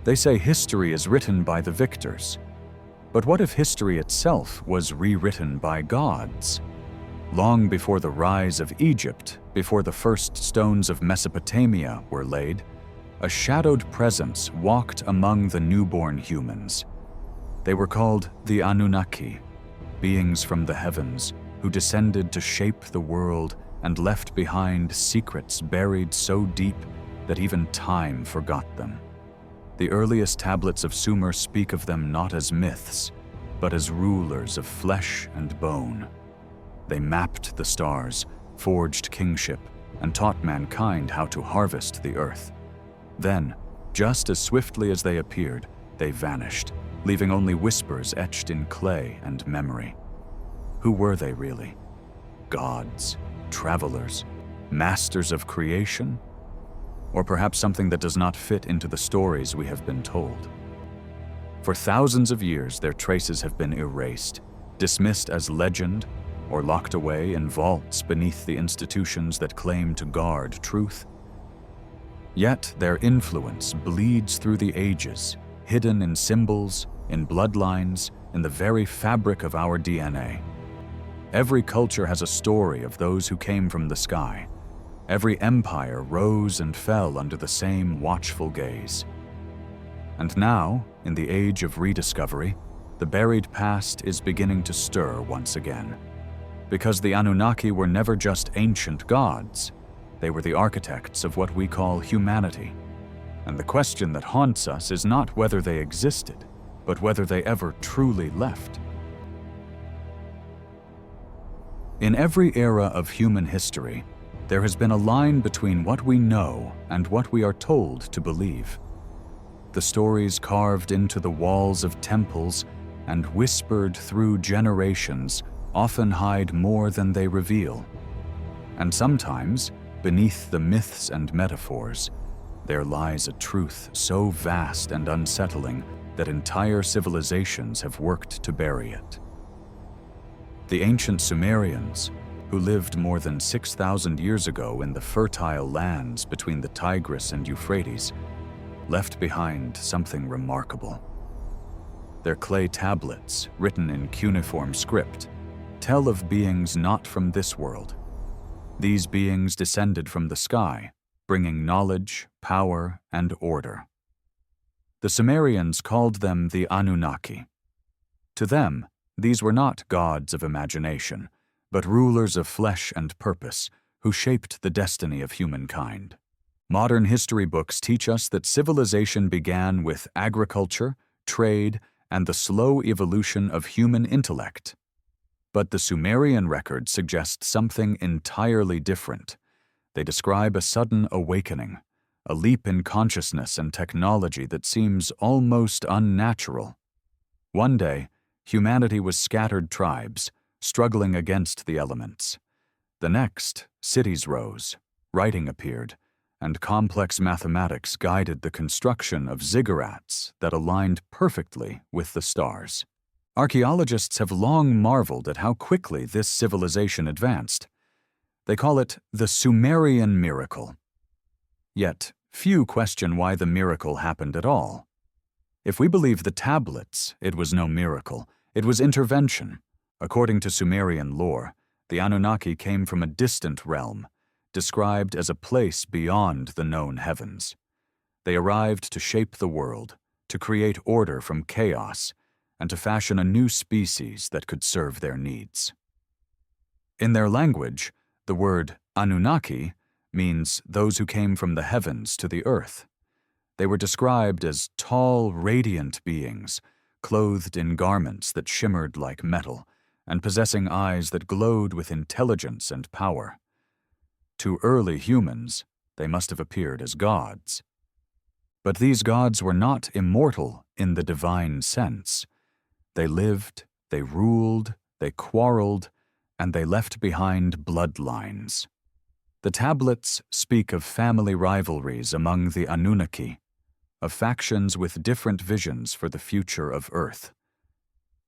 They say history is written by the victors. But what if history itself was rewritten by gods? Long before the rise of Egypt, before the first stones of Mesopotamia were laid, a shadowed presence walked among the newborn humans. They were called the Anunnaki, beings from the heavens who descended to shape the world and left behind secrets buried so deep that even time forgot them. The earliest tablets of Sumer speak of them not as myths, but as rulers of flesh and bone. They mapped the stars, forged kingship, and taught mankind how to harvest the earth. Then, just as swiftly as they appeared, they vanished, leaving only whispers etched in clay and memory. Who were they really? Gods, travelers, masters of creation? Or perhaps something that does not fit into the stories we have been told? For thousands of years, their traces have been erased, dismissed as legend, or locked away in vaults beneath the institutions that claim to guard truth. Yet their influence bleeds through the ages, hidden in symbols, in bloodlines, in the very fabric of our DNA. Every culture has a story of those who came from the sky. Every empire rose and fell under the same watchful gaze. And now, in the age of rediscovery, the buried past is beginning to stir once again. Because the Anunnaki were never just ancient gods, they were the architects of what we call humanity. And the question that haunts us is not whether they existed, but whether they ever truly left. In every era of human history, there has been a line between what we know and what we are told to believe. The stories carved into the walls of temples and whispered through generations often hide more than they reveal. And sometimes, beneath the myths and metaphors, there lies a truth so vast and unsettling that entire civilizations have worked to bury it. The ancient Sumerians, who lived more than 6,000 years ago in the fertile lands between the Tigris and Euphrates, left behind something remarkable. Their clay tablets, written in cuneiform script, tell of beings not from this world. These beings descended from the sky, bringing knowledge, power, and order. The Sumerians called them the Anunnaki. To them, these were not gods of imagination, but rulers of flesh and purpose who shaped the destiny of humankind. Modern history books teach us that civilization began with agriculture, trade, and the slow evolution of human intellect. But the Sumerian records suggest something entirely different. They describe a sudden awakening, a leap in consciousness and technology that seems almost unnatural. One day, humanity was scattered tribes, struggling against the elements. The next, cities rose, writing appeared, and complex mathematics guided the construction of ziggurats that aligned perfectly with the stars. Archaeologists have long marveled at how quickly this civilization advanced. They call it the Sumerian miracle. Yet, few question why the miracle happened at all. If we believe the tablets, it was no miracle, it was intervention. According to Sumerian lore, the Anunnaki came from a distant realm, described as a place beyond the known heavens. They arrived to shape the world, to create order from chaos, and to fashion a new species that could serve their needs. In their language, the word Anunnaki means those who came from the heavens to the earth. They were described as tall, radiant beings, clothed in garments that shimmered like metal, and possessing eyes that glowed with intelligence and power. To early humans, they must have appeared as gods. But these gods were not immortal in the divine sense. They lived, they ruled, they quarreled, and they left behind bloodlines. The tablets speak of family rivalries among the Anunnaki, of factions with different visions for the future of Earth.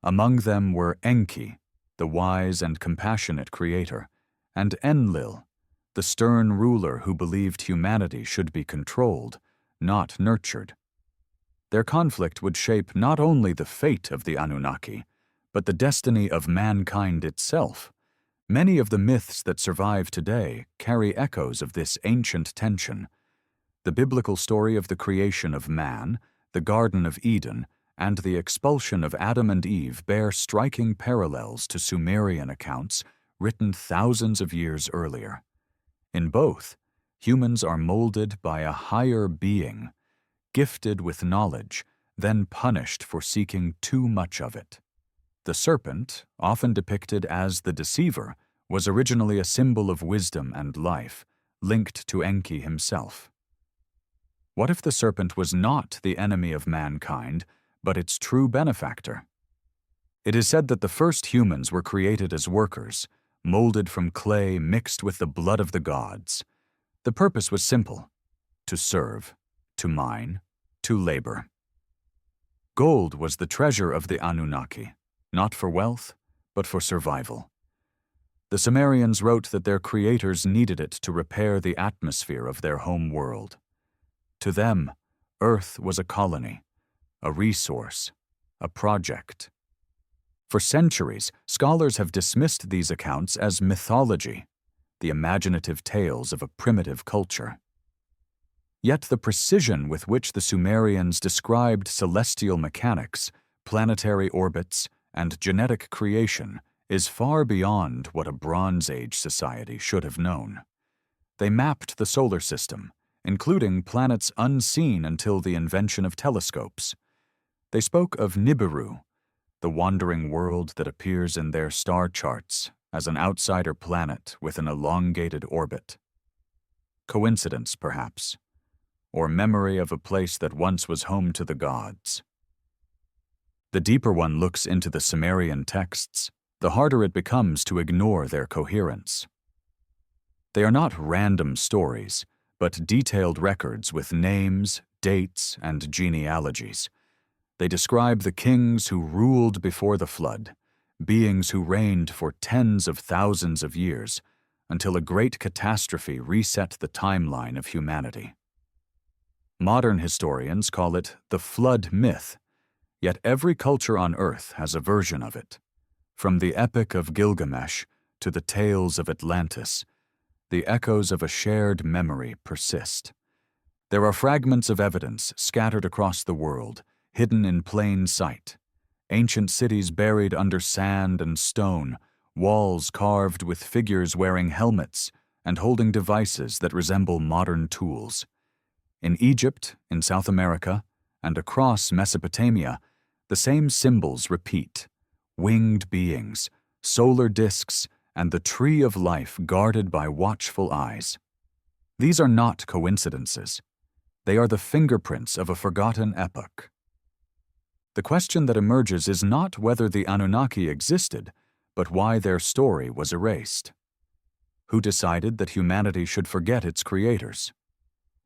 Among them were Enki, the wise and compassionate creator, and Enlil, the stern ruler who believed humanity should be controlled, not nurtured. Their conflict would shape not only the fate of the Anunnaki, but the destiny of mankind itself. Many of the myths that survive today carry echoes of this ancient tension. The biblical story of the creation of man, the Garden of Eden, and the expulsion of Adam and Eve bear striking parallels to Sumerian accounts written thousands of years earlier. In both, humans are molded by a higher being, gifted with knowledge, then punished for seeking too much of it. The serpent, often depicted as the deceiver, was originally a symbol of wisdom and life, linked to Enki himself. What if the serpent was not the enemy of mankind, but its true benefactor? It is said that the first humans were created as workers, molded from clay mixed with the blood of the gods. The purpose was simple: to serve, to mine, to labor. Gold was the treasure of the Anunnaki, not for wealth, but for survival. The Sumerians wrote that their creators needed it to repair the atmosphere of their home world. To them, Earth was a colony, a resource, a project. For centuries, scholars have dismissed these accounts as mythology, the imaginative tales of a primitive culture. Yet the precision with which the Sumerians described celestial mechanics, planetary orbits, and genetic creation is far beyond what a Bronze Age society should have known. They mapped the solar system, including planets unseen until the invention of telescopes. They spoke of Nibiru, the wandering world that appears in their star charts as an outsider planet with an elongated orbit. Coincidence, perhaps, or memory of a place that once was home to the gods. The deeper one looks into the Sumerian texts, the harder it becomes to ignore their coherence. They are not random stories, but detailed records with names, dates, and genealogies. They describe the kings who ruled before the flood, beings who reigned for tens of thousands of years, until a great catastrophe reset the timeline of humanity. Modern historians call it the flood myth, yet every culture on Earth has a version of it. From the Epic of Gilgamesh to the tales of Atlantis, the echoes of a shared memory persist. There are fragments of evidence scattered across the world, hidden in plain sight. Ancient cities buried under sand and stone, walls carved with figures wearing helmets and holding devices that resemble modern tools. In Egypt, in South America, and across Mesopotamia, the same symbols repeat: winged beings, solar disks, and the tree of life guarded by watchful eyes. These are not coincidences. They are the fingerprints of a forgotten epoch. The question that emerges is not whether the Anunnaki existed, but why their story was erased. Who decided that humanity should forget its creators?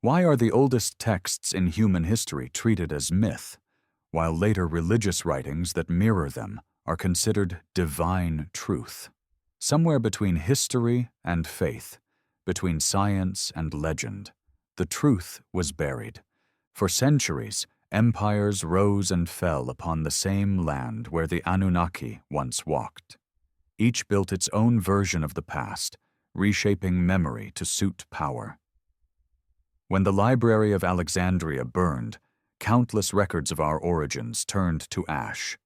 Why are the oldest texts in human history treated as myth, while later religious writings that mirror them are considered divine truth? Somewhere between history and faith, between science and legend, the truth was buried. For centuries, empires rose and fell upon the same land where the Anunnaki once walked. Each built its own version of the past, reshaping memory to suit power. When the Library of Alexandria burned, countless records of our origins turned to ash.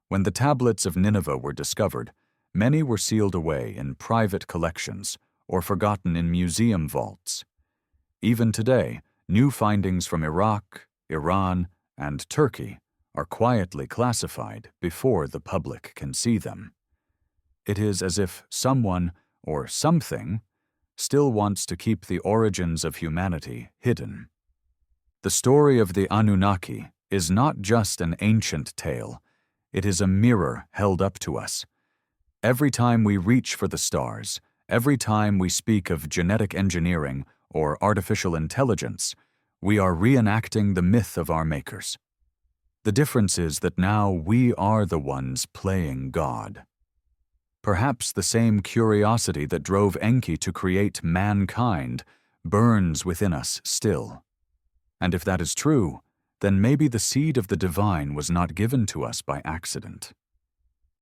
When the tablets of Nineveh were discovered, many were sealed away in private collections or forgotten in museum vaults. Even today, new findings from Iraq, Iran, and Turkey are quietly classified before the public can see them. It is as if someone or something still wants to keep the origins of humanity hidden. The story of the Anunnaki is not just an ancient tale, it is a mirror held up to us. Every time we reach for the stars, every time we speak of genetic engineering or artificial intelligence, we are reenacting the myth of our makers. The difference is that now we are the ones playing God. Perhaps the same curiosity that drove Enki to create mankind burns within us still. And if that is true, then maybe the seed of the divine was not given to us by accident.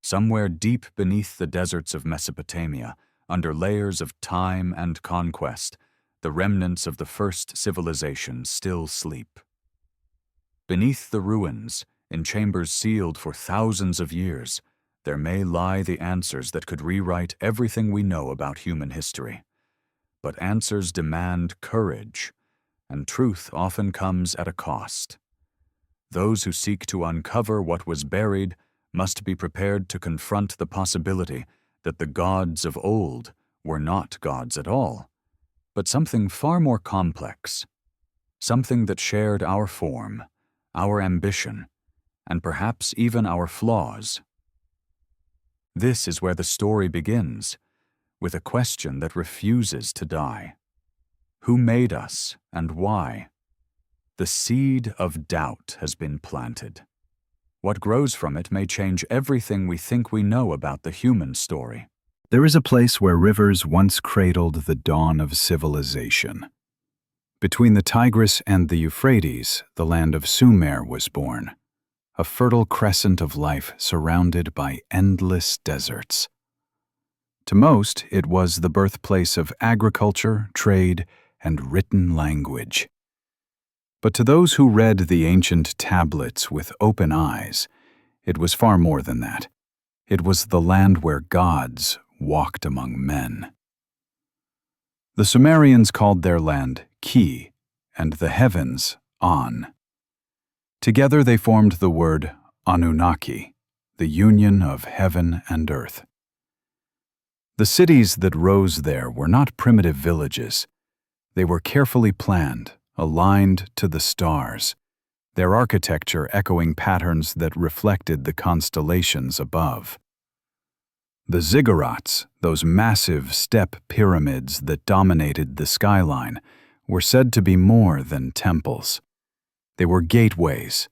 Somewhere deep beneath the deserts of Mesopotamia, under layers of time and conquest, the remnants of the first civilization still sleep. Beneath the ruins, in chambers sealed for thousands of years, there may lie the answers that could rewrite everything we know about human history. But answers demand courage, and truth often comes at a cost. Those who seek to uncover what was buried must be prepared to confront the possibility that the gods of old were not gods at all, but something far more complex, something that shared our form, our ambition, and perhaps even our flaws. This is where the story begins, with a question that refuses to die. Who made us and why? The seed of doubt has been planted. What grows from it may change everything we think we know about the human story. There is a place where rivers once cradled the dawn of civilization. Between the Tigris and the Euphrates, the land of Sumer was born, a fertile crescent of life surrounded by endless deserts. To most, it was the birthplace of agriculture, trade, and written language. But to those who read the ancient tablets with open eyes, it was far more than that. It was the land where gods walked among men. The Sumerians called their land Ki, and the heavens An. Together they formed the word Anunnaki, the union of heaven and earth. The cities that rose there were not primitive villages. They were carefully planned, aligned to the stars, their architecture echoing patterns that reflected the constellations above. The ziggurats, those massive step pyramids that dominated the skyline, were said to be more than temples. They were gateways,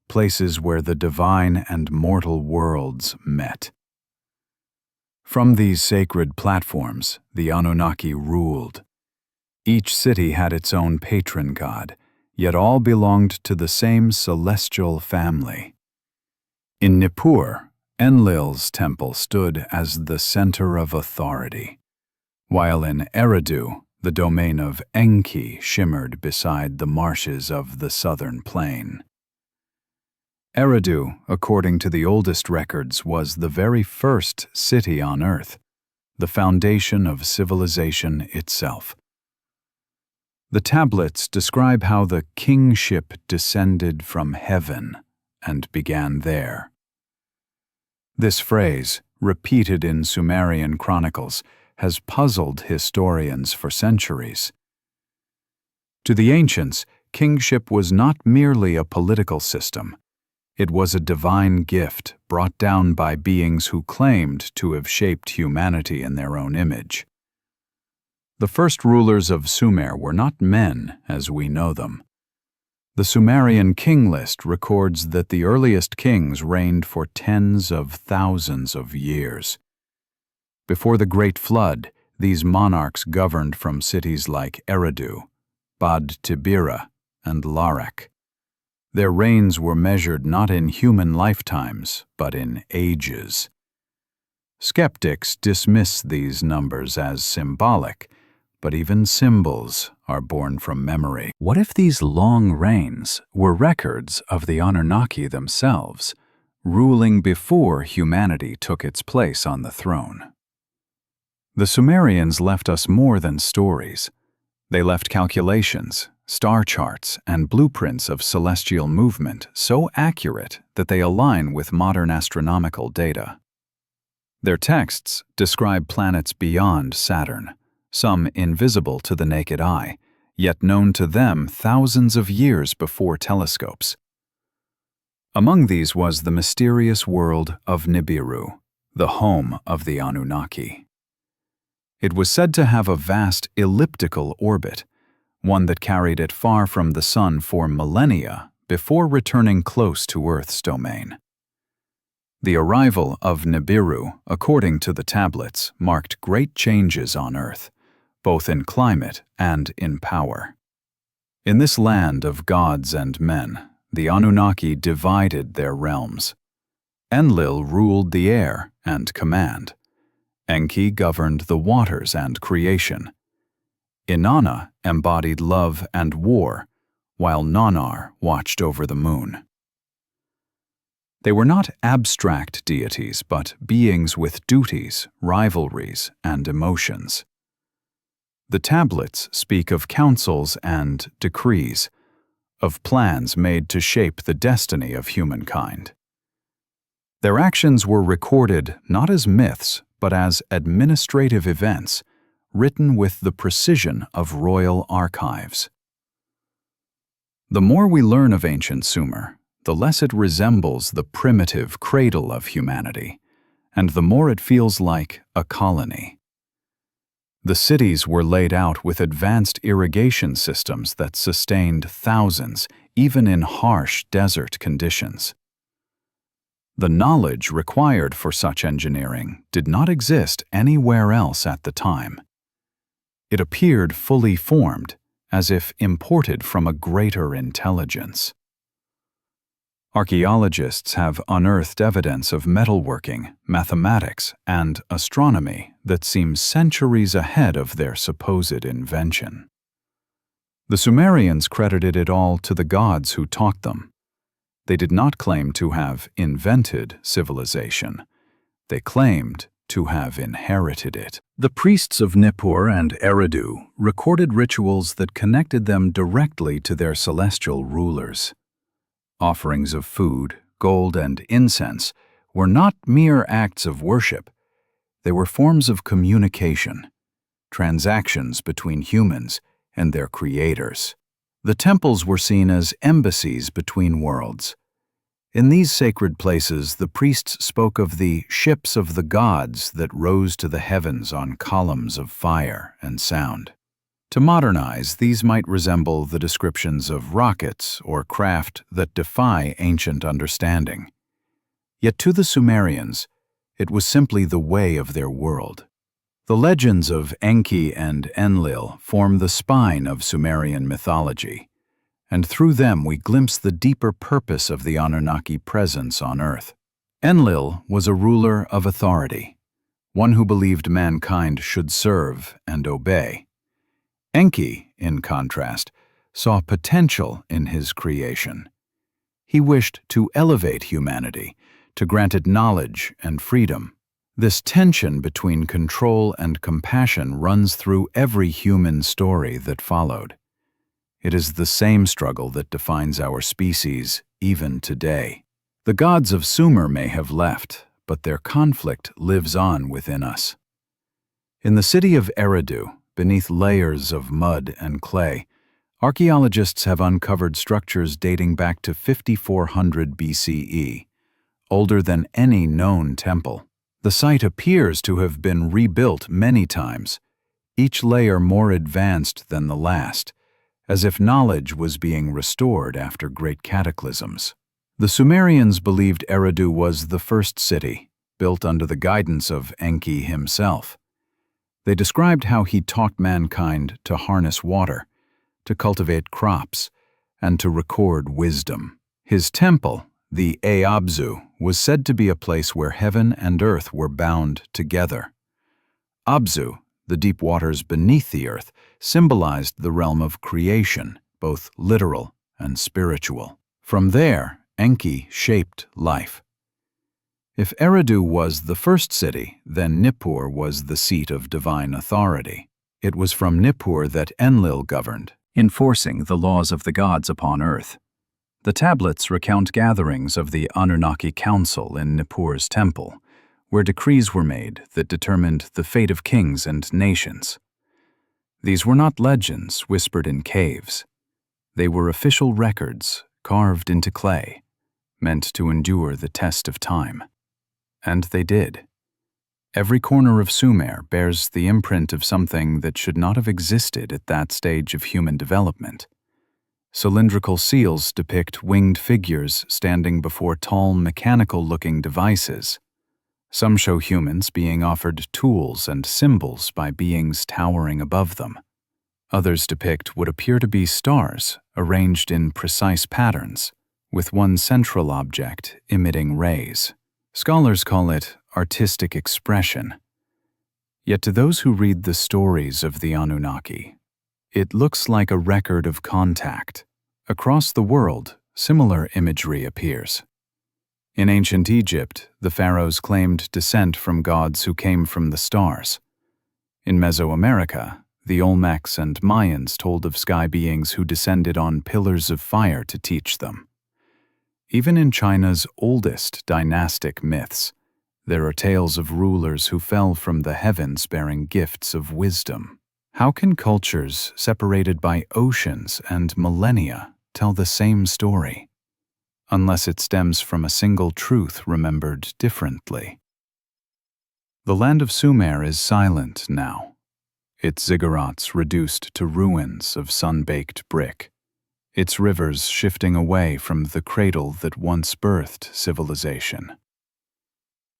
places where the divine and mortal worlds met. From these sacred platforms, the Anunnaki ruled. Each city had its own patron god, yet all belonged to the same celestial family. In Nippur, Enlil's temple stood as the center of authority, while in Eridu, the domain of Enki shimmered beside the marshes of the southern plain. Eridu, according to the oldest records, was the very first city on Earth, the foundation of civilization itself. The tablets describe how the kingship descended from heaven and began there. This phrase, repeated in Sumerian chronicles, has puzzled historians for centuries. To the ancients, kingship was not merely a political system. It was a divine gift brought down by beings who claimed to have shaped humanity in their own image. The first rulers of Sumer were not men as we know them. The Sumerian king list records that the earliest kings reigned for tens of thousands of years. Before the Great Flood, these monarchs governed from cities like Eridu, Bad Tibira, and Larak. Their reigns were measured not in human lifetimes, but in ages. Skeptics dismiss these numbers as symbolic, but even symbols are born from memory. What if these long reigns were records of the Anunnaki themselves, ruling before humanity took its place on the throne? The Sumerians left us more than stories. They left calculations, star charts, and blueprints of celestial movement so accurate that they align with modern astronomical data. Their texts describe planets beyond Saturn, some invisible to the naked eye, yet known to them thousands of years before telescopes. Among these was the mysterious world of Nibiru, the home of the Anunnaki. It was said to have a vast elliptical orbit, one that carried it far from the sun for millennia before returning close to Earth's domain. The arrival of Nibiru, according to the tablets, marked great changes on Earth, both in climate and in power. In this land of gods and men, the Anunnaki divided their realms. Enlil ruled the air and command. Enki governed the waters and creation. Inanna embodied love and war, while Nanar watched over the moon. They were not abstract deities, but beings with duties, rivalries, and emotions. The tablets speak of councils and decrees, of plans made to shape the destiny of humankind. Their actions were recorded not as myths, but as administrative events, written with the precision of royal archives. The more we learn of ancient Sumer, the less it resembles the primitive cradle of humanity, and the more it feels like a colony. The cities were laid out with advanced irrigation systems that sustained thousands, even in harsh desert conditions. The knowledge required for such engineering did not exist anywhere else at the time. It appeared fully formed, as if imported from a greater intelligence. Archaeologists have unearthed evidence of metalworking, mathematics, and astronomy that seems centuries ahead of their supposed invention. The Sumerians credited it all to the gods who taught them. They did not claim to have invented civilization. They claimed to have inherited it. The priests of Nippur and Eridu recorded rituals that connected them directly to their celestial rulers. Offerings of food, gold, and incense were not mere acts of worship. They were forms of communication, transactions between humans and their creators. The temples were seen as embassies between worlds. In these sacred places, the priests spoke of the ships of the gods that rose to the heavens on columns of fire and sound. To modernize, these might resemble the descriptions of rockets or craft that defy ancient understanding. Yet to the Sumerians, it was simply the way of their world. The legends of Enki and Enlil form the spine of Sumerian mythology, and through them we glimpse the deeper purpose of the Anunnaki presence on Earth. Enlil was a ruler of authority, one who believed mankind should serve and obey. Enki, in contrast, saw potential in his creation. He wished to elevate humanity, to grant it knowledge and freedom. This tension between control and compassion runs through every human story that followed. It is the same struggle that defines our species even today. The gods of Sumer may have left, but their conflict lives on within us. In the city of Eridu, beneath layers of mud and clay, archaeologists have uncovered structures dating back to 5400 BCE, older than any known temple. The site appears to have been rebuilt many times, each layer more advanced than the last, as if knowledge was being restored after great cataclysms. The Sumerians believed Eridu was the first city, built under the guidance of Enki himself. They described how he taught mankind to harness water, to cultivate crops, and to record wisdom. His temple, the Abzu, was said to be a place where heaven and earth were bound together. Abzu, the deep waters beneath the earth, symbolized the realm of creation, both literal and spiritual. From there, Enki shaped life. If Eridu was the first city, then Nippur was the seat of divine authority. It was from Nippur that Enlil governed, enforcing the laws of the gods upon earth. The tablets recount gatherings of the Anunnaki Council in Nippur's temple, where decrees were made that determined the fate of kings and nations. These were not legends whispered in caves. They were official records carved into clay, meant to endure the test of time. And they did. Every corner of Sumer bears the imprint of something that should not have existed at that stage of human development. Cylindrical seals depict winged figures standing before tall, mechanical-looking devices. Some show humans being offered tools and symbols by beings towering above them. Others depict what appear to be stars, arranged in precise patterns, with one central object emitting rays. Scholars call it artistic expression. Yet to those who read the stories of the Anunnaki, it looks like a record of contact. Across the world, similar imagery appears. In ancient Egypt, the pharaohs claimed descent from gods who came from the stars. In Mesoamerica, the Olmecs and Mayans told of sky beings who descended on pillars of fire to teach them. Even in China's oldest dynastic myths, there are tales of rulers who fell from the heavens bearing gifts of wisdom. How can cultures separated by oceans and millennia tell the same story, unless it stems from a single truth remembered differently? The land of Sumer is silent now, its ziggurats reduced to ruins of sun-baked brick, its rivers shifting away from the cradle that once birthed civilization.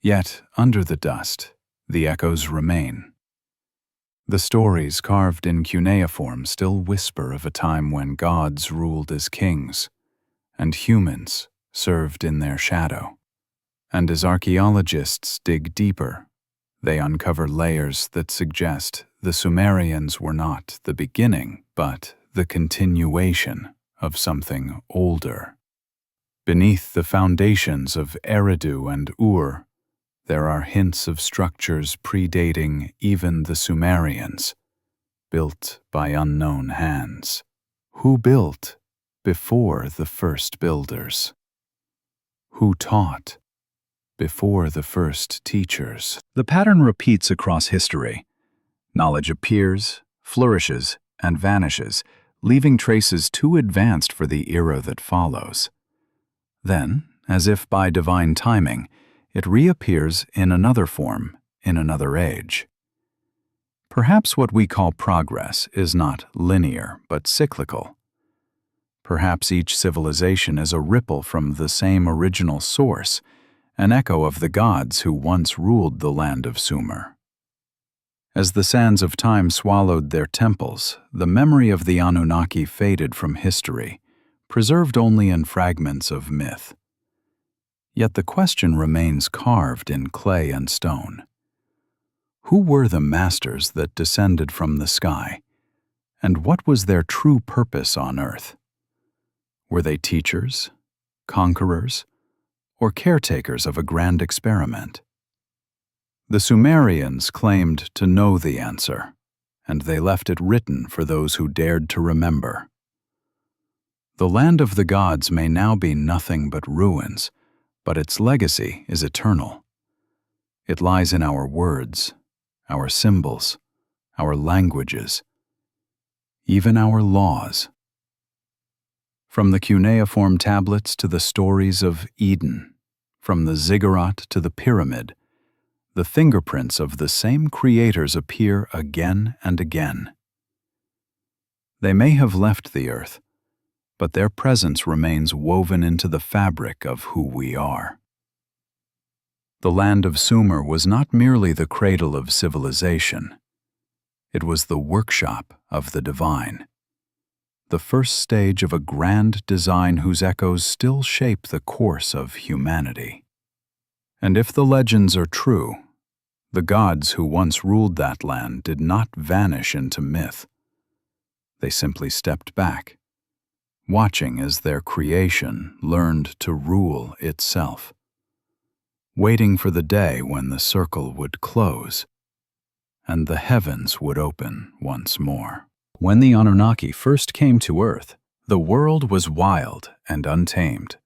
Yet, under the dust, the echoes remain. The stories carved in cuneiform still whisper of a time when gods ruled as kings, and humans served in their shadow. And as archaeologists dig deeper, they uncover layers that suggest the Sumerians were not the beginning, but the continuation of something older. Beneath the foundations of Eridu and Ur, there are hints of structures predating even the Sumerians, built by unknown hands. Who built before the first builders? Who taught before the first teachers? The pattern repeats across history. Knowledge appears, flourishes, and vanishes, leaving traces too advanced for the era that follows. Then, as if by divine timing, it reappears in another form, in another age. Perhaps what we call progress is not linear, but cyclical. Perhaps each civilization is a ripple from the same original source, an echo of the gods who once ruled the land of Sumer. As the sands of time swallowed their temples, the memory of the Anunnaki faded from history, preserved only in fragments of myth. Yet the question remains carved in clay and stone. Who were the masters that descended from the sky, and what was their true purpose on earth? Were they teachers, conquerors, or caretakers of a grand experiment? The Sumerians claimed to know the answer, and they left it written for those who dared to remember. The land of the gods may now be nothing but ruins, but its legacy is eternal. It lies in our words, our symbols, our languages, even our laws. From the cuneiform tablets to the stories of Eden, from the ziggurat to the pyramid, the fingerprints of the same creators appear again and again. They may have left the earth, but their presence remains woven into the fabric of who we are. The land of Sumer was not merely the cradle of civilization. It was the workshop of the divine, the first stage of a grand design whose echoes still shape the course of humanity. And if the legends are true, the gods who once ruled that land did not vanish into myth. They simply stepped back, watching as their creation learned to rule itself, waiting for the day when the circle would close and the heavens would open once more. When the Anunnaki first came to Earth, the world was wild and untamed.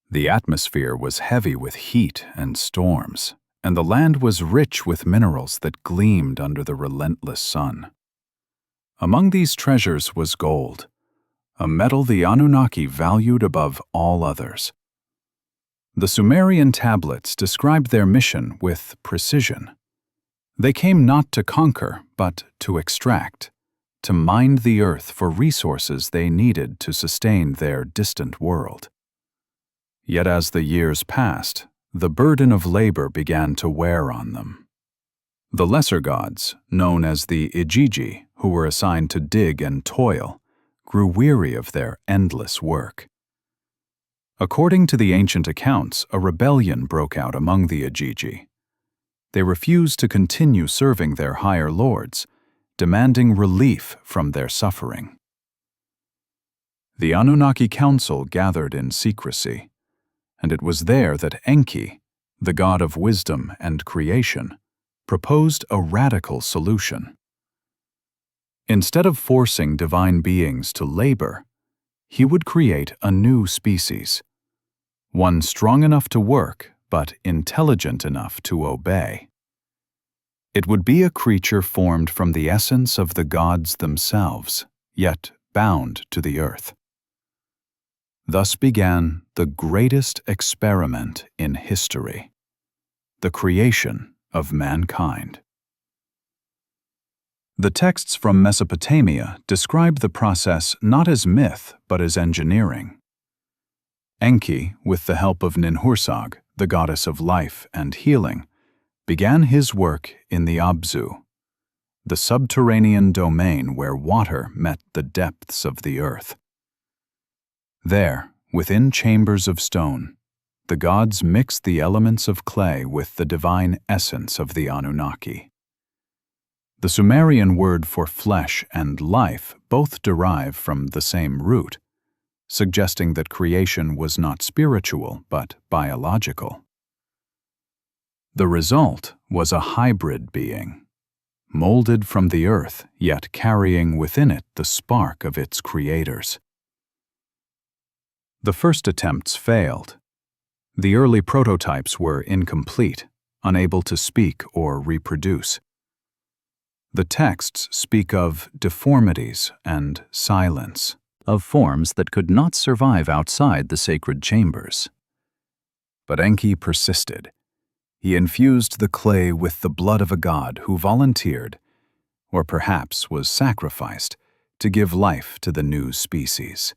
The atmosphere was heavy with heat and storms, and the land was rich with minerals that gleamed under the relentless sun. Among these treasures was gold, a metal the Anunnaki valued above all others. The Sumerian tablets described their mission with precision. They came not to conquer, but to extract, to mine the earth for resources they needed to sustain their distant world. Yet as the years passed, the burden of labor began to wear on them. The lesser gods, known as the Igigi, who were assigned to dig and toil, grew weary of their endless work. According to the ancient accounts, a rebellion broke out among the Ajiji. They refused to continue serving their higher lords, demanding relief from their suffering. The Anunnaki Council gathered in secrecy, and it was there that Enki, the god of wisdom and creation, proposed a radical solution. Instead of forcing divine beings to labor, he would create a new species, one strong enough to work but intelligent enough to obey. It would be a creature formed from the essence of the gods themselves, yet bound to the earth. Thus began the greatest experiment in history, the creation of mankind. The texts from Mesopotamia describe the process not as myth but as engineering. Enki, with the help of Ninhursag, the goddess of life and healing, began his work in the Abzu, the subterranean domain where water met the depths of the earth. There, within chambers of stone, the gods mixed the elements of clay with the divine essence of the Anunnaki. The Sumerian word for flesh and life both derive from the same root, suggesting that creation was not spiritual but biological. The result was a hybrid being, molded from the earth yet carrying within it the spark of its creators. The first attempts failed. The early prototypes were incomplete, unable to speak or reproduce. The texts speak of deformities and silence, of forms that could not survive outside the sacred chambers. But Enki persisted. He infused the clay with the blood of a god who volunteered, or perhaps was sacrificed, to give life to the new species.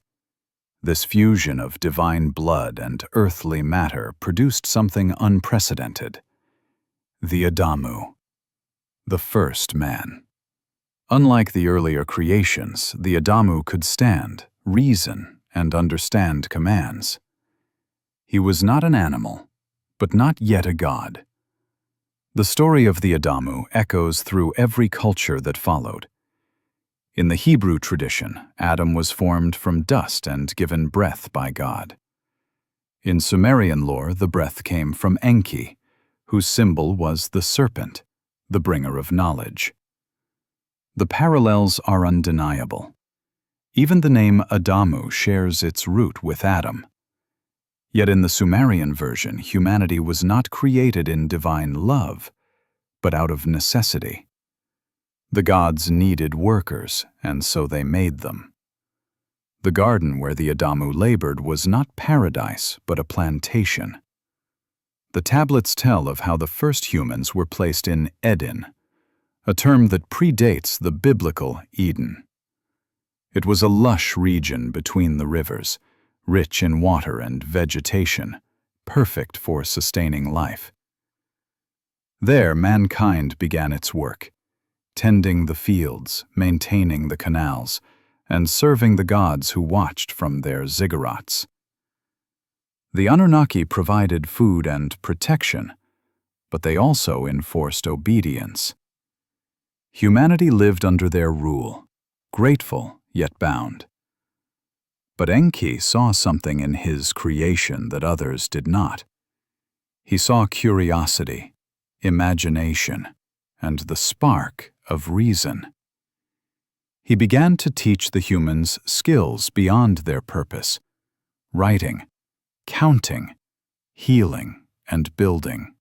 This fusion of divine blood and earthly matter produced something unprecedented: the Adamu, the first man. Unlike the earlier creations, the Adamu could stand, reason, and understand commands. He was not an animal, but not yet a god. The story of the Adamu echoes through every culture that followed. In the Hebrew tradition, Adam was formed from dust and given breath by God. In Sumerian lore, the breath came from Enki, whose symbol was the serpent, the bringer of knowledge. The parallels are undeniable. Even the name Adamu shares its root with Adam. Yet in the Sumerian version, humanity was not created in divine love, but out of necessity. The gods needed workers, and so they made them. The garden where the Adamu labored was not paradise, but a plantation. The tablets tell of how the first humans were placed in Eden, a term that predates the biblical Eden. It was a lush region between the rivers, rich in water and vegetation, perfect for sustaining life. There mankind began its work, tending the fields, maintaining the canals, and serving the gods who watched from their ziggurats. The Anunnaki provided food and protection, but they also enforced obedience. Humanity lived under their rule, grateful yet bound. But Enki saw something in his creation that others did not. He saw curiosity, imagination, and the spark of reason. He began to teach the humans skills beyond their purpose: writing, counting, healing, and building.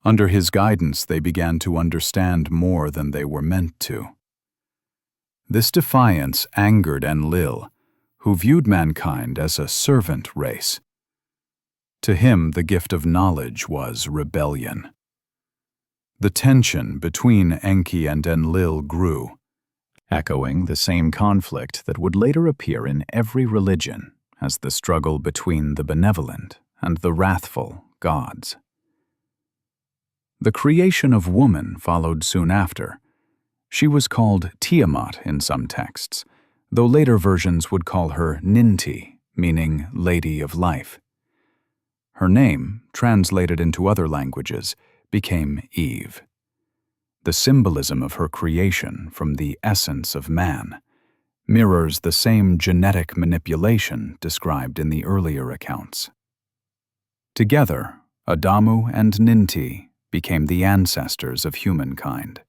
Under his guidance, they began to understand more than they were meant to. This defiance angered Enlil, who viewed mankind as a servant race. To him, the gift of knowledge was rebellion. The tension between Enki and Enlil grew, echoing the same conflict that would later appear in every religion as the struggle between the benevolent and the wrathful gods. The creation of woman followed soon after. She was called Tiamat in some texts, though later versions would call her Ninti, meaning Lady of Life. Her name, translated into other languages, became Eve. The symbolism of her creation from the essence of man mirrors the same genetic manipulation described in the earlier accounts. Together, Adamu and Ninti became the ancestors of humankind.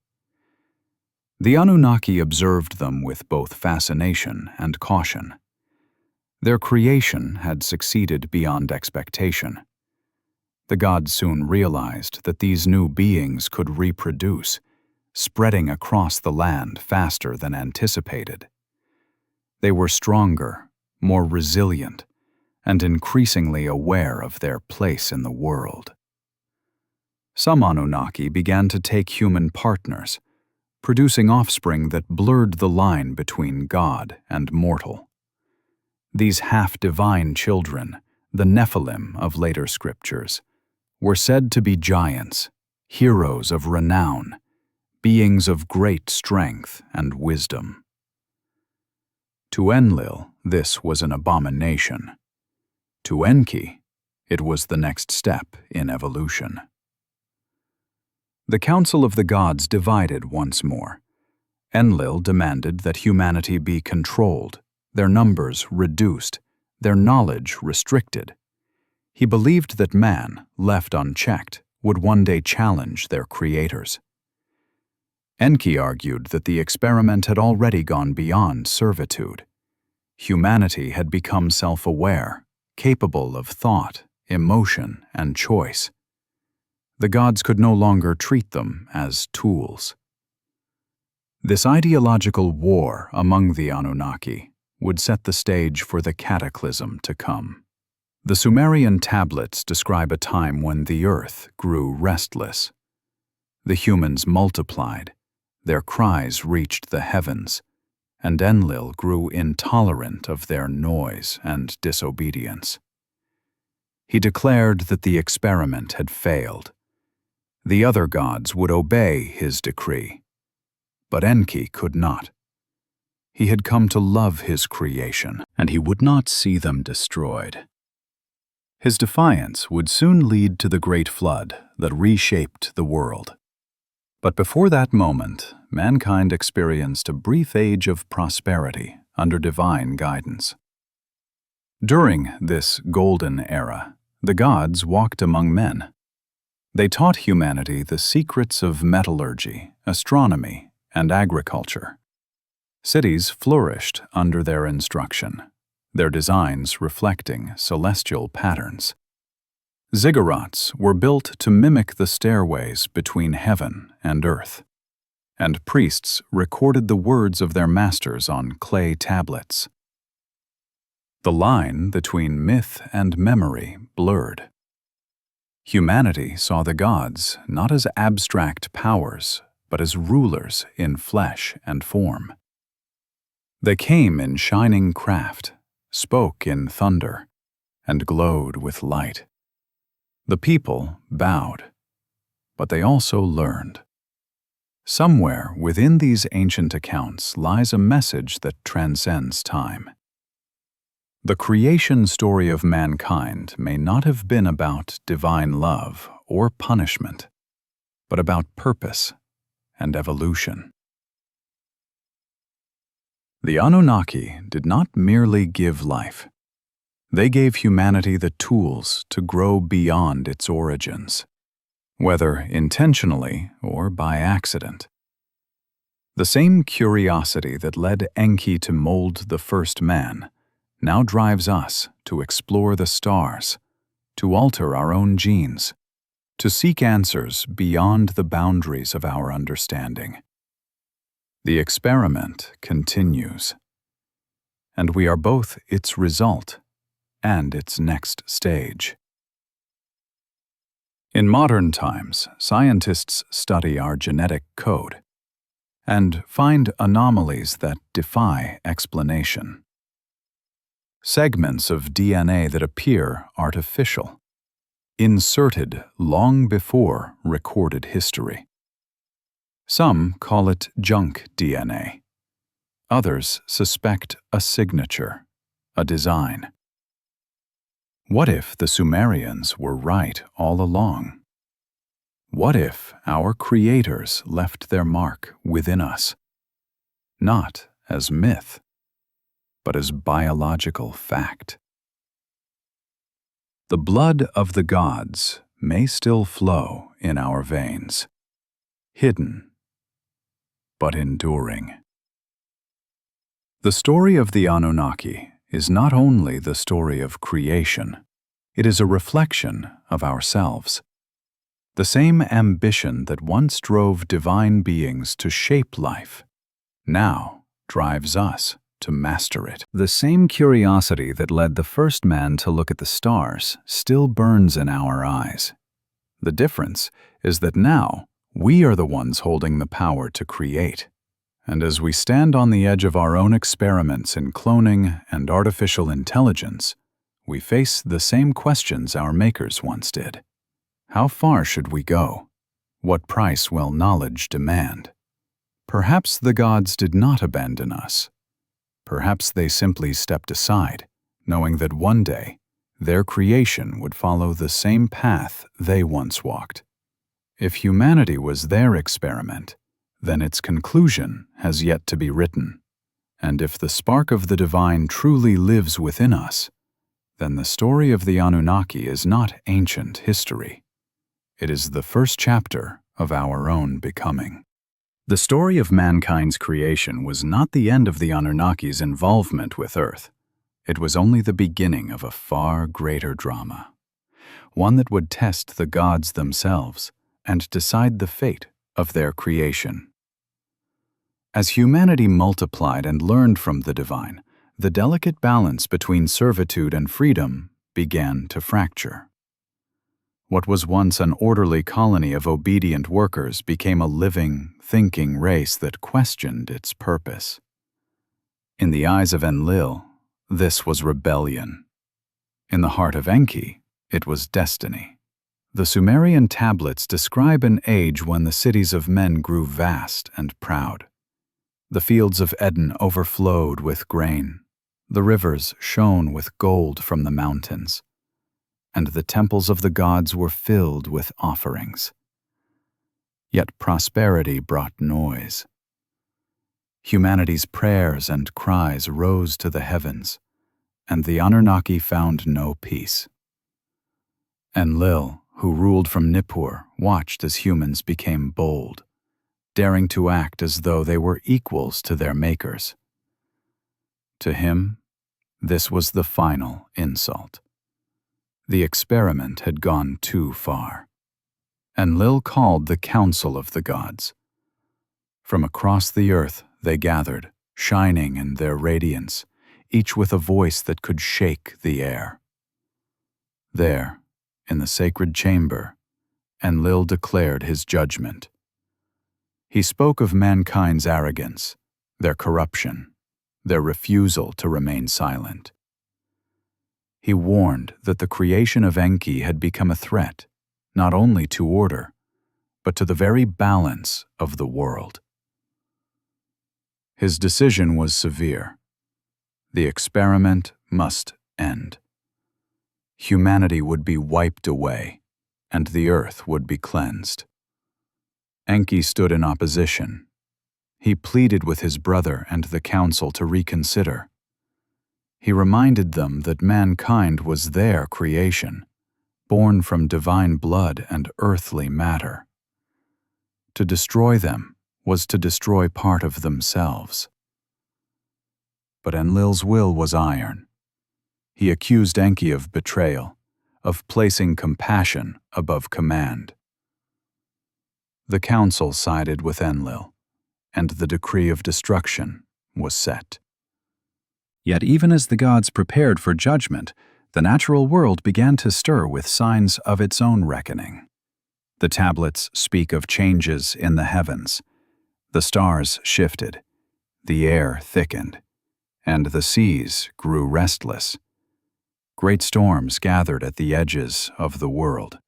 The Anunnaki observed them with both fascination and caution. Their creation had succeeded beyond expectation. The gods soon realized that these new beings could reproduce, spreading across the land faster than anticipated. They were stronger, more resilient, and increasingly aware of their place in the world. Some Anunnaki began to take human partners, producing offspring that blurred the line between God and mortal. These half-divine children, the Nephilim of later scriptures, were said to be giants, heroes of renown, beings of great strength and wisdom. To Enlil, this was an abomination. To Enki, it was the next step in evolution. The Council of the Gods divided once more. Enlil demanded that humanity be controlled, their numbers reduced, their knowledge restricted. He believed that man, left unchecked, would one day challenge their creators. Enki argued that the experiment had already gone beyond servitude. Humanity had become self-aware, capable of thought, emotion, and choice. The gods could no longer treat them as tools. This ideological war among the Anunnaki would set the stage for the cataclysm to come. The Sumerian tablets describe a time when the earth grew restless. The humans multiplied, their cries reached the heavens, and Enlil grew intolerant of their noise and disobedience. He declared that the experiment had failed. The other gods would obey his decree, but Enki could not. He had come to love his creation, and he would not see them destroyed. His defiance would soon lead to the Great Flood that reshaped the world. But before that moment, mankind experienced a brief age of prosperity under divine guidance. During this golden era, the gods walked among men. They taught humanity the secrets of metallurgy, astronomy, and agriculture. Cities flourished under their instruction, their designs reflecting celestial patterns. Ziggurats were built to mimic the stairways between heaven and earth, and priests recorded the words of their masters on clay tablets. The line between myth and memory blurred. Humanity saw the gods not as abstract powers, but as rulers in flesh and form. They came in shining craft, spoke in thunder, and glowed with light. The people bowed, but they also learned. Somewhere within these ancient accounts lies a message that transcends time. The creation story of mankind may not have been about divine love or punishment, but about purpose and evolution. The Anunnaki did not merely give life. They gave humanity the tools to grow beyond its origins, whether intentionally or by accident. The same curiosity that led Enki to mold the first man now drives us to explore the stars, to alter our own genes, to seek answers beyond the boundaries of our understanding. The experiment continues, and we are both its result and its next stage. In modern times, scientists study our genetic code and find anomalies that defy explanation. Segments of DNA that appear artificial, inserted long before recorded history. Some call it junk DNA. Others suspect a signature, a design. What if the Sumerians were right all along? What if our creators left their mark within us, not as myth, but as biological fact? The blood of the gods may still flow in our veins, hidden but enduring. The story of the Anunnaki is not only the story of creation, it is a reflection of ourselves. The same ambition that once drove divine beings to shape life now drives us to master it. The same curiosity that led the first man to look at the stars still burns in our eyes. The difference is that now we are the ones holding the power to create. And as we stand on the edge of our own experiments in cloning and artificial intelligence, we face the same questions our makers once did. How far should we go? What price will knowledge demand? Perhaps the gods did not abandon us. Perhaps they simply stepped aside, knowing that one day their creation would follow the same path they once walked. If humanity was their experiment, then its conclusion has yet to be written. And if the spark of the divine truly lives within us, then the story of the Anunnaki is not ancient history. It is the first chapter of our own becoming. The story of mankind's creation was not the end of the Anunnaki's involvement with Earth. It was only the beginning of a far greater drama, one that would test the gods themselves and decide the fate of their creation. As humanity multiplied and learned from the divine, the delicate balance between servitude and freedom began to fracture. What was once an orderly colony of obedient workers became a living, thinking race that questioned its purpose. In the eyes of Enlil, this was rebellion. In the heart of Enki, it was destiny. The Sumerian tablets describe an age when the cities of men grew vast and proud. The fields of Eden overflowed with grain. The rivers shone with gold from the mountains, and the temples of the gods were filled with offerings. Yet prosperity brought noise. Humanity's prayers and cries rose to the heavens, and the Anunnaki found no peace. Enlil, who ruled from Nippur, watched as humans became bold, daring to act as though they were equals to their makers. To him, this was the final insult. The experiment had gone too far. Enlil called the council of the gods. From across the earth they gathered, shining in their radiance, each with a voice that could shake the air. There, in the sacred chamber, Enlil declared his judgment. He spoke of mankind's arrogance, their corruption, their refusal to remain silent. He warned that the creation of Enki had become a threat, not only to order, but to the very balance of the world. His decision was severe. The experiment must end. Humanity would be wiped away, and the earth would be cleansed. Enki stood in opposition. He pleaded with his brother and the council to reconsider. He reminded them that mankind was their creation, born from divine blood and earthly matter. To destroy them was to destroy part of themselves. But Enlil's will was iron. He accused Enki of betrayal, of placing compassion above command. The council sided with Enlil, and the decree of destruction was set. Yet even as the gods prepared for judgment, the natural world began to stir with signs of its own reckoning. The tablets speak of changes in the heavens. The stars shifted, the air thickened, and the seas grew restless. Great storms gathered at the edges of the world.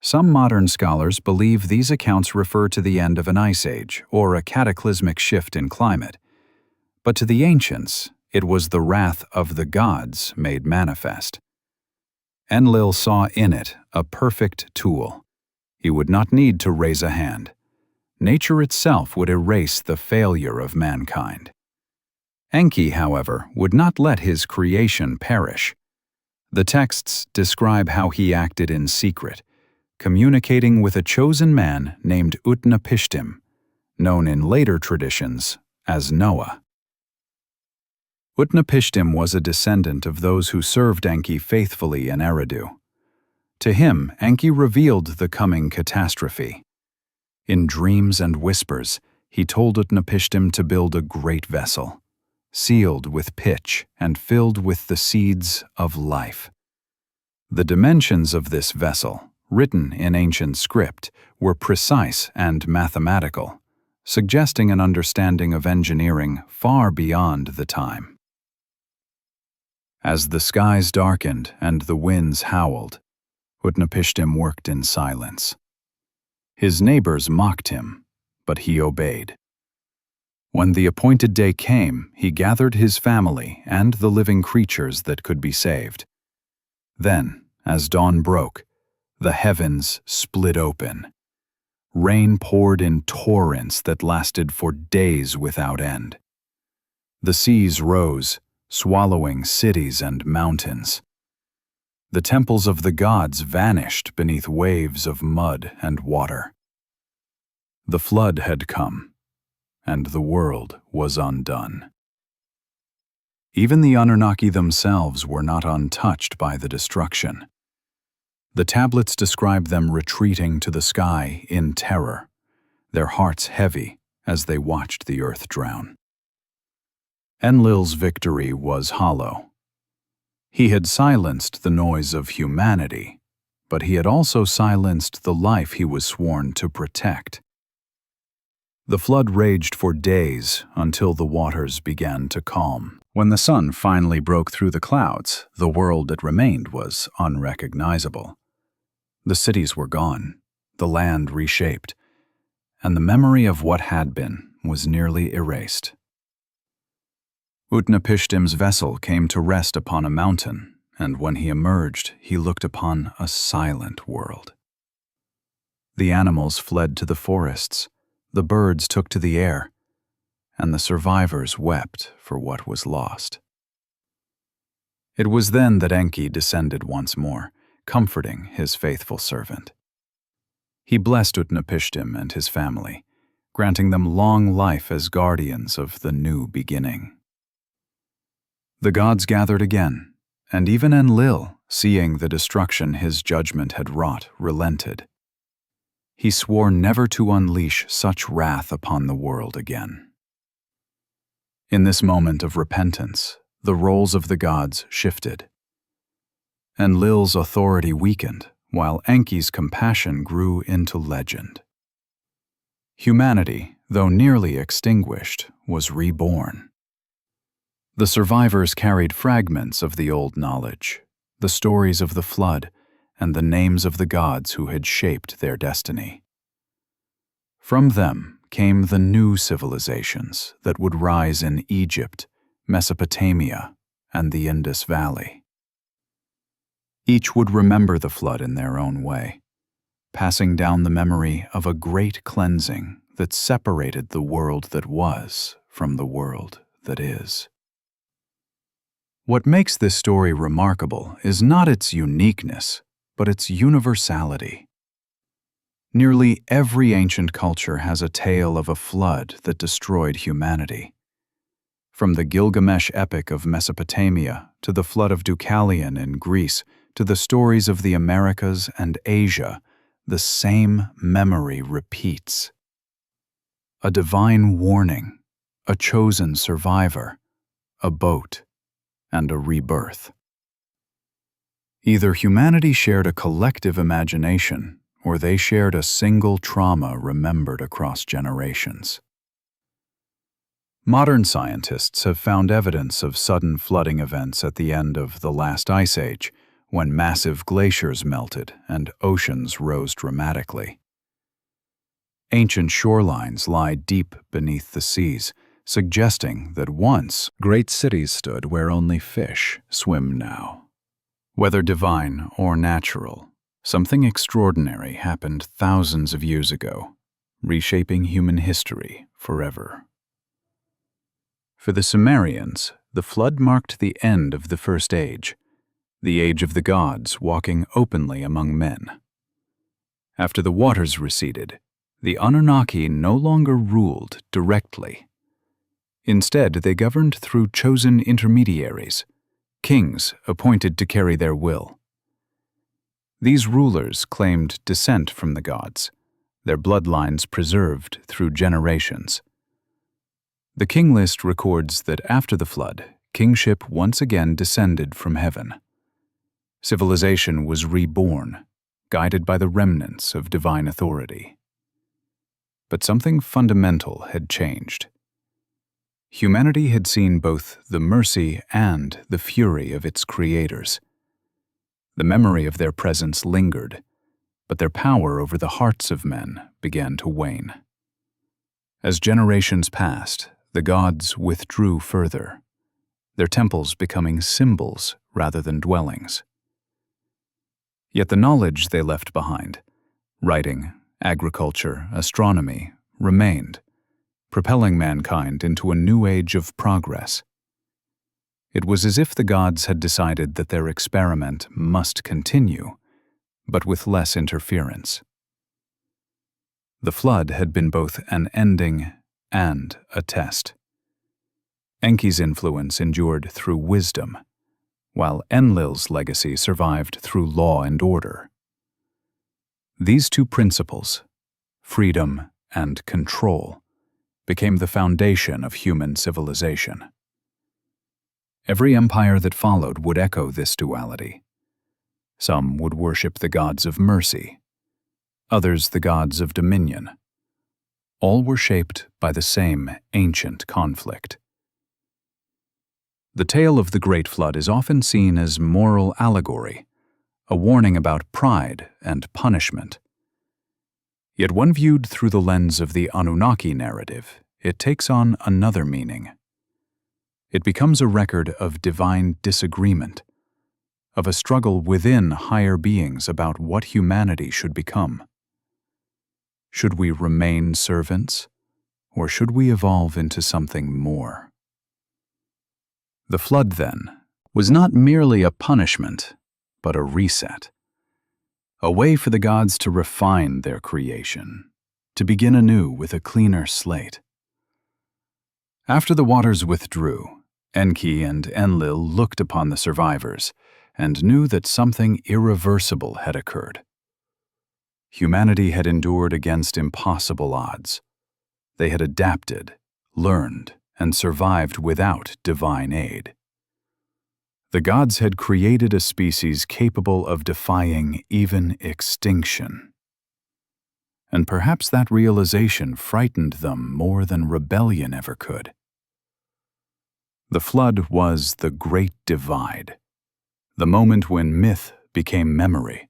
Some modern scholars believe these accounts refer to the end of an ice age or a cataclysmic shift in climate. But to the ancients, it was the wrath of the gods made manifest. Enlil saw in it a perfect tool. He would not need to raise a hand. Nature itself would erase the failure of mankind. Enki, however, would not let his creation perish. The texts describe how he acted in secret, communicating with a chosen man named Utnapishtim, known in later traditions as Noah. Utnapishtim was a descendant of those who served Enki faithfully in Eridu. To him, Enki revealed the coming catastrophe. In dreams and whispers, he told Utnapishtim to build a great vessel, sealed with pitch and filled with the seeds of life. The dimensions of this vessel, written in ancient script, were precise and mathematical, suggesting an understanding of engineering far beyond the time. As the skies darkened and the winds howled, Utnapishtim worked in silence. His neighbors mocked him, but he obeyed. When the appointed day came, he gathered his family and the living creatures that could be saved. Then, as dawn broke, the heavens split open. Rain poured in torrents that lasted for days without end. The seas rose, swallowing cities and mountains. The temples of the gods vanished beneath waves of mud and water. The flood had come, and the world was undone. Even the Anunnaki themselves were not untouched by the destruction. The tablets describe them retreating to the sky in terror, their hearts heavy as they watched the earth drown. Enlil's victory was hollow. He had silenced the noise of humanity, but he had also silenced the life he was sworn to protect. The flood raged for days until the waters began to calm. When the sun finally broke through the clouds, the world that remained was unrecognizable. The cities were gone, the land reshaped, and the memory of what had been was nearly erased. Utnapishtim's vessel came to rest upon a mountain, and when he emerged, he looked upon a silent world. The animals fled to the forests, the birds took to the air, and the survivors wept for what was lost. It was then that Enki descended once more, comforting his faithful servant. He blessed Utnapishtim and his family, granting them long life as guardians of the new beginning. The gods gathered again, and even Enlil, seeing the destruction his judgment had wrought, relented. He swore never to unleash such wrath upon the world again. In this moment of repentance, the roles of the gods shifted. Enlil's authority weakened, while Enki's compassion grew into legend. Humanity, though nearly extinguished, was reborn. The survivors carried fragments of the old knowledge, the stories of the flood, and the names of the gods who had shaped their destiny. From them came the new civilizations that would rise in Egypt, Mesopotamia, and the Indus Valley. Each would remember the flood in their own way, passing down the memory of a great cleansing that separated the world that was from the world that is. What makes this story remarkable is not its uniqueness, but its universality. Nearly every ancient culture has a tale of a flood that destroyed humanity. From the Gilgamesh epic of Mesopotamia to the flood of Deucalion in Greece to the stories of the Americas and Asia, the same memory repeats. A divine warning, a chosen survivor, a boat, and a rebirth. Either humanity shared a collective imagination, or they shared a single trauma remembered across generations. Modern scientists have found evidence of sudden flooding events at the end of the last ice age, when massive glaciers melted and oceans rose dramatically. Ancient shorelines lie deep beneath the seas, suggesting that once great cities stood where only fish swim now. Whether divine or natural, something extraordinary happened thousands of years ago, reshaping human history forever. For the Sumerians, the flood marked the end of the First Age, the age of the gods walking openly among men. After the waters receded, the Anunnaki no longer ruled directly. Instead, they governed through chosen intermediaries, kings appointed to carry their will. These rulers claimed descent from the gods, their bloodlines preserved through generations. The king list records that after the flood, kingship once again descended from heaven. Civilization was reborn, guided by the remnants of divine authority. But something fundamental had changed. Humanity had seen both the mercy and the fury of its creators. The memory of their presence lingered, but their power over the hearts of men began to wane. As generations passed, the gods withdrew further, their temples becoming symbols rather than dwellings. Yet the knowledge they left behind, writing, agriculture, astronomy, remained, propelling mankind into a new age of progress. It was as if the gods had decided that their experiment must continue, but with less interference. The flood had been both an ending and a test. Enki's influence endured through wisdom, while Enlil's legacy survived through law and order. These two principles, freedom and control, became the foundation of human civilization. Every empire that followed would echo this duality. Some would worship the gods of mercy, others the gods of dominion. All were shaped by the same ancient conflict. The tale of the Great Flood is often seen as moral allegory, a warning about pride and punishment. Yet when viewed through the lens of the Anunnaki narrative, it takes on another meaning. It becomes a record of divine disagreement, of a struggle within higher beings about what humanity should become. Should we remain servants, or should we evolve into something more? The flood, then, was not merely a punishment, but a reset. A way for the gods to refine their creation, to begin anew with a cleaner slate. After the waters withdrew, Enki and Enlil looked upon the survivors and knew that something irreversible had occurred. Humanity had endured against impossible odds. They had adapted, learned, and survived without divine aid. The gods had created a species capable of defying even extinction. And perhaps that realization frightened them more than rebellion ever could. The flood was the Great Divide, the moment when myth became memory,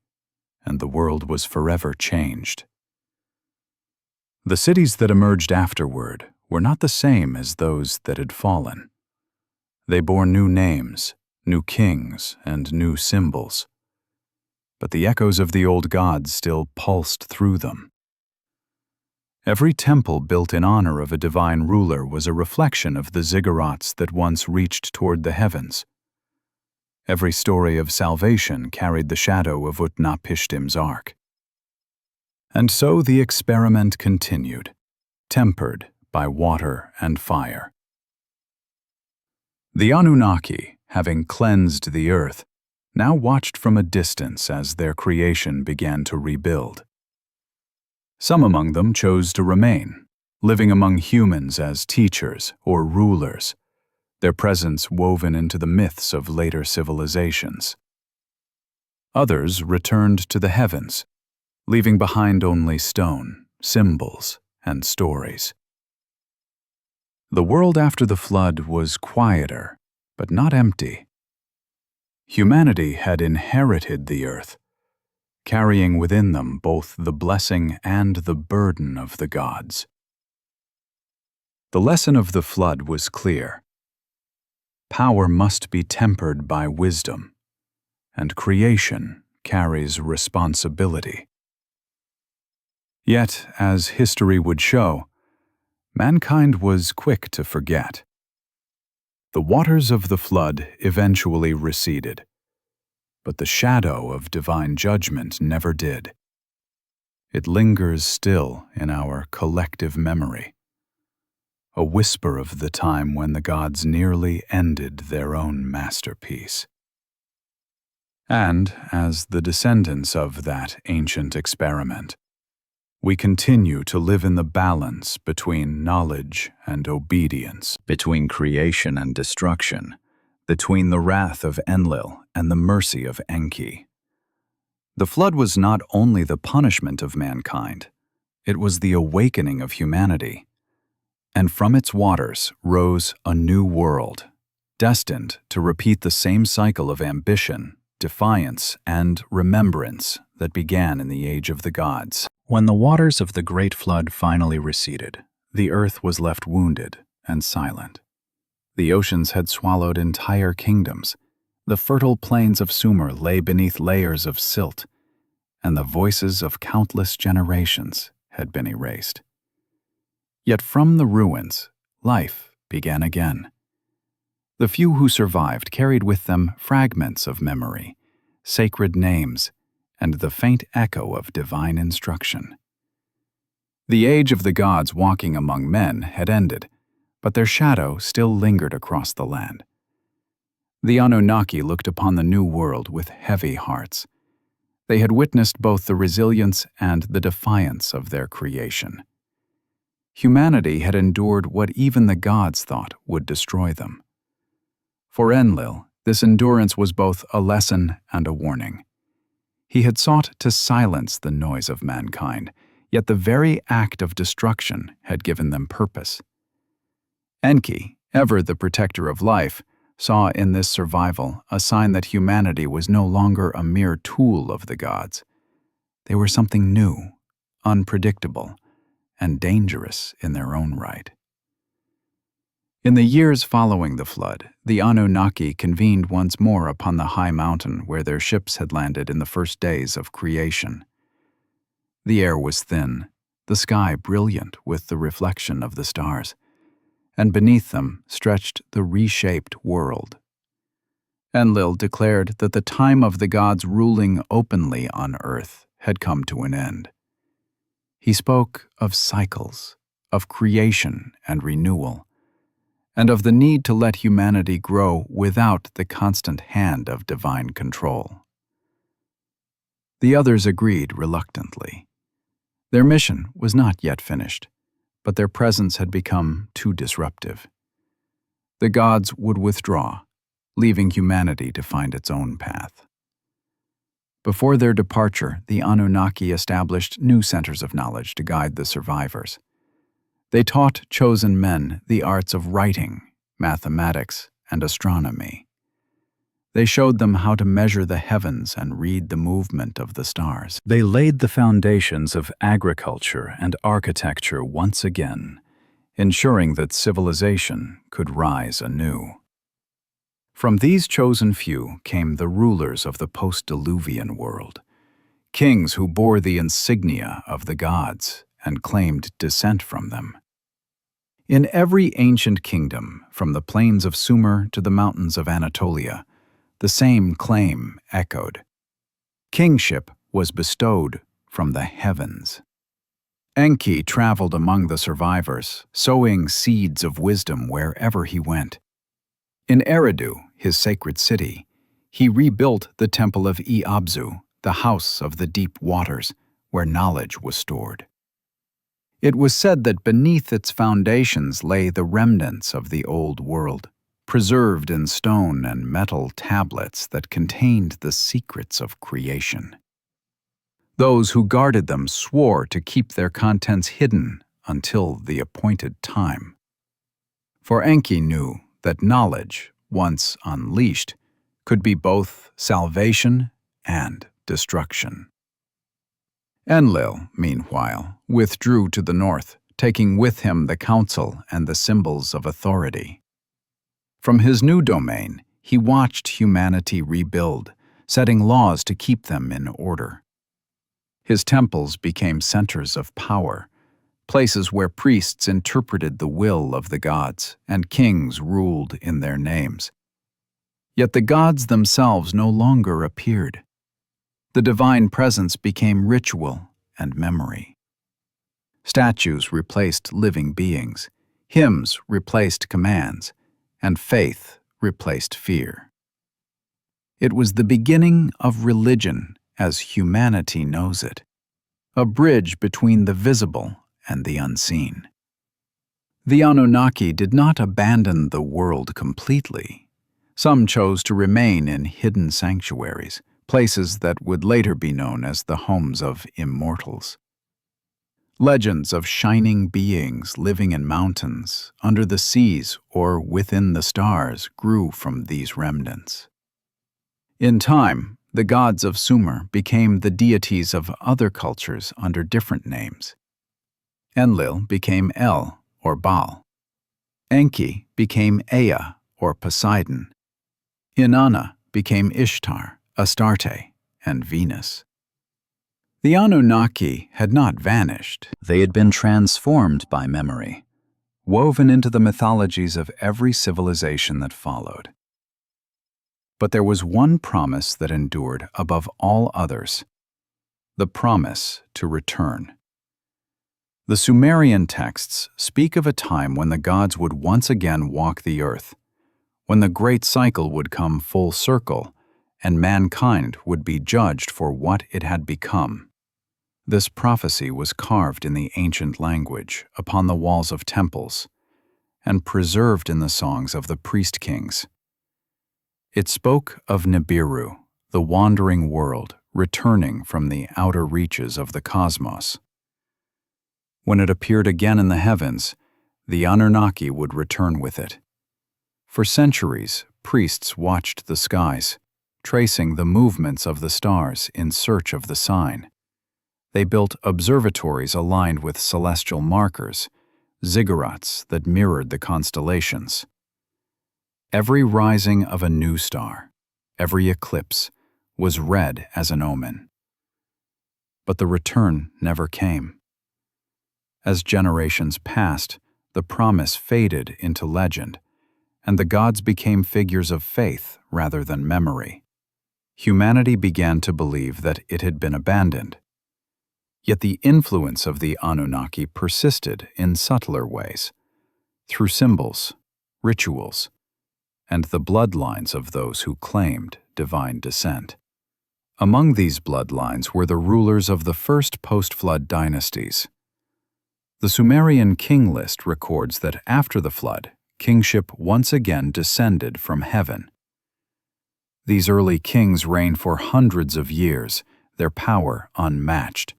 and the world was forever changed. The cities that emerged afterward were not the same as those that had fallen. They bore new names, new kings, and new symbols. But the echoes of the old gods still pulsed through them. Every temple built in honor of a divine ruler was a reflection of the ziggurats that once reached toward the heavens. Every story of salvation carried the shadow of Utnapishtim's ark. And so the experiment continued, tempered by water and fire. The Anunnaki, having cleansed the earth, now watched from a distance as their creation began to rebuild. Some among them chose to remain, living among humans as teachers or rulers, their presence woven into the myths of later civilizations. Others returned to the heavens, leaving behind only stone, symbols, and stories. The world after the flood was quieter, but not empty. Humanity had inherited the earth, carrying within them both the blessing and the burden of the gods. The lesson of the flood was clear. Power must be tempered by wisdom, and creation carries responsibility. Yet, as history would show, mankind was quick to forget. The waters of the flood eventually receded, but the shadow of divine judgment never did. It lingers still in our collective memory, a whisper of the time when the gods nearly ended their own masterpiece. And, as the descendants of that ancient experiment, we continue to live in the balance between knowledge and obedience, between creation and destruction, between the wrath of Enlil and the mercy of Enki. The flood was not only the punishment of mankind, it was the awakening of humanity. And from its waters rose a new world, destined to repeat the same cycle of ambition, defiance, and remembrance that began in the age of the gods. When the waters of the great flood finally receded, the earth was left wounded and silent. The oceans had swallowed entire kingdoms. The fertile plains of Sumer lay beneath layers of silt, and the voices of countless generations had been erased. Yet from the ruins, life began again. The few who survived carried with them fragments of memory, sacred names, and the faint echo of divine instruction. The age of the gods walking among men had ended, but their shadow still lingered across the land. The Anunnaki looked upon the new world with heavy hearts. They had witnessed both the resilience and the defiance of their creation. Humanity had endured what even the gods thought would destroy them. For Enlil, this endurance was both a lesson and a warning. He had sought to silence the noise of mankind, yet the very act of destruction had given them purpose. Enki, ever the protector of life, saw in this survival a sign that humanity was no longer a mere tool of the gods. They were something new, unpredictable, and dangerous in their own right. In the years following the flood, the Anunnaki convened once more upon the high mountain where their ships had landed in the first days of creation. The air was thin, the sky brilliant with the reflection of the stars, and beneath them stretched the reshaped world. Enlil declared that the time of the gods ruling openly on earth had come to an end. He spoke of cycles, of creation and renewal, and of the need to let humanity grow without the constant hand of divine control. The others agreed reluctantly. Their mission was not yet finished, but their presence had become too disruptive. The gods would withdraw, leaving humanity to find its own path. Before their departure, the Anunnaki established new centers of knowledge to guide the survivors. They taught chosen men the arts of writing, mathematics, and astronomy. They showed them how to measure the heavens and read the movement of the stars. They laid the foundations of agriculture and architecture once again, ensuring that civilization could rise anew. From these chosen few came the rulers of the post-diluvian world, kings who bore the insignia of the gods and claimed descent from them. In every ancient kingdom, from the plains of Sumer to the mountains of Anatolia, the same claim echoed. Kingship was bestowed from the heavens. Enki traveled among the survivors, sowing seeds of wisdom wherever he went. In Eridu, his sacred city, he rebuilt the temple of Iabzu, the house of the deep waters, where knowledge was stored. It was said that beneath its foundations lay the remnants of the old world, preserved in stone and metal tablets that contained the secrets of creation. Those who guarded them swore to keep their contents hidden until the appointed time. For Enki knew that knowledge, once unleashed, could be both salvation and destruction. Enlil, meanwhile, withdrew to the north, taking with him the council and the symbols of authority. From his new domain, he watched humanity rebuild, setting laws to keep them in order. His temples became centers of power, places where priests interpreted the will of the gods and kings ruled in their names. Yet the gods themselves no longer appeared. The divine presence became ritual and memory. Statues replaced living beings, hymns replaced commands, and faith replaced fear. It was the beginning of religion as humanity knows it, a bridge between the visible and the unseen. The Anunnaki did not abandon the world completely. Some chose to remain in hidden sanctuaries, places that would later be known as the homes of immortals. Legends of shining beings living in mountains, under the seas, or within the stars grew from these remnants. In time, the gods of Sumer became the deities of other cultures under different names. Enlil became El, or Baal. Enki became Ea, or Poseidon. Inanna became Ishtar, Astarte, and Venus. The Anunnaki had not vanished. They had been transformed by memory, woven into the mythologies of every civilization that followed. But there was one promise that endured above all others: the promise to return. The Sumerian texts speak of a time when the gods would once again walk the earth, when the great cycle would come full circle, and mankind would be judged for what it had become. This prophecy was carved in the ancient language upon the walls of temples and preserved in the songs of the priest kings. It spoke of Nibiru, the wandering world returning from the outer reaches of the cosmos. When it appeared again in the heavens, the Anunnaki would return with it. For centuries, priests watched the skies, tracing the movements of the stars in search of the sign. They built observatories aligned with celestial markers, ziggurats that mirrored the constellations. Every rising of a new star, every eclipse, was read as an omen. But the return never came. As generations passed, the promise faded into legend, and the gods became figures of faith rather than memory. Humanity began to believe that it had been abandoned. Yet the influence of the Anunnaki persisted in subtler ways, through symbols, rituals, and the bloodlines of those who claimed divine descent. Among these bloodlines were the rulers of the first post-flood dynasties. The Sumerian king list records that after the flood, kingship once again descended from heaven. These early kings reigned for hundreds of years, their power unmatched.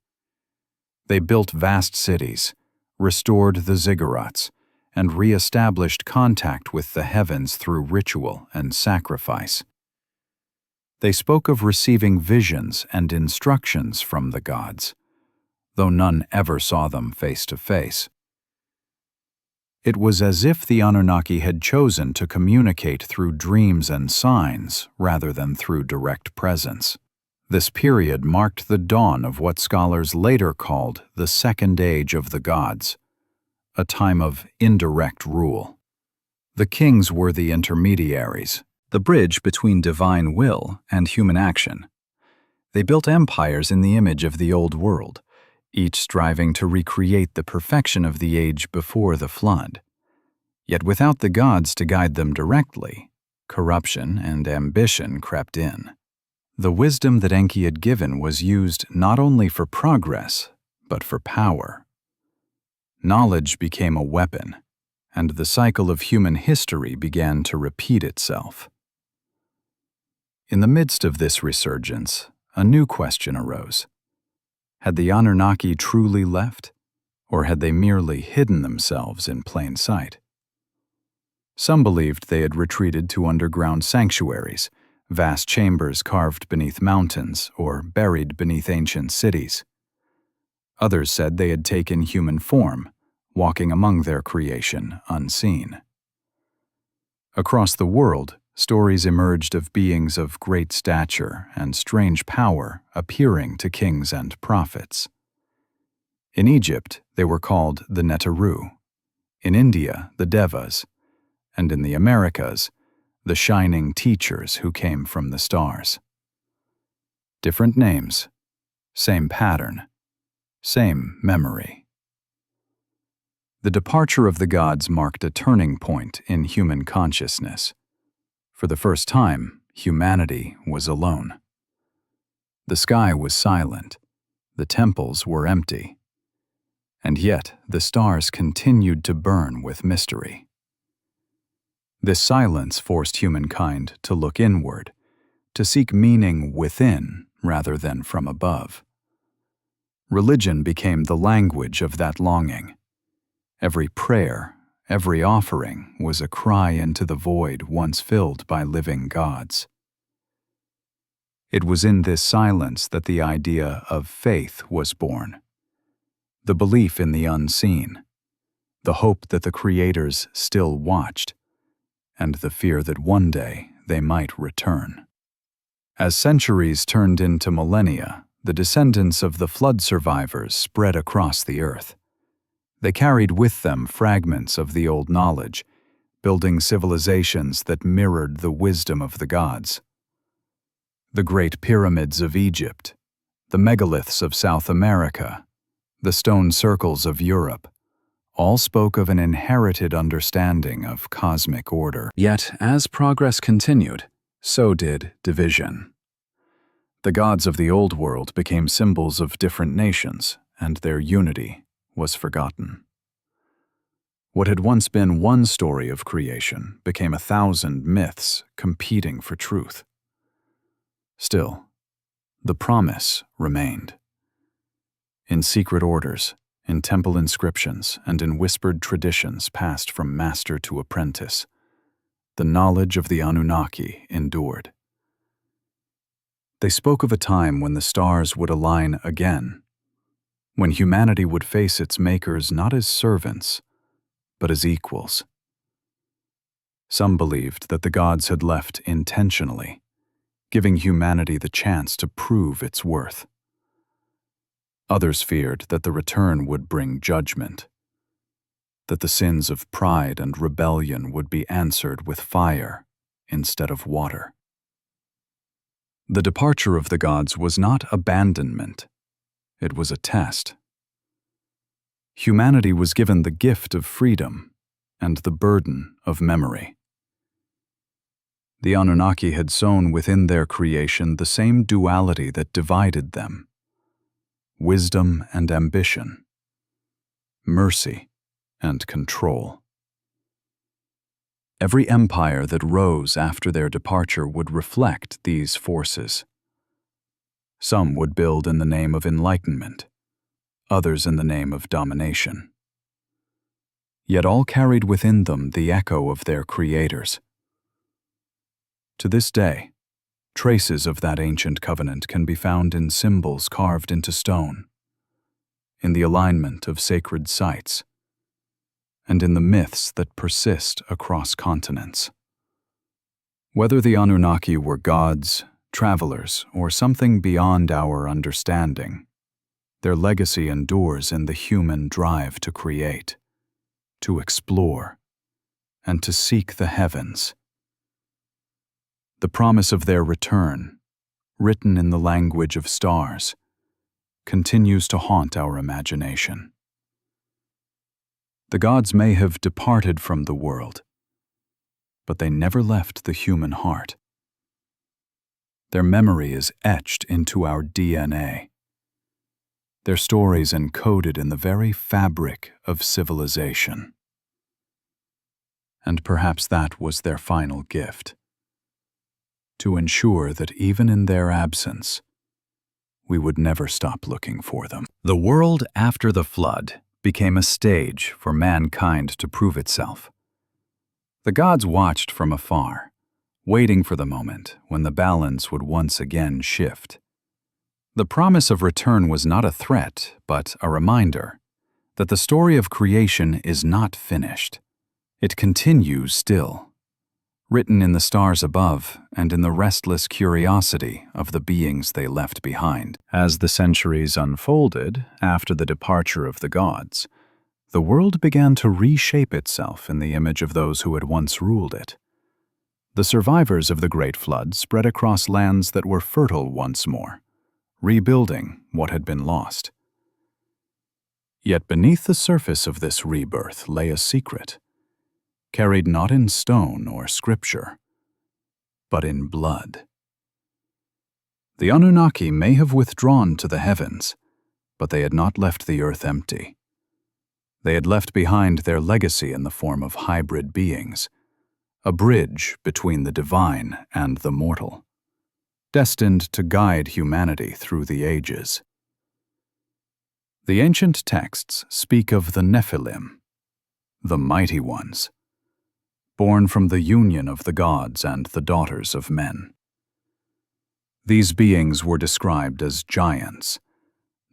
They built vast cities, restored the ziggurats, and re-established contact with the heavens through ritual and sacrifice. They spoke of receiving visions and instructions from the gods, though none ever saw them face to face. It was as if the Anunnaki had chosen to communicate through dreams and signs rather than through direct presence. This period marked the dawn of what scholars later called the Second Age of the Gods, a time of indirect rule. The kings were the intermediaries, the bridge between divine will and human action. They built empires in the image of the old world, each striving to recreate the perfection of the age before the flood. Yet without the gods to guide them directly, corruption and ambition crept in. The wisdom that Enki had given was used not only for progress, but for power. Knowledge became a weapon, and the cycle of human history began to repeat itself. In the midst of this resurgence, a new question arose. Had the Anunnaki truly left, or had they merely hidden themselves in plain sight? Some believed they had retreated to underground sanctuaries, vast chambers carved beneath mountains or buried beneath ancient cities. Others said they had taken human form, walking among their creation unseen. Across the world, stories emerged of beings of great stature and strange power appearing to kings and prophets. In Egypt, they were called the Neteru, in India, the Devas, and in the Americas, the shining teachers who came from the stars. Different names, same pattern, same memory. The departure of the gods marked a turning point in human consciousness. For the first time, humanity was alone. The sky was silent, the temples were empty, and yet the stars continued to burn with mystery. This silence forced humankind to look inward, to seek meaning within rather than from above. Religion became the language of that longing. Every prayer, every offering was a cry into the void once filled by living gods. It was in this silence that the idea of faith was born. The belief in the unseen, the hope that the creators still watched, and the fear that one day they might return. As centuries turned into millennia, the descendants of the flood survivors spread across the earth. They carried with them fragments of the old knowledge, building civilizations that mirrored the wisdom of the gods. The great pyramids of Egypt, the megaliths of South America, the stone circles of Europe, all spoke of an inherited understanding of cosmic order. Yet, as progress continued, so did division. The gods of the old world became symbols of different nations, and their unity was forgotten. What had once been one story of creation became 1,000 myths competing for truth. Still, the promise remained. In secret orders, in temple inscriptions, and in whispered traditions passed from master to apprentice, the knowledge of the Anunnaki endured. They spoke of a time when the stars would align again, when humanity would face its makers not as servants, but as equals. Some believed that the gods had left intentionally, giving humanity the chance to prove its worth. Others feared that the return would bring judgment, that the sins of pride and rebellion would be answered with fire instead of water. The departure of the gods was not abandonment, it was a test. Humanity was given the gift of freedom and the burden of memory. The Anunnaki had sown within their creation the same duality that divided them: wisdom and ambition, mercy and control. Every empire that rose after their departure would reflect these forces. Some would build in the name of enlightenment, others in the name of domination. Yet all carried within them the echo of their creators. To this day, traces of that ancient covenant can be found in symbols carved into stone, in the alignment of sacred sites, and in the myths that persist across continents. Whether the Anunnaki were gods, travelers, or something beyond our understanding, their legacy endures in the human drive to create, to explore, and to seek the heavens. The promise of their return, written in the language of stars, continues to haunt our imagination. The gods may have departed from the world, but they never left the human heart. Their memory is etched into our DNA. Their stories encoded in the very fabric of civilization. And perhaps that was their final gift, to ensure that even in their absence, we would never stop looking for them. The world after the flood became a stage for mankind to prove itself. The gods watched from afar, waiting for the moment when the balance would once again shift. The promise of return was not a threat, but a reminder that the story of creation is not finished. It continues still, written in the stars above and in the restless curiosity of the beings they left behind. As the centuries unfolded after the departure of the gods, the world began to reshape itself in the image of those who had once ruled it. The survivors of the Great Flood spread across lands that were fertile once more, rebuilding what had been lost. Yet beneath the surface of this rebirth lay a secret, carried not in stone or scripture, but in blood. The Anunnaki may have withdrawn to the heavens, but they had not left the earth empty. They had left behind their legacy in the form of hybrid beings, a bridge between the divine and the mortal, destined to guide humanity through the ages. The ancient texts speak of the Nephilim, the mighty ones, born from the union of the gods and the daughters of men. These beings were described as giants,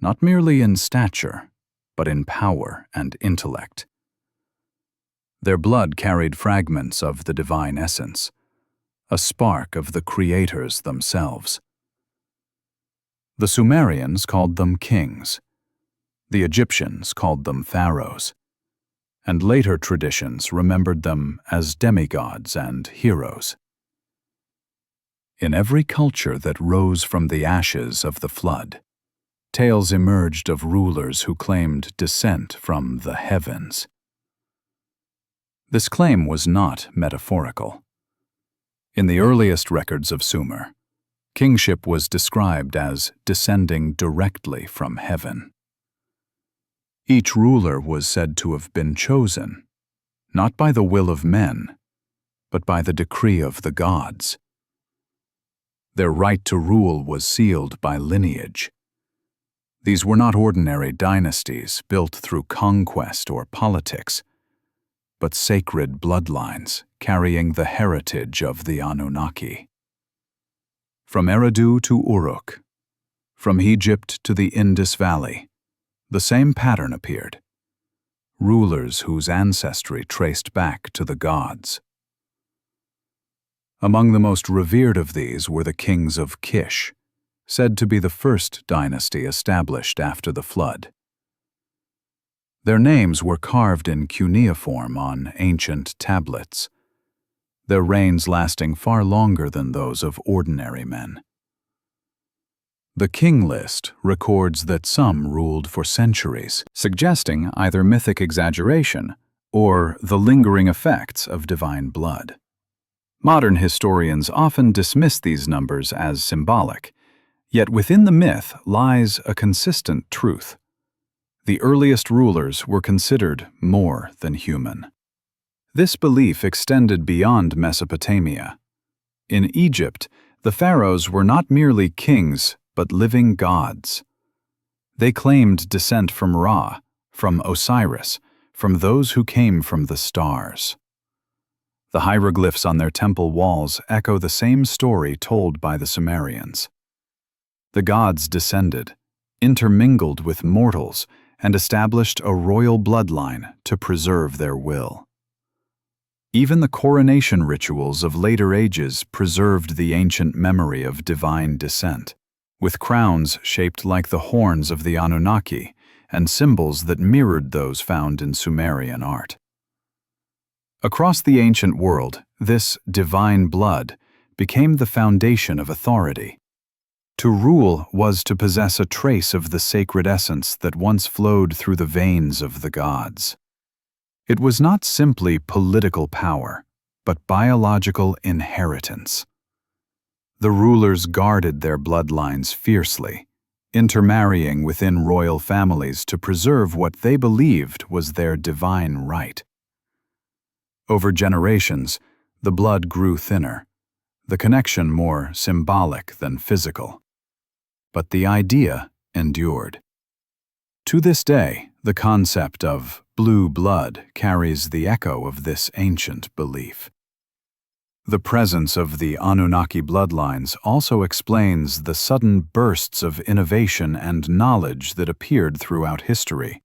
not merely in stature, but in power and intellect. Their blood carried fragments of the divine essence, a spark of the creators themselves. The Sumerians called them kings. The Egyptians called them pharaohs, and later traditions remembered them as demigods and heroes. In every culture that rose from the ashes of the flood, tales emerged of rulers who claimed descent from the heavens. This claim was not metaphorical. In the earliest records of Sumer, kingship was described as descending directly from heaven. Each ruler was said to have been chosen, not by the will of men, but by the decree of the gods. Their right to rule was sealed by lineage. These were not ordinary dynasties built through conquest or politics, but sacred bloodlines carrying the heritage of the Anunnaki. From Eridu to Uruk, from Egypt to the Indus Valley, the same pattern appeared: rulers whose ancestry traced back to the gods. Among the most revered of these were the kings of Kish, said to be the first dynasty established after the flood. Their names were carved in cuneiform on ancient tablets, their reigns lasting far longer than those of ordinary men. The king list records that some ruled for centuries, suggesting either mythic exaggeration or the lingering effects of divine blood. Modern historians often dismiss these numbers as symbolic, yet within the myth lies a consistent truth. The earliest rulers were considered more than human. This belief extended beyond Mesopotamia. In Egypt, the pharaohs were not merely kings, but living gods. They claimed descent from Ra, from Osiris, from those who came from the stars. The hieroglyphs on their temple walls echo the same story told by the Sumerians. The gods descended, intermingled with mortals, and established a royal bloodline to preserve their will. Even the coronation rituals of later ages preserved the ancient memory of divine descent, with crowns shaped like the horns of the Anunnaki and symbols that mirrored those found in Sumerian art. Across the ancient world, this divine blood became the foundation of authority. To rule was to possess a trace of the sacred essence that once flowed through the veins of the gods. It was not simply political power, but biological inheritance. The rulers guarded their bloodlines fiercely, intermarrying within royal families to preserve what they believed was their divine right. Over generations, the blood grew thinner, the connection more symbolic than physical. But the idea endured. To this day, the concept of blue blood carries the echo of this ancient belief. The presence of the Anunnaki bloodlines also explains the sudden bursts of innovation and knowledge that appeared throughout history.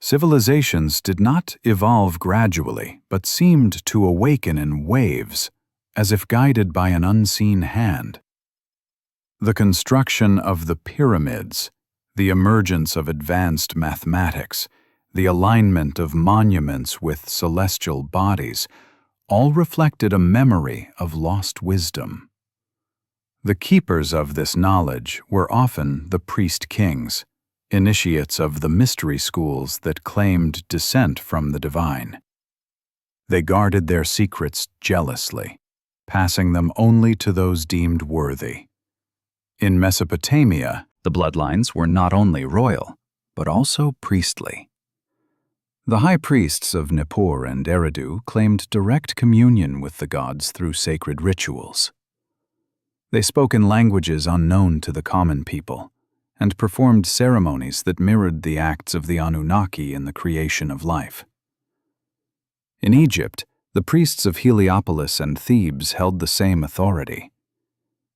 Civilizations did not evolve gradually, but seemed to awaken in waves, as if guided by an unseen hand. The construction of the pyramids, the emergence of advanced mathematics, the alignment of monuments with celestial bodies, all reflected a memory of lost wisdom. The keepers of this knowledge were often the priest-kings, initiates of the mystery schools that claimed descent from the divine. They guarded their secrets jealously, passing them only to those deemed worthy. In Mesopotamia, the bloodlines were not only royal, but also priestly. The high priests of Nippur and Eridu claimed direct communion with the gods through sacred rituals. They spoke in languages unknown to the common people, and performed ceremonies that mirrored the acts of the Anunnaki in the creation of life. In Egypt, the priests of Heliopolis and Thebes held the same authority.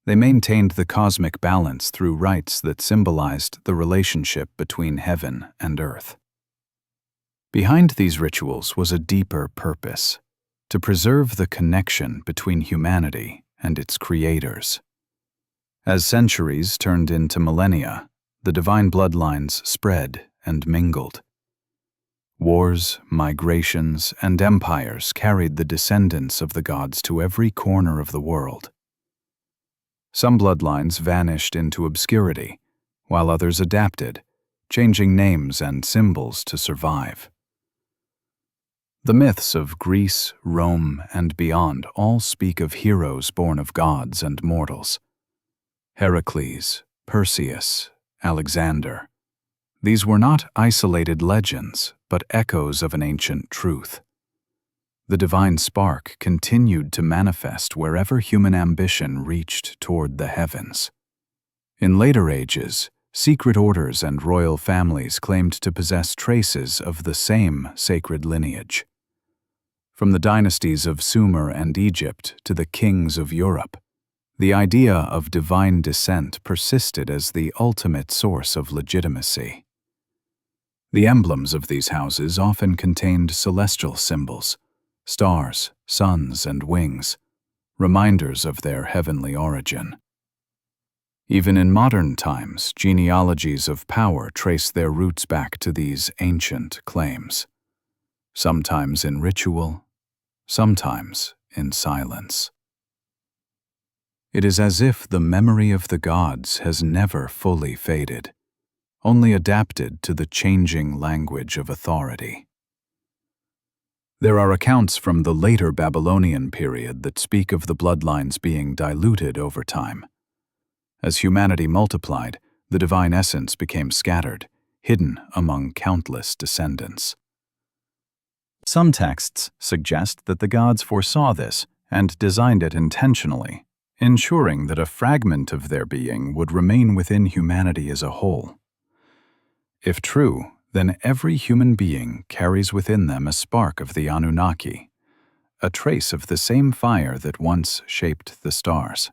They maintained the cosmic balance through rites that symbolized the relationship between heaven and earth. Behind these rituals was a deeper purpose: to preserve the connection between humanity and its creators. As centuries turned into millennia, the divine bloodlines spread and mingled. Wars, migrations, and empires carried the descendants of the gods to every corner of the world. Some bloodlines vanished into obscurity, while others adapted, changing names and symbols to survive. The myths of Greece, Rome, and beyond all speak of heroes born of gods and mortals. Heracles, Perseus, Alexander. These were not isolated legends, but echoes of an ancient truth. The divine spark continued to manifest wherever human ambition reached toward the heavens. In later ages, secret orders and royal families claimed to possess traces of the same sacred lineage. From the dynasties of Sumer and Egypt to the kings of Europe, the idea of divine descent persisted as the ultimate source of legitimacy. The emblems of these houses often contained celestial symbols: stars, suns, and wings, reminders of their heavenly origin. Even in modern times, genealogies of power trace their roots back to these ancient claims, sometimes in ritual, sometimes in silence. It is as if the memory of the gods has never fully faded, only adapted to the changing language of authority. There are accounts from the later Babylonian period that speak of the bloodlines being diluted over time. As humanity multiplied, the divine essence became scattered, hidden among countless descendants. Some texts suggest that the gods foresaw this and designed it intentionally, ensuring that a fragment of their being would remain within humanity as a whole. If true, then every human being carries within them a spark of the Anunnaki, a trace of the same fire that once shaped the stars.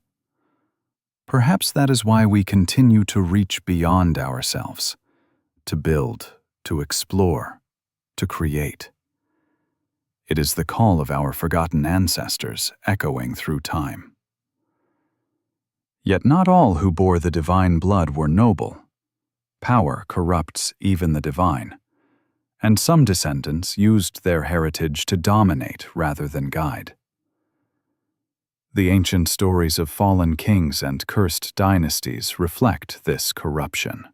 Perhaps that is why we continue to reach beyond ourselves, to build, to explore, to create. It is the call of our forgotten ancestors echoing through time. Yet not all who bore the divine blood were noble. Power corrupts even the divine, and some descendants used their heritage to dominate rather than guide. The ancient stories of fallen kings and cursed dynasties reflect this corruption.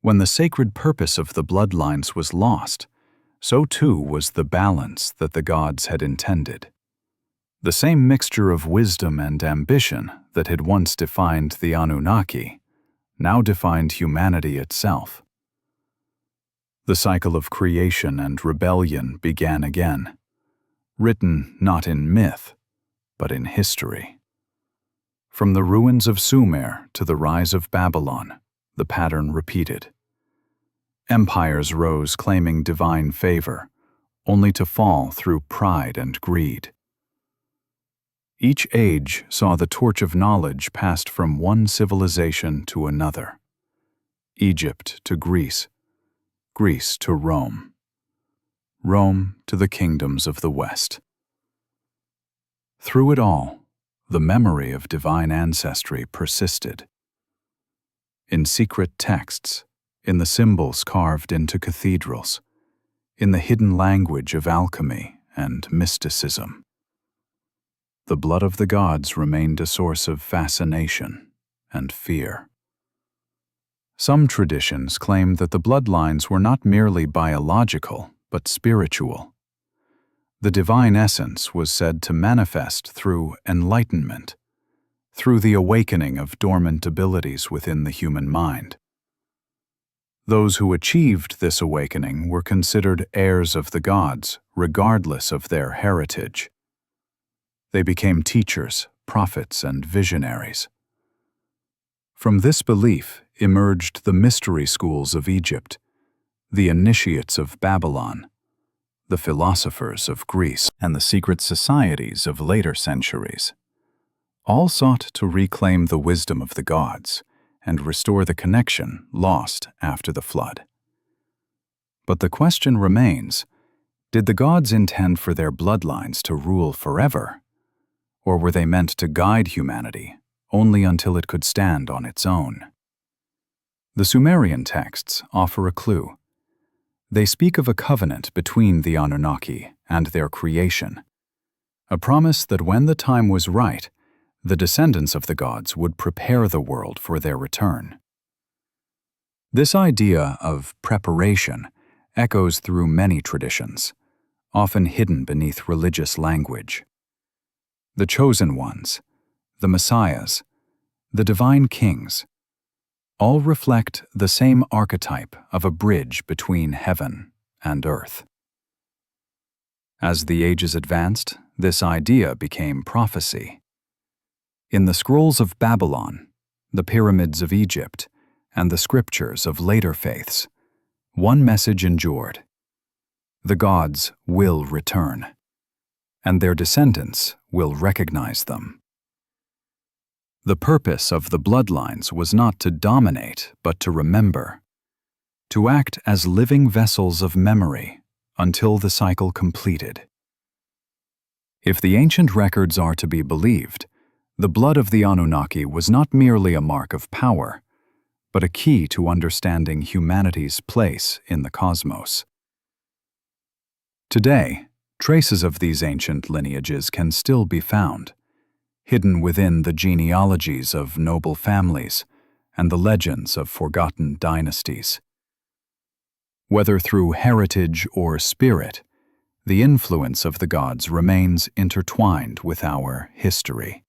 When the sacred purpose of the bloodlines was lost, so too was the balance that the gods had intended. The same mixture of wisdom and ambition that had once defined the Anunnaki now defined humanity itself. The cycle of creation and rebellion began again, written not in myth, but in history. From the ruins of Sumer to the rise of Babylon, the pattern repeated. Empires rose claiming divine favor, only to fall through pride and greed. Each age saw the torch of knowledge passed from one civilization to another. Egypt to Greece, Greece to Rome, Rome to the kingdoms of the West. Through it all, the memory of divine ancestry persisted. In secret texts, in the symbols carved into cathedrals, in the hidden language of alchemy and mysticism. The blood of the gods remained a source of fascination and fear. Some traditions claim that the bloodlines were not merely biological, but spiritual. The divine essence was said to manifest through enlightenment, through the awakening of dormant abilities within the human mind. Those who achieved this awakening were considered heirs of the gods, regardless of their heritage. They became teachers, prophets, and visionaries. From this belief emerged the mystery schools of Egypt, the initiates of Babylon, the philosophers of Greece, and the secret societies of later centuries. All sought to reclaim the wisdom of the gods and restore the connection lost after the flood. But the question remains, did the gods intend for their bloodlines to rule forever? Or were they meant to guide humanity only until it could stand on its own? The Sumerian texts offer a clue. They speak of a covenant between the Anunnaki and their creation, a promise that when the time was right, the descendants of the gods would prepare the world for their return. This idea of preparation echoes through many traditions, often hidden beneath religious language. The chosen ones, the messiahs, the divine kings, all reflect the same archetype of a bridge between heaven and earth. As the ages advanced, this idea became prophecy. In the scrolls of Babylon, the pyramids of Egypt, and the scriptures of later faiths, one message endured: the gods will return, and their descendants will recognize them. The purpose of the bloodlines was not to dominate, but to remember, to act as living vessels of memory until the cycle completed. If the ancient records are to be believed, the blood of the Anunnaki was not merely a mark of power, but a key to understanding humanity's place in the cosmos. Today, traces of these ancient lineages can still be found, hidden within the genealogies of noble families and the legends of forgotten dynasties. Whether through heritage or spirit, the influence of the gods remains intertwined with our history.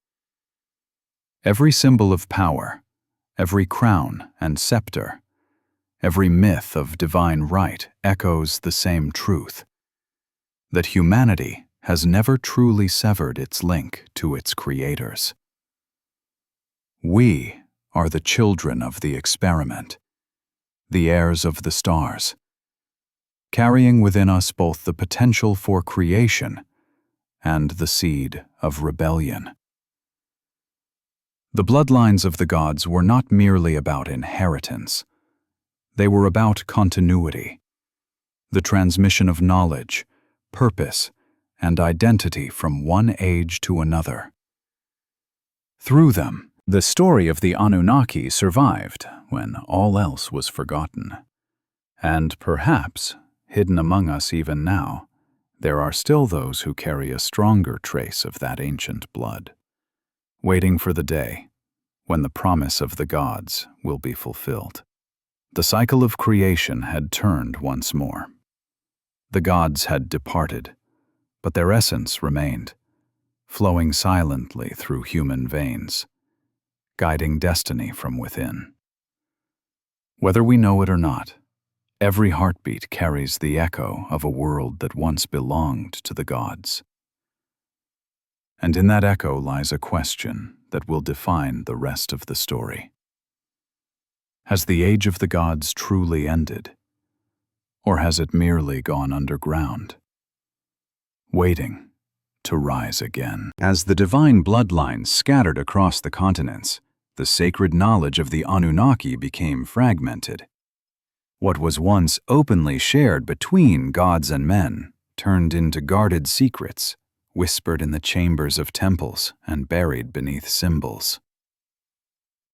Every symbol of power, every crown and scepter, every myth of divine right echoes the same truth: that humanity has never truly severed its link to its creators. We are the children of the experiment, the heirs of the stars, carrying within us both the potential for creation and the seed of rebellion. The bloodlines of the gods were not merely about inheritance. They were about continuity, the transmission of knowledge, purpose, and identity from one age to another. Through them, the story of the Anunnaki survived when all else was forgotten. And perhaps, hidden among us even now, there are still those who carry a stronger trace of that ancient blood, waiting for the day when the promise of the gods will be fulfilled. The cycle of creation had turned once more. The gods had departed, but their essence remained, flowing silently through human veins, guiding destiny from within. Whether we know it or not, every heartbeat carries the echo of a world that once belonged to the gods. And in that echo lies a question that will define the rest of the story. Has the age of the gods truly ended? Or has it merely gone underground, waiting to rise again? As the divine bloodlines scattered across the continents, the sacred knowledge of the Anunnaki became fragmented. What was once openly shared between gods and men turned into guarded secrets, whispered in the chambers of temples and buried beneath symbols.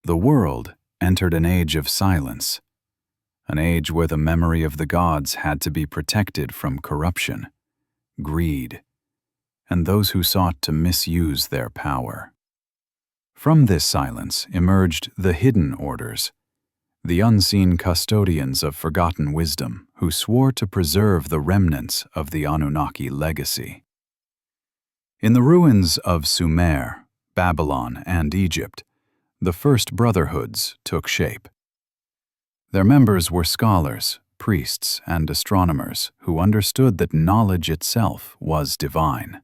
The world entered an age of silence, an age where the memory of the gods had to be protected from corruption, greed, and those who sought to misuse their power. From this silence emerged the hidden orders, the unseen custodians of forgotten wisdom who swore to preserve the remnants of the Anunnaki legacy. In the ruins of Sumer, Babylon, and Egypt, the first brotherhoods took shape. Their members were scholars, priests, and astronomers who understood that knowledge itself was divine.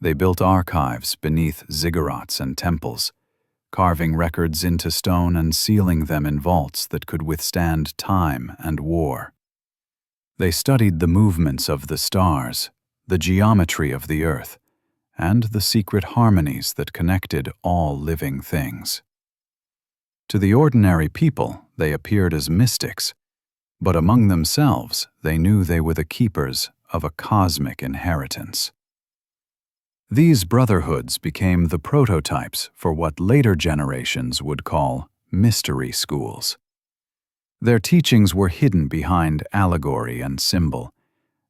They built archives beneath ziggurats and temples, carving records into stone and sealing them in vaults that could withstand time and war. They studied the movements of the stars, the geometry of the earth, and the secret harmonies that connected all living things. To the ordinary people, they appeared as mystics, but among themselves they knew they were the keepers of a cosmic inheritance. These brotherhoods became the prototypes for what later generations would call mystery schools. Their teachings were hidden behind allegory and symbol,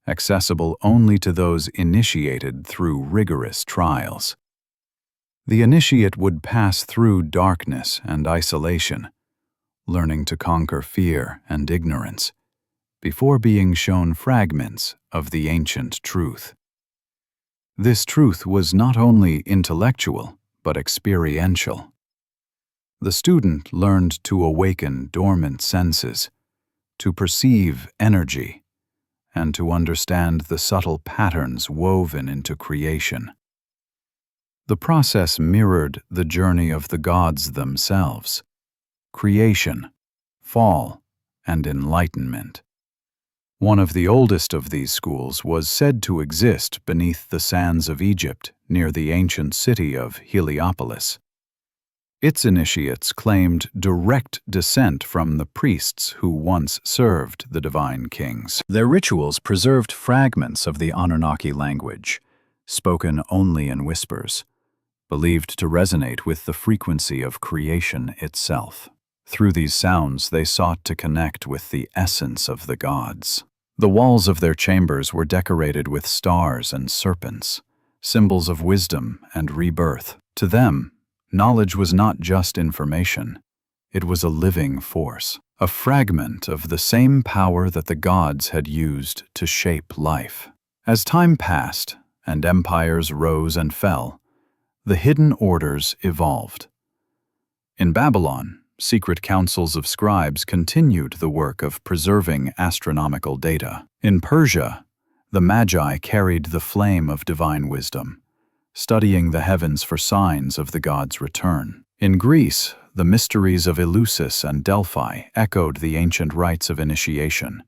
accessible only to those initiated through rigorous trials. The initiate would pass through darkness and isolation, learning to conquer fear and ignorance, before being shown fragments of the ancient truth. This truth was not only intellectual, but experiential. The student learned to awaken dormant senses, to perceive energy, and to understand the subtle patterns woven into creation. The process mirrored the journey of the gods themselves: creation, fall, and enlightenment. One of the oldest of these schools was said to exist beneath the sands of Egypt near the ancient city of Heliopolis. Its initiates claimed direct descent from the priests who once served the divine kings. Their rituals preserved fragments of the Anunnaki language, spoken only in whispers, believed to resonate with the frequency of creation itself. Through these sounds, they sought to connect with the essence of the gods. The walls of their chambers were decorated with stars and serpents, symbols of wisdom and rebirth. To them, knowledge was not just information. It was a living force, a fragment of the same power that the gods had used to shape life. As time passed and empires rose and fell, the hidden orders evolved. In Babylon, secret councils of scribes continued the work of preserving astronomical data. In Persia, the Magi carried the flame of divine wisdom, studying the heavens for signs of the gods' return. In Greece, the mysteries of Eleusis and Delphi echoed the ancient rites of initiation,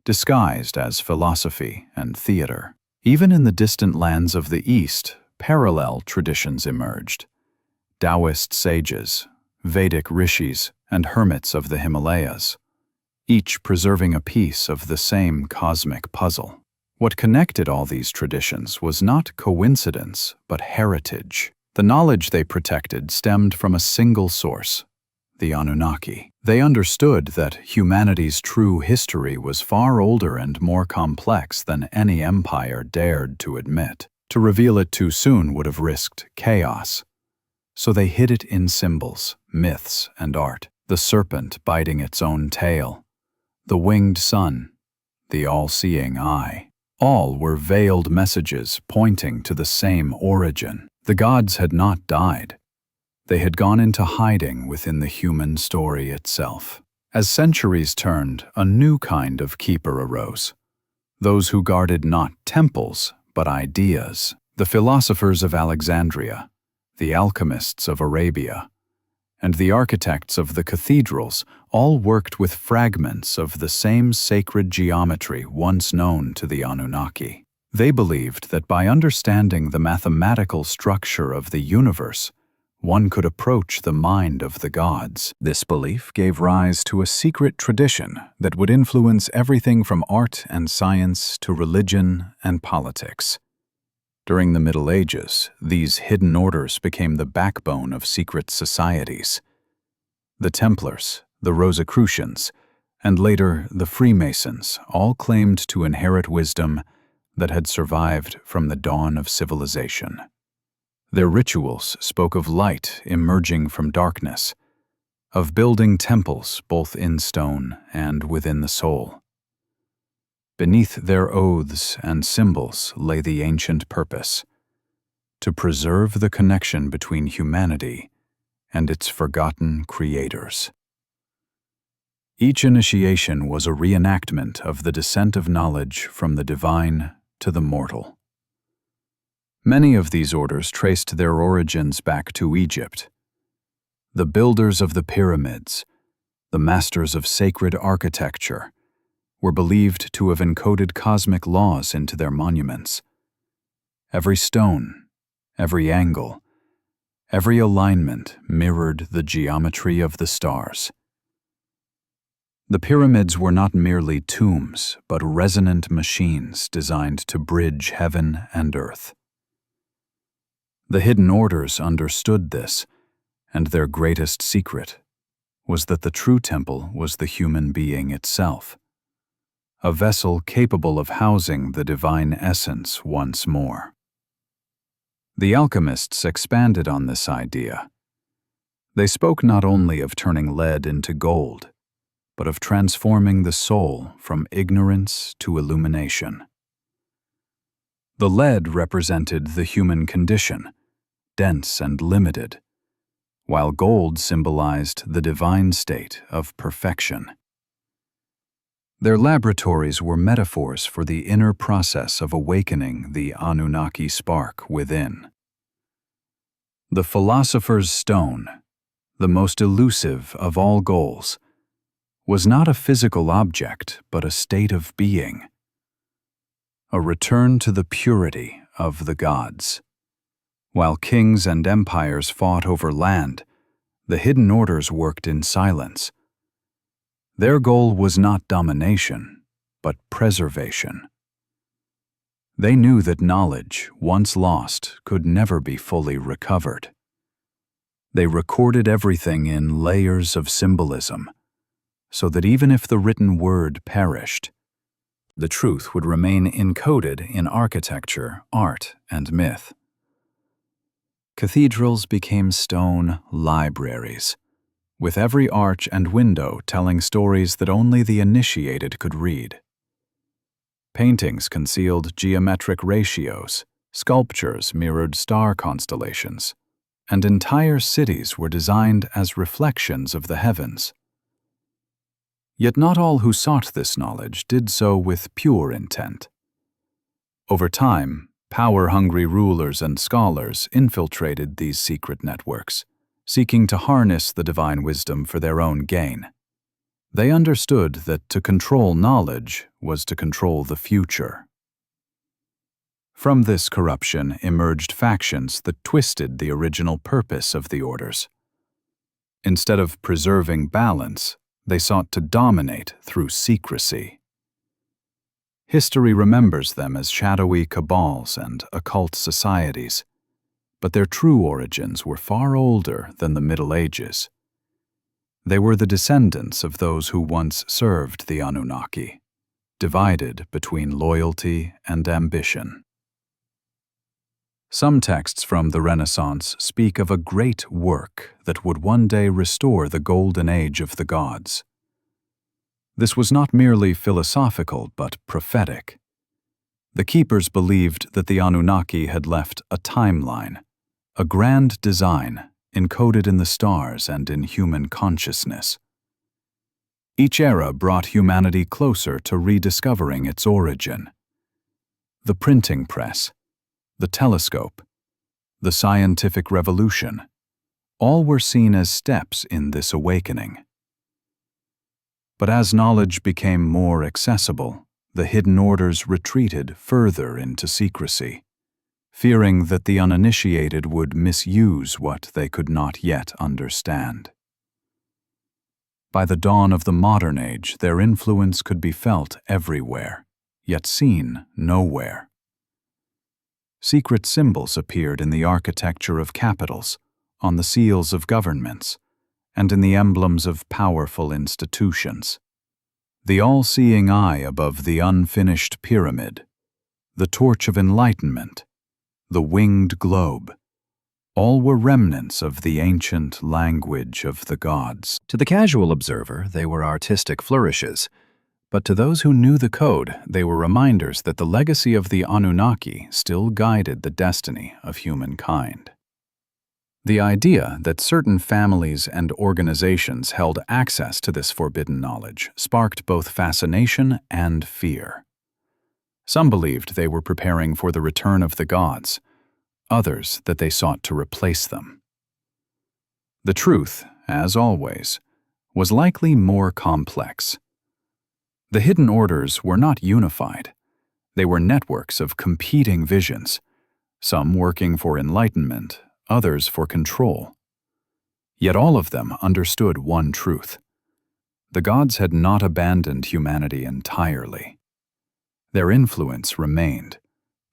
disguised as philosophy and theater. Even in the distant lands of the East, parallel traditions emerged. Taoist sages, Vedic rishis, and hermits of the Himalayas, each preserving a piece of the same cosmic puzzle. What connected all these traditions was not coincidence, but heritage. The knowledge they protected stemmed from a single source: the Anunnaki. They understood that humanity's true history was far older and more complex than any empire dared to admit. To reveal it too soon would have risked chaos. So they hid it in symbols, myths, and art. The serpent biting its own tail, the winged sun, the all-seeing eye. All were veiled messages pointing to the same origin. The gods had not died. They had gone into hiding within the human story itself. As centuries turned, a new kind of keeper arose. Those who guarded not temples, but ideas. The philosophers of Alexandria, the alchemists of Arabia, and the architects of the cathedrals all worked with fragments of the same sacred geometry once known to the Anunnaki. They believed that by understanding the mathematical structure of the universe, one could approach the mind of the gods. This belief gave rise to a secret tradition that would influence everything from art and science to religion and politics. During the Middle Ages, these hidden orders became the backbone of secret societies. The Templars, the Rosicrucians, and later the Freemasons all claimed to inherit wisdom that had survived from the dawn of civilization. Their rituals spoke of light emerging from darkness, of building temples both in stone and within the soul. Beneath their oaths and symbols lay the ancient purpose: to preserve the connection between humanity and its forgotten creators. Each initiation was a reenactment of the descent of knowledge from the divine to the mortal. Many of these orders traced their origins back to Egypt. The builders of the pyramids, the masters of sacred architecture, were believed to have encoded cosmic laws into their monuments. Every stone, every angle, every alignment mirrored the geometry of the stars. The pyramids were not merely tombs, but resonant machines designed to bridge heaven and earth. The hidden orders understood this, and their greatest secret was that the true temple was the human being itself, a vessel capable of housing the divine essence once more. The alchemists expanded on this idea. They spoke not only of turning lead into gold, but of transforming the soul from ignorance to illumination. The lead represented the human condition, dense and limited, while gold symbolized the divine state of perfection. Their laboratories were metaphors for the inner process of awakening the Anunnaki spark within. The philosopher's stone, the most elusive of all goals, was not a physical object but a state of being, a return to the purity of the gods. While kings and empires fought over land, the hidden orders worked in silence. Their goal was not domination, but preservation. They knew that knowledge, once lost, could never be fully recovered. They recorded everything in layers of symbolism, so that even if the written word perished, the truth would remain encoded in architecture, art, and myth. Cathedrals became stone libraries, with every arch and window telling stories that only the initiated could read. Paintings concealed geometric ratios, sculptures mirrored star constellations, and entire cities were designed as reflections of the heavens. Yet not all who sought this knowledge did so with pure intent. Over time, power-hungry rulers and scholars infiltrated these secret networks, seeking to harness the divine wisdom for their own gain. They understood that to control knowledge was to control the future. From this corruption emerged factions that twisted the original purpose of the orders. Instead of preserving balance, they sought to dominate through secrecy. History remembers them as shadowy cabals and occult societies, but their true origins were far older than the Middle Ages. They were the descendants of those who once served the Anunnaki, divided between loyalty and ambition. Some texts from the Renaissance speak of a great work that would one day restore the golden age of the gods. This was not merely philosophical but prophetic. The keepers believed that the Anunnaki had left a timeline, a grand design encoded in the stars and in human consciousness. Each era brought humanity closer to rediscovering its origin. The printing press, the telescope, the scientific revolution, all were seen as steps in this awakening. But as knowledge became more accessible, the hidden orders retreated further into secrecy, fearing that the uninitiated would misuse what they could not yet understand. By the dawn of the modern age, their influence could be felt everywhere, yet seen nowhere. Secret symbols appeared in the architecture of capitals, on the seals of governments, and in the emblems of powerful institutions. The all-seeing eye above the unfinished pyramid, the torch of enlightenment, the winged globe, all were remnants of the ancient language of the gods. To the casual observer, they were artistic flourishes, but to those who knew the code, they were reminders that the legacy of the Anunnaki still guided the destiny of humankind. The idea that certain families and organizations held access to this forbidden knowledge sparked both fascination and fear. Some believed they were preparing for the return of the gods, others that they sought to replace them. The truth, as always, was likely more complex. The hidden orders were not unified. They were networks of competing visions, some working for enlightenment, others for control. Yet all of them understood one truth. The gods had not abandoned humanity entirely. Their influence remained,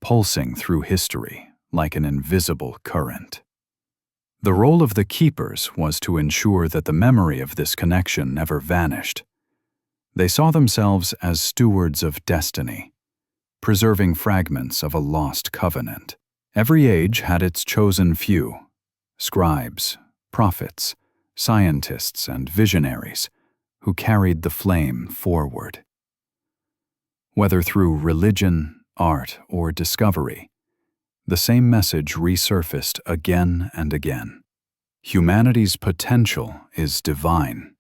pulsing through history like an invisible current. The role of the keepers was to ensure that the memory of this connection never vanished. They saw themselves as stewards of destiny, preserving fragments of a lost covenant. Every age had its chosen few, scribes, prophets, scientists, and visionaries, who carried the flame forward. Whether through religion, art, or discovery, the same message resurfaced again and again. Humanity's potential is divine,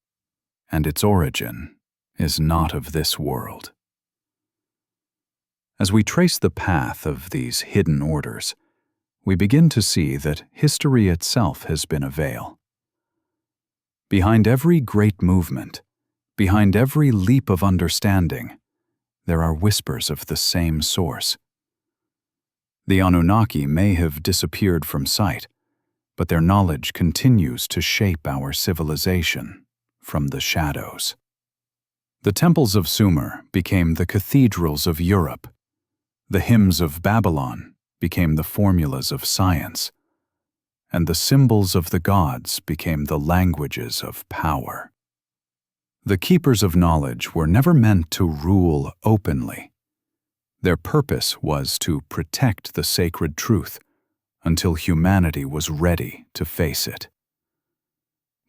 and its origin is not of this world. As we trace the path of these hidden orders, we begin to see that history itself has been a veil. Behind every great movement, behind every leap of understanding, there are whispers of the same source. The Anunnaki may have disappeared from sight, but their knowledge continues to shape our civilization from the shadows. The temples of Sumer became the cathedrals of Europe. The hymns of Babylon became the formulas of science, and the symbols of the gods became the languages of power. The keepers of knowledge were never meant to rule openly. Their purpose was to protect the sacred truth until humanity was ready to face it.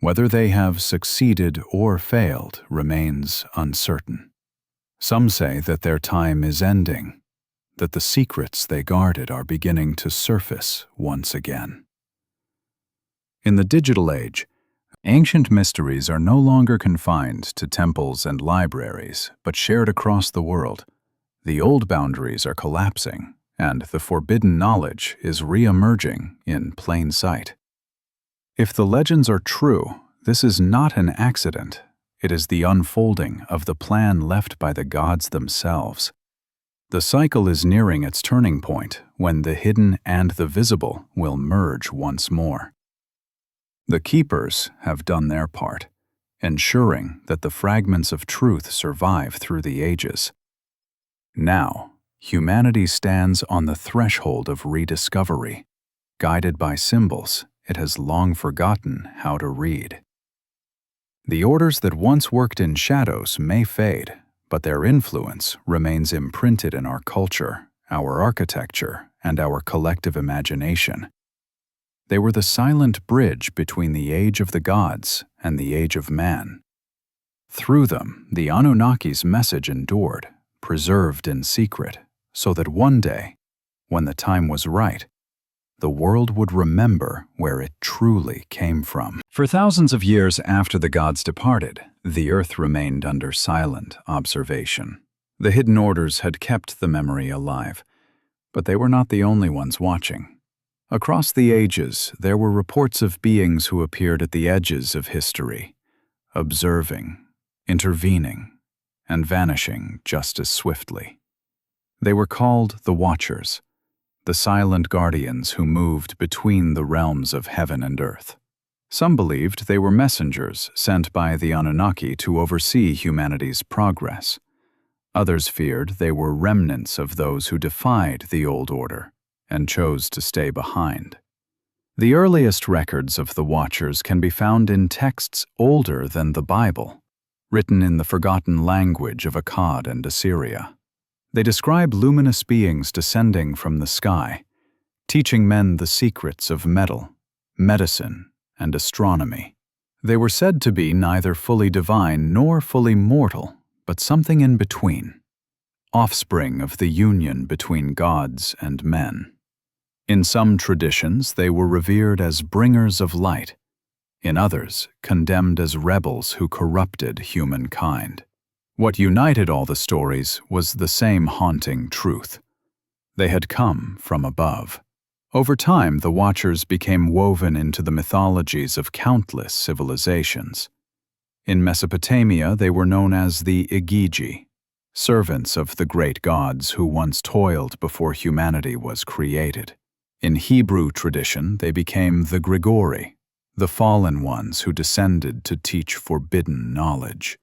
Whether they have succeeded or failed remains uncertain. Some say that their time is ending, that the secrets they guarded are beginning to surface once again. In the digital age, ancient mysteries are no longer confined to temples and libraries, but shared across the world. The old boundaries are collapsing, and the forbidden knowledge is re-emerging in plain sight. If the legends are true, this is not an accident. It is the unfolding of the plan left by the gods themselves. The cycle is nearing its turning point when the hidden and the visible will merge once more. The keepers have done their part, ensuring that the fragments of truth survive through the ages. Now, humanity stands on the threshold of rediscovery, guided by symbols it has long forgotten how to read. The orders that once worked in shadows may fade, but their influence remains imprinted in our culture, our architecture, and our collective imagination. They were the silent bridge between the age of the gods and the age of man. Through them, the Anunnaki's message endured, preserved in secret, so that one day, when the time was right, the world would remember where it truly came from. For thousands of years after the gods departed, the earth remained under silent observation. The hidden orders had kept the memory alive, but they were not the only ones watching. Across the ages, there were reports of beings who appeared at the edges of history, observing, intervening, and vanishing just as swiftly. They were called the Watchers, the silent guardians who moved between the realms of heaven and earth. Some believed they were messengers sent by the Anunnaki to oversee humanity's progress. Others feared they were remnants of those who defied the old order and chose to stay behind. The earliest records of the Watchers can be found in texts older than the Bible, written in the forgotten language of Akkad and Assyria. They describe luminous beings descending from the sky, teaching men the secrets of metal, medicine, and astronomy. They were said to be neither fully divine nor fully mortal, but something in between, offspring of the union between gods and men. In some traditions, they were revered as bringers of light. In others, condemned as rebels who corrupted humankind. What united all the stories was the same haunting truth. They had come from above. Over time, the Watchers became woven into the mythologies of countless civilizations. In Mesopotamia, they were known as the Igigi, servants of the great gods who once toiled before humanity was created. In Hebrew tradition, they became the Grigori, the fallen ones who descended to teach forbidden knowledge.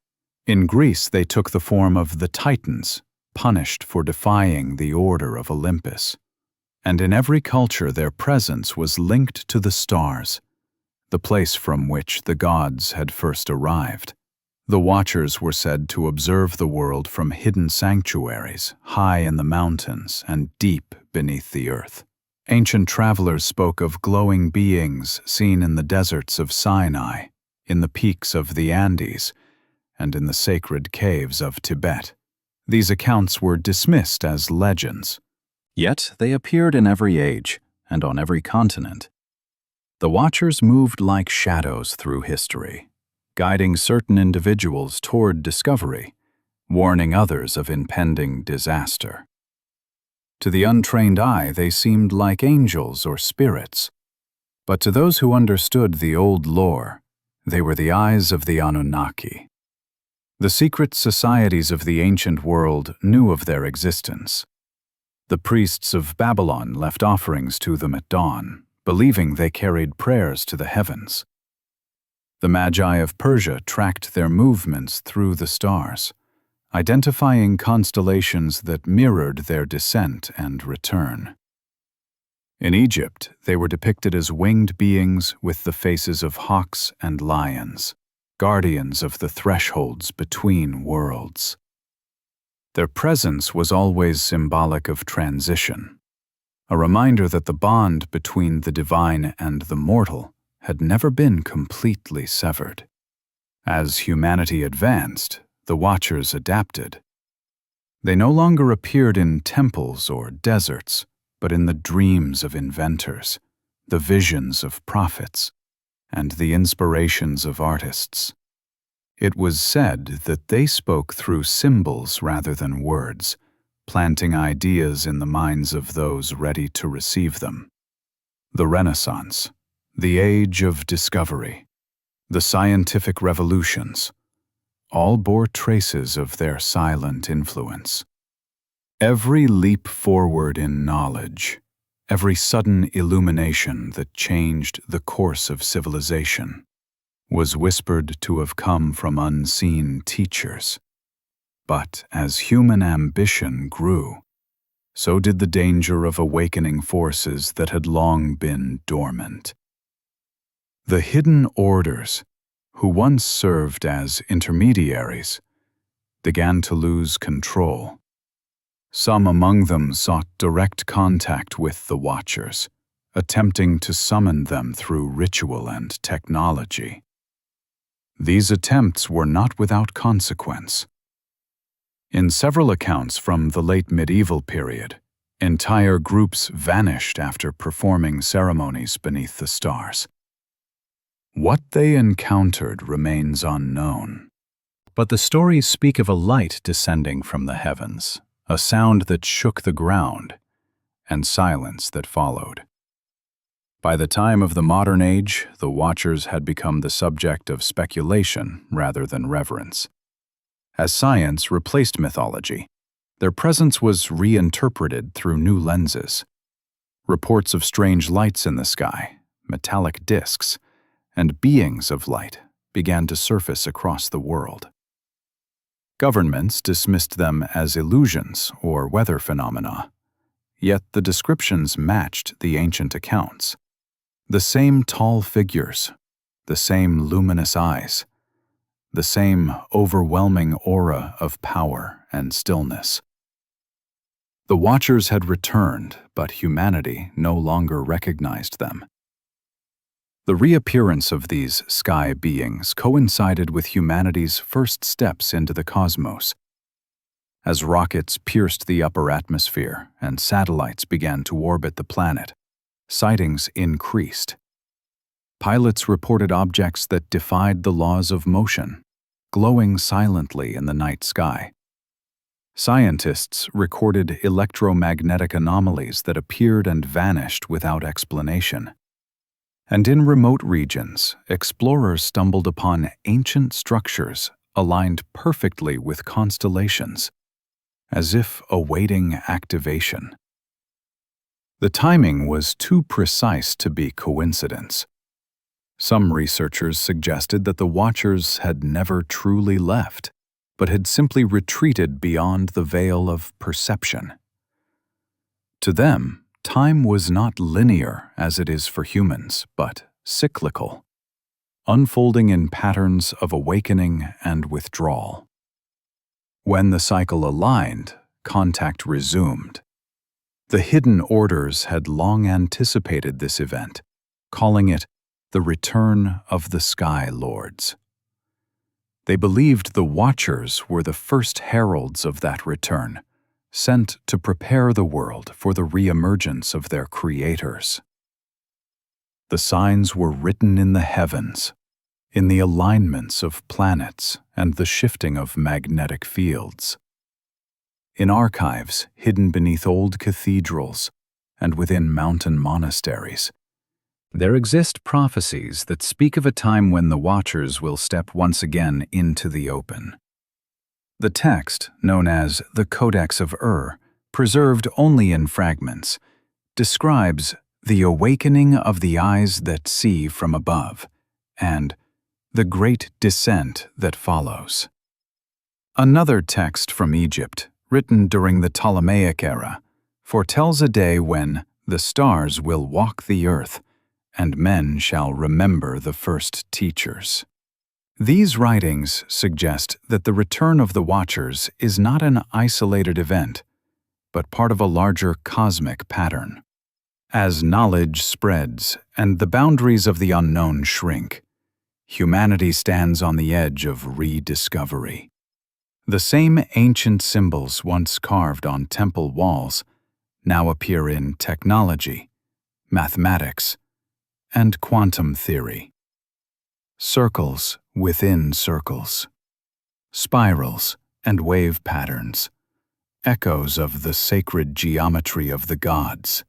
In Greece, they took the form of the Titans, punished for defying the order of Olympus. And in every culture, their presence was linked to the stars, the place from which the gods had first arrived. The Watchers were said to observe the world from hidden sanctuaries, high in the mountains and deep beneath the earth. Ancient travelers spoke of glowing beings seen in the deserts of Sinai, in the peaks of the Andes, and in the sacred caves of Tibet. These accounts were dismissed as legends. Yet they appeared in every age and on every continent. The Watchers moved like shadows through history, guiding certain individuals toward discovery, warning others of impending disaster. To the untrained eye, they seemed like angels or spirits, but to those who understood the old lore, they were the eyes of the Anunnaki. The secret societies of the ancient world knew of their existence. The priests of Babylon left offerings to them at dawn, believing they carried prayers to the heavens. The Magi of Persia tracked their movements through the stars, identifying constellations that mirrored their descent and return. In Egypt, they were depicted as winged beings with the faces of hawks and lions, guardians of the thresholds between worlds. Their presence was always symbolic of transition, a reminder that the bond between the divine and the mortal had never been completely severed. As humanity advanced, the Watchers adapted. They no longer appeared in temples or deserts, but in the dreams of inventors, the visions of prophets, and the inspirations of artists. It was said that they spoke through symbols rather than words, planting ideas in the minds of those ready to receive them. The Renaissance, the age of discovery, the scientific revolutions, all bore traces of their silent influence. Every leap forward in knowledge, every sudden illumination that changed the course of civilization, was whispered to have come from unseen teachers. But as human ambition grew, so did the danger of awakening forces that had long been dormant. The hidden orders, who once served as intermediaries, began to lose control. Some among them sought direct contact with the Watchers, attempting to summon them through ritual and technology. These attempts were not without consequence. In several accounts from the late medieval period, entire groups vanished after performing ceremonies beneath the stars. What they encountered remains unknown. But the stories speak of a light descending from the heavens, a sound that shook the ground, and silence that followed. By the time of the modern age, the Watchers had become the subject of speculation rather than reverence. As science replaced mythology, their presence was reinterpreted through new lenses. Reports of strange lights in the sky, metallic disks, and beings of light began to surface across the world. Governments dismissed them as illusions or weather phenomena, yet the descriptions matched the ancient accounts. The same tall figures, the same luminous eyes, the same overwhelming aura of power and stillness. The Watchers had returned, but humanity no longer recognized them. The reappearance of these sky beings coincided with humanity's first steps into the cosmos. As rockets pierced the upper atmosphere and satellites began to orbit the planet, sightings increased. Pilots reported objects that defied the laws of motion, glowing silently in the night sky. Scientists recorded electromagnetic anomalies that appeared and vanished without explanation. And in remote regions, explorers stumbled upon ancient structures aligned perfectly with constellations, as if awaiting activation. The timing was too precise to be coincidence. Some researchers suggested that the Watchers had never truly left, but had simply retreated beyond the veil of perception. To them, time was not linear as it is for humans, but cyclical, unfolding in patterns of awakening and withdrawal. When the cycle aligned, contact resumed. The hidden orders had long anticipated this event, calling it the return of the Sky Lords. They believed the Watchers were the first heralds of that return, sent to prepare the world for the reemergence of their creators. The signs were written in the heavens, in the alignments of planets and the shifting of magnetic fields. In archives hidden beneath old cathedrals and within mountain monasteries, there exist prophecies that speak of a time when the Watchers will step once again into the open. The text, known as the Codex of preserved only in fragments, describes the awakening of the eyes that see from above and the great descent that follows. Another text from Egypt, written during the Ptolemaic era, foretells a day when the stars will walk the earth and men shall remember the first teachers. These writings suggest that the return of the Watchers is not an isolated event, but part of a larger cosmic pattern. As knowledge spreads and the boundaries of the unknown shrink, humanity stands on the edge of rediscovery. The same ancient symbols once carved on temple walls now appear in technology, mathematics, and quantum theory. Circles within circles, spirals and wave patterns, echoes of the sacred geometry of the gods,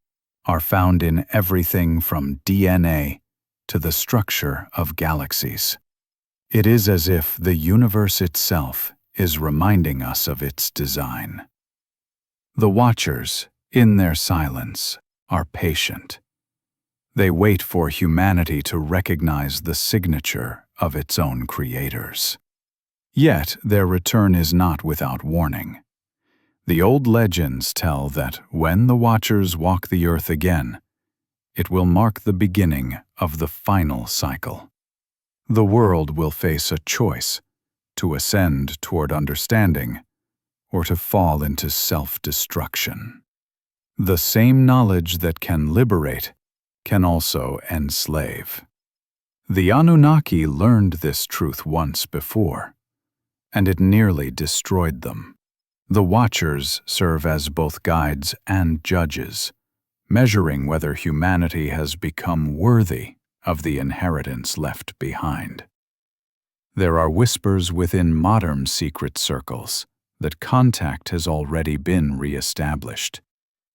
are found in everything from DNA to the structure of galaxies. It is as if the universe itself is reminding us of its design. The Watchers, in their silence, are patient. They wait for humanity to recognize the signature of its own creators. Yet their return is not without warning. The old legends tell that when the Watchers walk the earth again, it will mark the beginning of the final cycle. The world will face a choice: to ascend toward understanding or to fall into self-destruction. The same knowledge that can liberate can also enslave. The Anunnaki learned this truth once before, and it nearly destroyed them. The Watchers serve as both guides and judges, measuring whether humanity has become worthy of the inheritance left behind. There are whispers within modern secret circles that contact has already been re-established.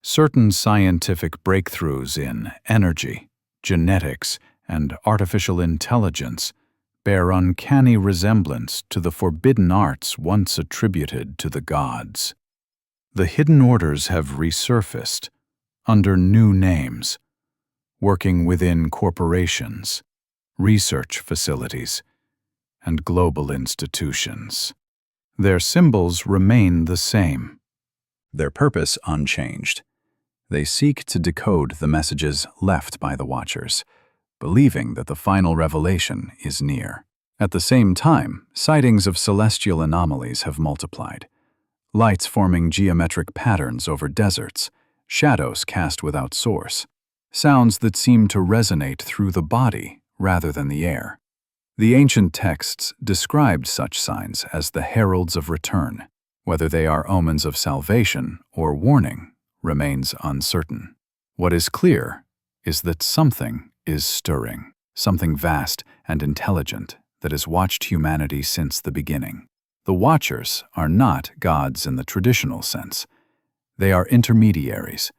Certain scientific breakthroughs in energy, genetics, and artificial intelligence bear uncanny resemblance to the forbidden arts once attributed to the gods. The hidden orders have resurfaced, under new names, working within corporations, research facilities, and global institutions. Their symbols remain the same, their purpose unchanged. They seek to decode the messages left by the Watchers, believing that the final revelation is near. At the same time, sightings of celestial anomalies have multiplied. Lights forming geometric patterns over deserts, shadows cast without source, sounds that seem to resonate through the body rather than the air. The ancient texts described such signs as the heralds of return. Whether they are omens of salvation or warning remains uncertain. What is clear is that something is stirring, something vast and intelligent that has watched humanity since the beginning. The Watchers are not gods in the traditional sense. They are intermediaries,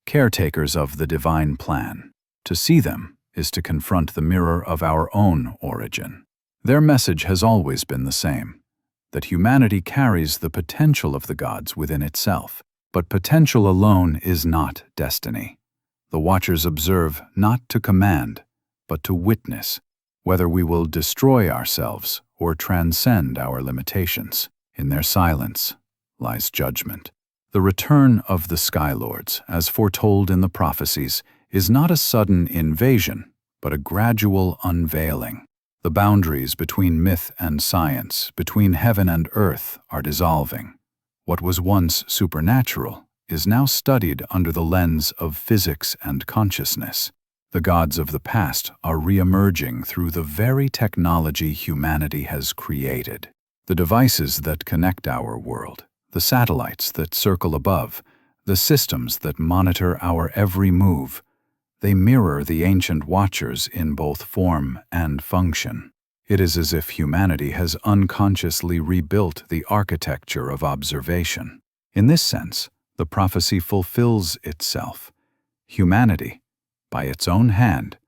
caretakers of the divine plan. To see them is to confront the mirror of our own origin. Their message has always been the same, that humanity carries the potential of the gods within itself. But potential alone is not destiny. The Watchers observe not to command, but to witness, whether we will destroy ourselves or transcend our limitations. In their silence lies judgment. The return of the Skylords, as foretold in the prophecies, is not a sudden invasion, but a gradual unveiling. The boundaries between myth and science, between heaven and earth, are dissolving. What was once supernatural is now studied under the lens of physics and consciousness. The gods of the past are re-emerging through the very technology humanity has created. The devices that connect our world, the satellites that circle above, the systems that monitor our every move, they mirror the ancient Watchers in both form and function. It is as if humanity has unconsciously rebuilt the architecture of observation. In this sense, the prophecy fulfills itself. Humanity, by its own hand,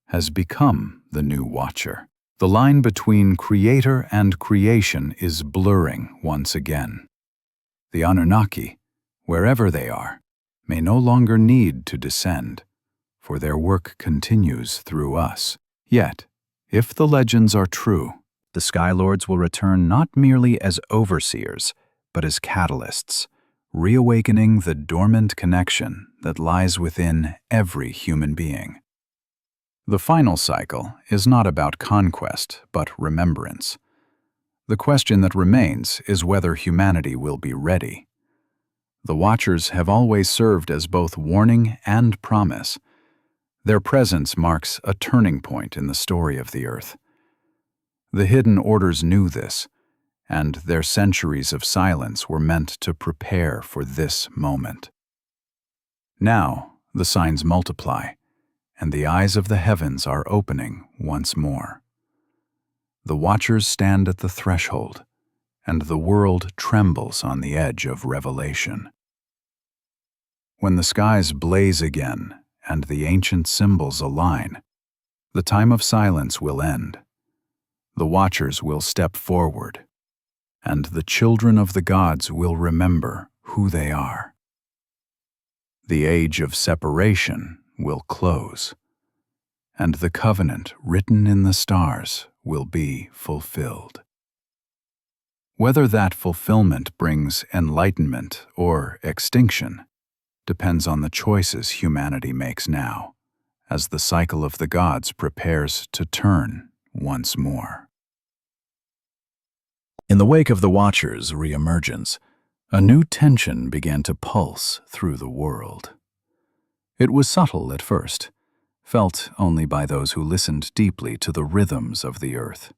has become the new Watcher. The line between creator and creation is blurring once again. The Anunnaki, wherever they are, may no longer need to descend, for their work continues through us. Yet, if the legends are true, the Skylords will return not merely as overseers, but as catalysts, reawakening the dormant connection that lies within every human being. The final cycle is not about conquest, but remembrance. The question that remains is whether humanity will be ready. The Watchers have always served as both warning and promise. Their presence marks a turning point in the story of the Earth. The hidden orders knew this, and their centuries of silence were meant to prepare for this moment. Now, the signs multiply, and the eyes of the heavens are opening once more. The Watchers stand at the threshold, and the world trembles on the edge of revelation. When the skies blaze again, and the ancient symbols align, the time of silence will end. The Watchers will step forward, and the children of the gods will remember who they are. The age of separation will close, and the covenant written in the stars will be fulfilled. Whether that fulfillment brings enlightenment or extinction depends on the choices humanity makes now, as the cycle of the gods prepares to turn once more. In the wake of the Watchers' reemergence, a new tension began to pulse through the world. It was subtle at first, felt only by those who listened deeply to the rhythms of the earth.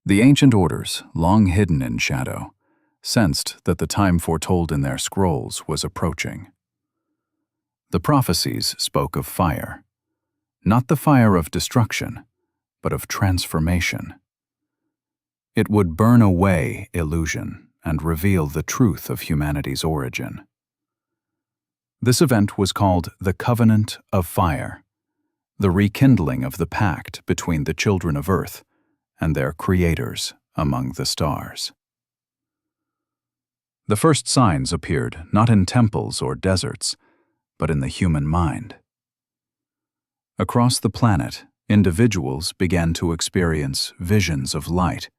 The ancient orders, long hidden in shadow, sensed that the time foretold in their scrolls was approaching. The prophecies spoke of fire, not the fire of destruction, but of transformation. It would burn away illusion and reveal the truth of humanity's origin. This event was called the Covenant of Fire, the rekindling of the pact between the children of Earth and their creators among the stars. The first signs appeared not in temples or deserts, but in the human mind. Across the planet, individuals began to experience visions of light,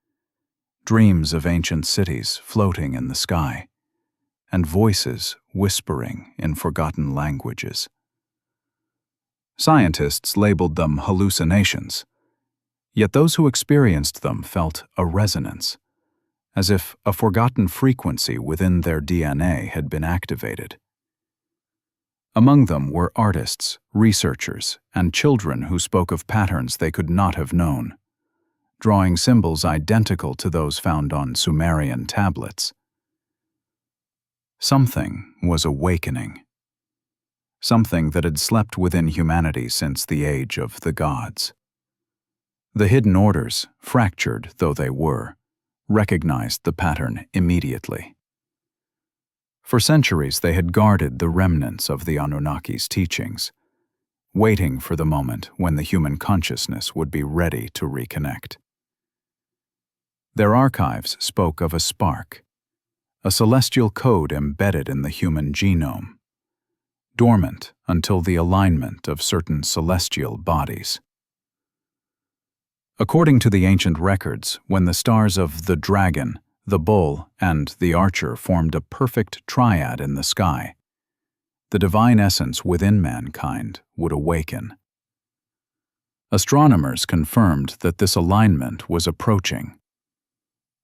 dreams of ancient cities floating in the sky, and voices whispering in forgotten languages. Scientists labeled them hallucinations, yet those who experienced them felt a resonance, as if a forgotten frequency within their DNA had been activated. Among them were artists, researchers, and children who spoke of patterns they could not have known, drawing symbols identical to those found on Sumerian tablets. Something was awakening. Something that had slept within humanity since the age of the gods. The hidden orders, fractured though they were, recognized the pattern immediately. For centuries they had guarded the remnants of the Anunnaki's teachings, waiting for the moment when the human consciousness would be ready to reconnect. Their archives spoke of a spark, a celestial code embedded in the human genome, dormant until the alignment of certain celestial bodies. According to the ancient records, when the stars of the dragon, the bull, and the archer formed a perfect triad in the sky, the divine essence within mankind would awaken. Astronomers confirmed that this alignment was approaching,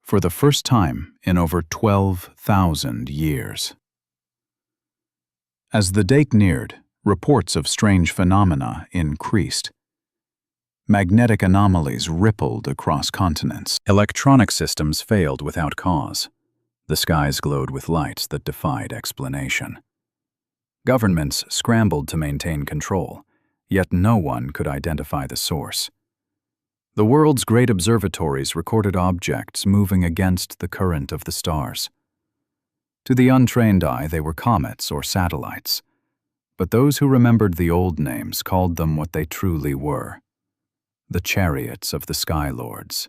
for the first time in over 12,000 years. As the date neared, reports of strange phenomena increased. Magnetic anomalies rippled across continents. Electronic systems failed without cause. The skies glowed with lights that defied explanation. Governments scrambled to maintain control, yet no one could identify the source. The world's great observatories recorded objects moving against the current of the stars. To the untrained eye, they were comets or satellites, but those who remembered the old names called them what they truly were: the chariots of the Sky Lords.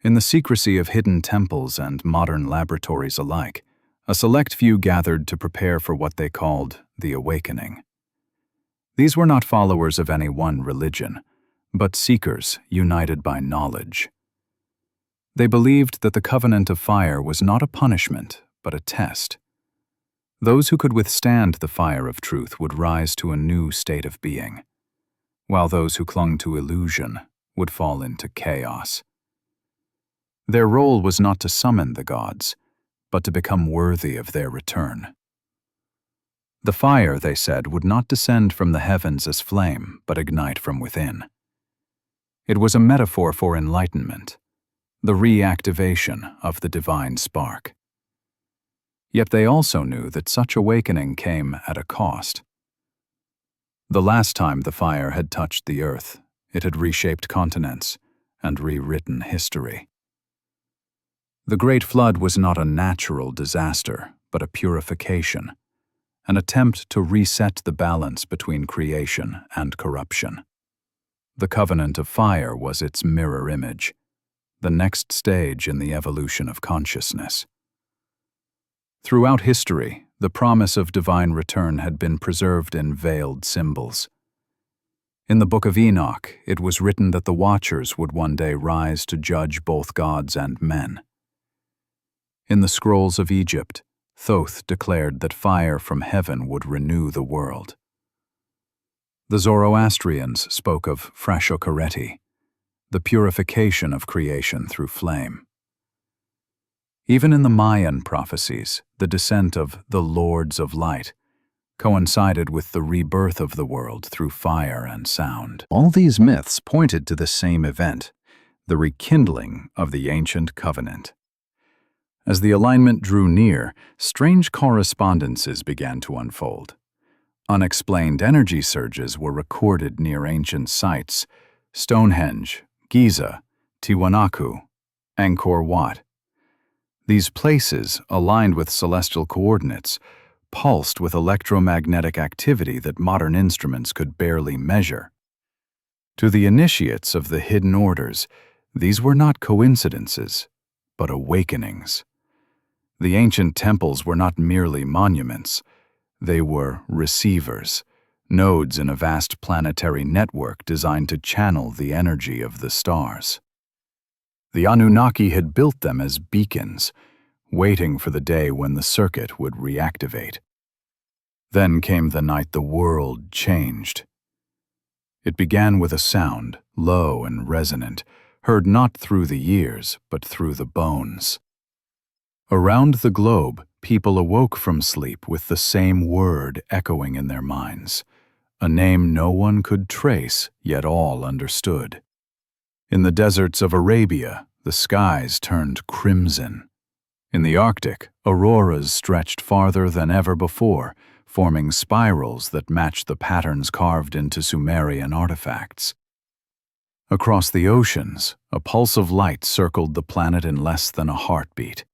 In the secrecy of hidden temples and modern laboratories alike, a select few gathered to prepare for what they called the awakening. These were not followers of any one religion, but seekers united by knowledge. They believed that the covenant of fire was not a punishment, but a test. Those who could withstand the fire of truth would rise to a new state of being, while those who clung to illusion would fall into chaos. Their role was not to summon the gods, but to become worthy of their return. The fire, they said, would not descend from the heavens as flame, but ignite from within. It was a metaphor for enlightenment, the reactivation of the divine spark. Yet they also knew that such awakening came at a cost. The last time the fire had touched the earth, it had reshaped continents and rewritten history. The Great Flood was not a natural disaster, but a purification, an attempt to reset the balance between creation and corruption. The covenant of fire was its mirror image, the next stage in the evolution of consciousness. Throughout history, the promise of divine return had been preserved in veiled symbols. In the Book of Enoch, it was written that the Watchers would one day rise to judge both gods and men. In the scrolls of Egypt, Thoth declared that fire from heaven would renew the world. The Zoroastrians spoke of Frashokareti, the purification of creation through flame. Even in the Mayan prophecies, the descent of the Lords of Light coincided with the rebirth of the world through fire and sound. All these myths pointed to the same event, the rekindling of the ancient covenant. As the alignment drew near, strange correspondences began to unfold. Unexplained energy surges were recorded near ancient sites: Stonehenge, Giza, Tiwanaku, Angkor Wat. These places, aligned with celestial coordinates, pulsed with electromagnetic activity that modern instruments could barely measure. To the initiates of the hidden orders, these were not coincidences, but awakenings. The ancient temples were not merely monuments. They were receivers, nodes in a vast planetary network designed to channel the energy of the stars. The Anunnaki had built them as beacons, waiting for the day when the circuit would reactivate. Then came the night the world changed. It began with a sound, low and resonant, heard not through the ears, but through the bones. Around the globe, people awoke from sleep with the same word echoing in their minds, a name no one could trace, yet all understood. In the deserts of Arabia, the skies turned crimson. In the Arctic, auroras stretched farther than ever before, forming spirals that matched the patterns carved into Sumerian artifacts. Across the oceans, a pulse of light circled the planet in less than a heartbeat.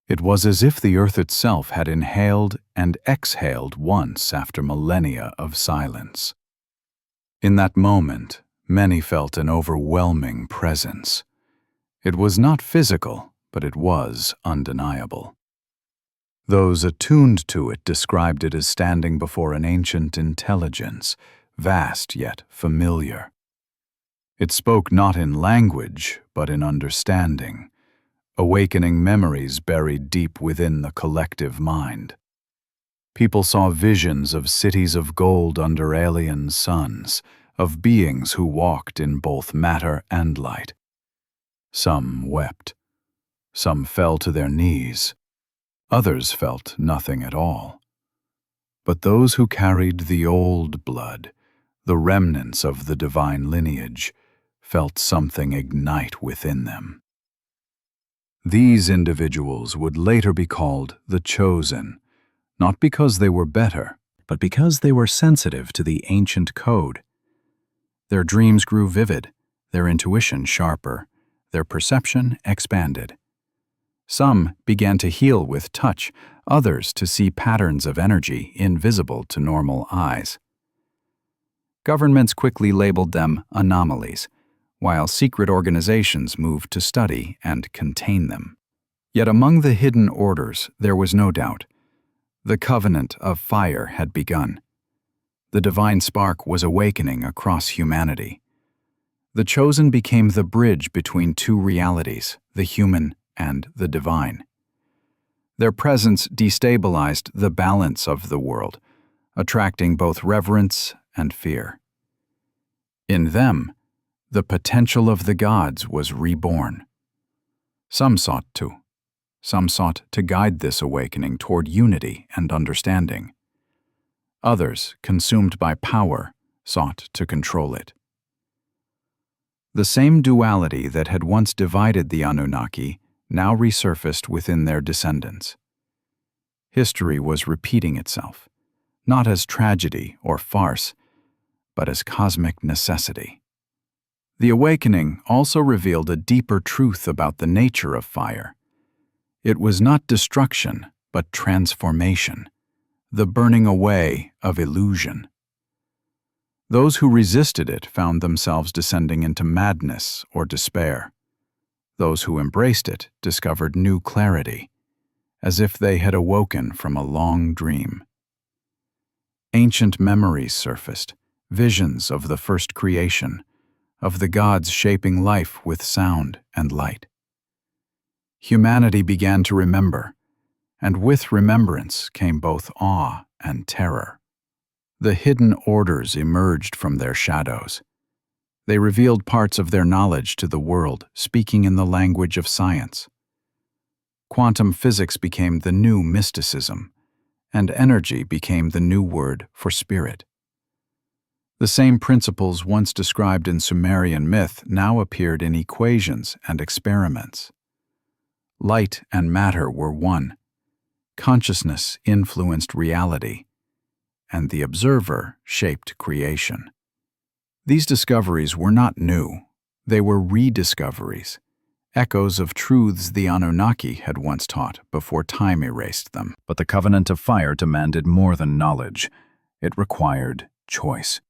It was as if the Earth itself had inhaled and exhaled once after millennia of silence. In that moment, many felt an overwhelming presence. It was not physical, but it was undeniable. Those attuned to it described it as standing before an ancient intelligence, vast yet familiar. It spoke not in language, but in understanding, awakening memories buried deep within the collective mind. People saw visions of cities of gold under alien suns, of beings who walked in both matter and light. Some wept. Some fell to their knees. Others felt nothing at all. But those who carried the old blood, the remnants of the divine lineage, felt something ignite within them. These individuals would later be called the Chosen, not because they were better, but because they were sensitive to the ancient code. Their dreams grew vivid, their intuition sharper, their perception expanded. Some began to heal with touch, others to see patterns of energy invisible to normal eyes. Governments quickly labeled them anomalies, while secret organizations moved to study and contain them. Yet among the hidden orders there was no doubt. The covenant of fire had begun. The divine spark was awakening across humanity. The Chosen became the bridge between two realities, the human and the divine. Their presence destabilized the balance of the world, attracting both reverence and fear. In them, the potential of the gods was reborn. Some sought to guide this awakening toward unity and understanding. Others, consumed by power, sought to control it. The same duality that had once divided the Anunnaki now resurfaced within their descendants. History was repeating itself, not as tragedy or farce, but as cosmic necessity. The awakening also revealed a deeper truth about the nature of fire. It was not destruction, but transformation, the burning away of illusion. Those who resisted it found themselves descending into madness or despair. Those who embraced it discovered new clarity, as if they had awoken from a long dream. Ancient memories surfaced, visions of the first creation, of the gods shaping life with sound and light. Humanity began to remember, and with remembrance came both awe and terror. The hidden orders emerged from their shadows. They revealed parts of their knowledge to the world, speaking in the language of science. Quantum physics became the new mysticism, and energy became the new word for spirit. The same principles once described in Sumerian myth now appeared in equations and experiments. Light and matter were one. Consciousness influenced reality, and the observer shaped creation. These discoveries were not new. They were rediscoveries, echoes of truths the Anunnaki had once taught before time erased them. But the covenant of fire demanded more than knowledge. It required choice.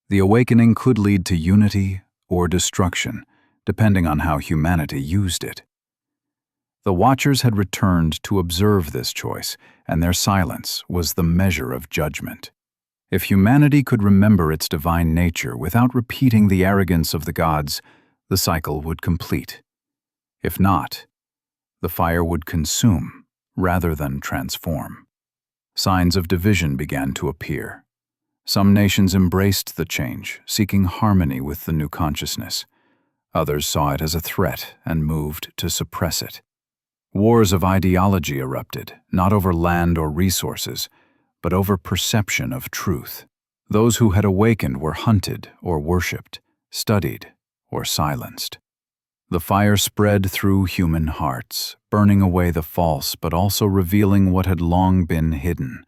The awakening could lead to unity or destruction, depending on how humanity used it. The Watchers had returned to observe this choice, and their silence was the measure of judgment. If humanity could remember its divine nature without repeating the arrogance of the gods, the cycle would complete. If not, the fire would consume rather than transform. Signs of division began to appear. Some nations embraced the change, seeking harmony with the new consciousness. Others saw it as a threat and moved to suppress it. Wars of ideology erupted, not over land or resources, but over perception of truth. Those who had awakened were hunted or worshipped, studied or silenced. The fire spread through human hearts, burning away the false but also revealing what had long been hidden,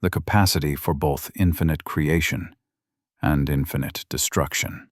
the capacity for both infinite creation and infinite destruction.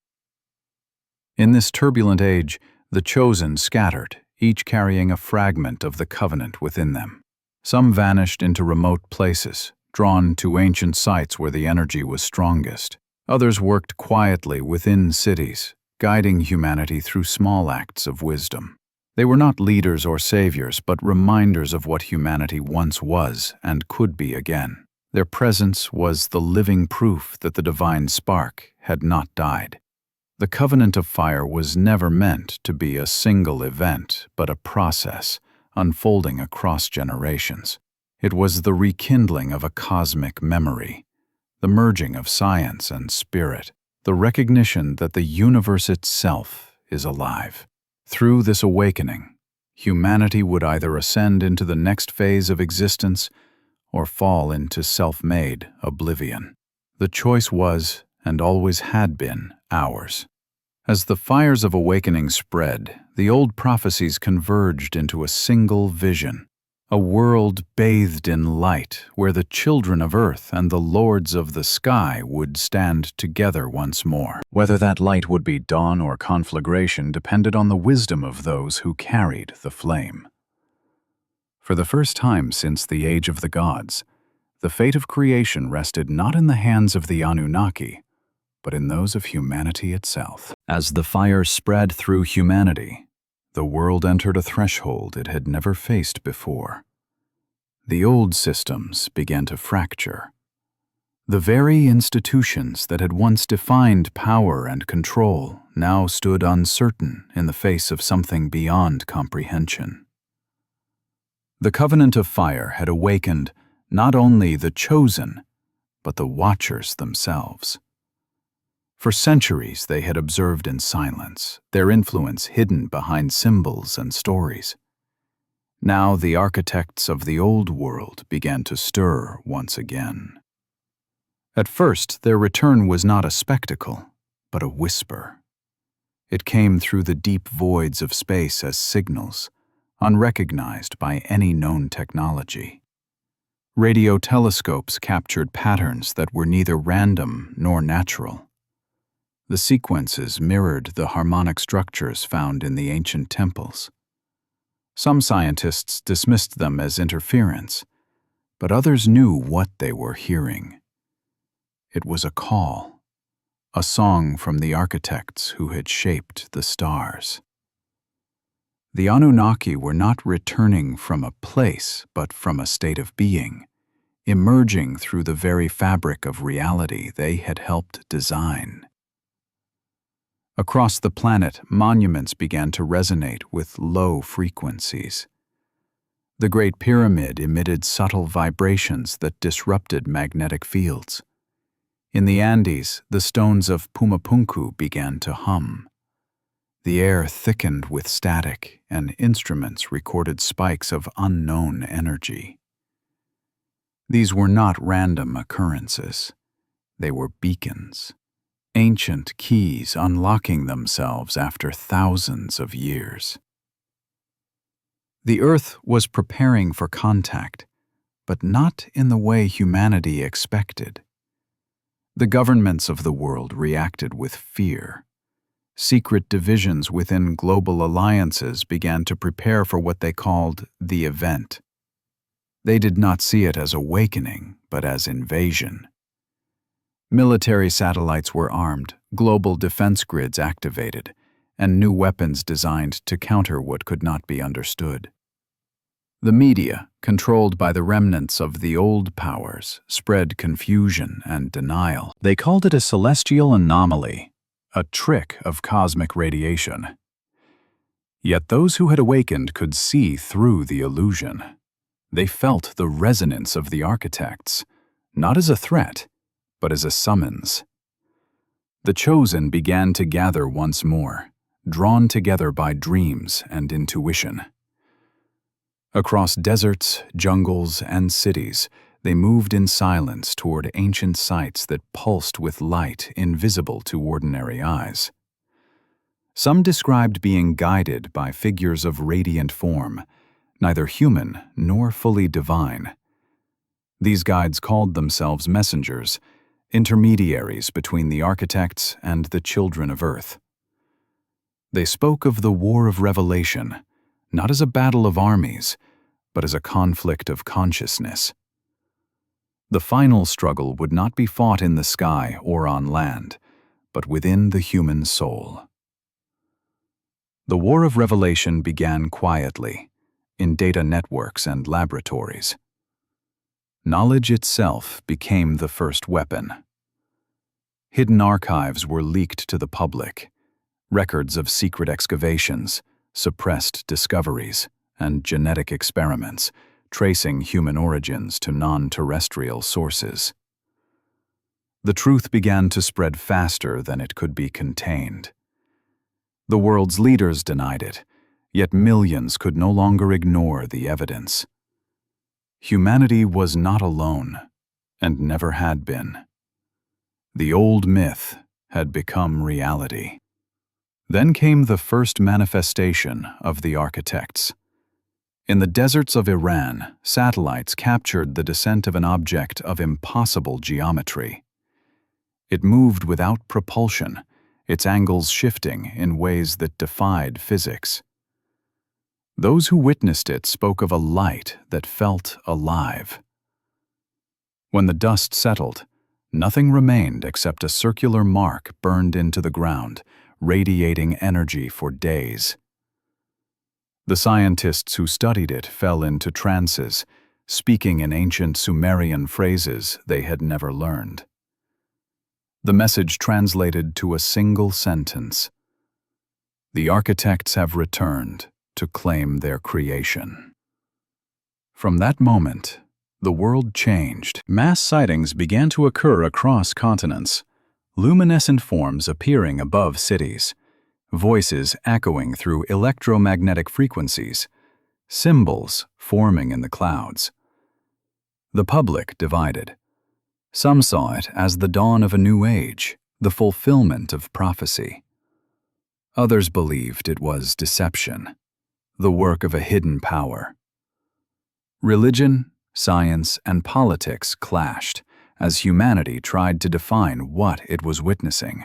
In this turbulent age, the chosen scattered, each carrying a fragment of the covenant within them. Some vanished into remote places, drawn to ancient sites where the energy was strongest. Others worked quietly within cities, guiding humanity through small acts of wisdom. They were not leaders or saviors, but reminders of what humanity once was and could be again. Their presence was the living proof that the divine spark had not died. The covenant of fire was never meant to be a single event, but a process, unfolding across generations. It was the rekindling of a cosmic memory, the merging of science and spirit, the recognition that the universe itself is alive. Through this awakening, humanity would either ascend into the next phase of existence or fall into self-made oblivion. The choice was, and always had been, ours. As the fires of awakening spread, the old prophecies converged into a single vision, a world bathed in light where the children of earth and the lords of the sky would stand together once more. Whether that light would be dawn or conflagration depended on the wisdom of those who carried the flame. For the first time since the age of the gods, the fate of creation rested not in the hands of the Anunnaki, but in those of humanity itself. As the fire spread through humanity, the world entered a threshold it had never faced before. The old systems began to fracture. The very institutions that had once defined power and control now stood uncertain in the face of something beyond comprehension. The covenant of fire had awakened not only the chosen, but the Watchers themselves. For centuries they had observed in silence, their influence hidden behind symbols and stories. Now the architects of the old world began to stir once again. At first, their return was not a spectacle, but a whisper. It came through the deep voids of space as signals, unrecognized by any known technology. Radio telescopes captured patterns that were neither random nor natural. The sequences mirrored the harmonic structures found in the ancient temples. Some scientists dismissed them as interference, but others knew what they were hearing. It was a call, a song from the architects who had shaped the stars. The Anunnaki were not returning from a place, but from a state of being, emerging through the very fabric of reality they had helped design. Across the planet, monuments began to resonate with low frequencies. The Great Pyramid emitted subtle vibrations that disrupted magnetic fields. In the Andes, the stones of Pumapunku began to hum. The air thickened with static, and instruments recorded spikes of unknown energy. These were not random occurrences. They were beacons. Ancient keys unlocking themselves after thousands of years. The Earth was preparing for contact, but not in the way humanity expected. The governments of the world reacted with fear. Secret divisions within global alliances began to prepare for what they called the event. They did not see it as awakening, but as invasion. Military satellites were armed, global defense grids activated, and new weapons designed to counter what could not be understood. The media, controlled by the remnants of the old powers, spread confusion and denial. They called it a celestial anomaly, a trick of cosmic radiation. Yet those who had awakened could see through the illusion. They felt the resonance of the architects, not as a threat, but as a summons. The chosen began to gather once more, drawn together by dreams and intuition. Across deserts, jungles, and cities, they moved in silence toward ancient sites that pulsed with light invisible to ordinary eyes. Some described being guided by figures of radiant form, neither human nor fully divine. These guides called themselves messengers, intermediaries between the architects and the children of Earth. They spoke of the war of revelation, not as a battle of armies, but as a conflict of consciousness. The final struggle would not be fought in the sky or on land, but within the human soul. The war of revelation began quietly, in data networks and laboratories. Knowledge itself became the first weapon. Hidden archives were leaked to the public, records of secret excavations, suppressed discoveries, and genetic experiments, tracing human origins to non-terrestrial sources. The truth began to spread faster than it could be contained. The world's leaders denied it, yet millions could no longer ignore the evidence. Humanity was not alone, and never had been. The old myth had become reality. Then came the first manifestation of the architects. In the deserts of Iran, satellites captured the descent of an object of impossible geometry. It moved without propulsion, its angles shifting in ways that defied physics. Those who witnessed it spoke of a light that felt alive. When the dust settled, nothing remained except a circular mark burned into the ground, radiating energy for days. The scientists who studied it fell into trances, speaking in ancient Sumerian phrases they had never learned. The message translated to a single sentence: "The architects have returned to claim their creation." From that moment, the world changed. Mass sightings began to occur across continents, luminescent forms appearing above cities, voices echoing through electromagnetic frequencies, symbols forming in the clouds. The public divided. Some saw it as the dawn of a new age, the fulfillment of prophecy. Others believed it was deception, the work of a hidden power. Religion, science, and politics clashed as humanity tried to define what it was witnessing.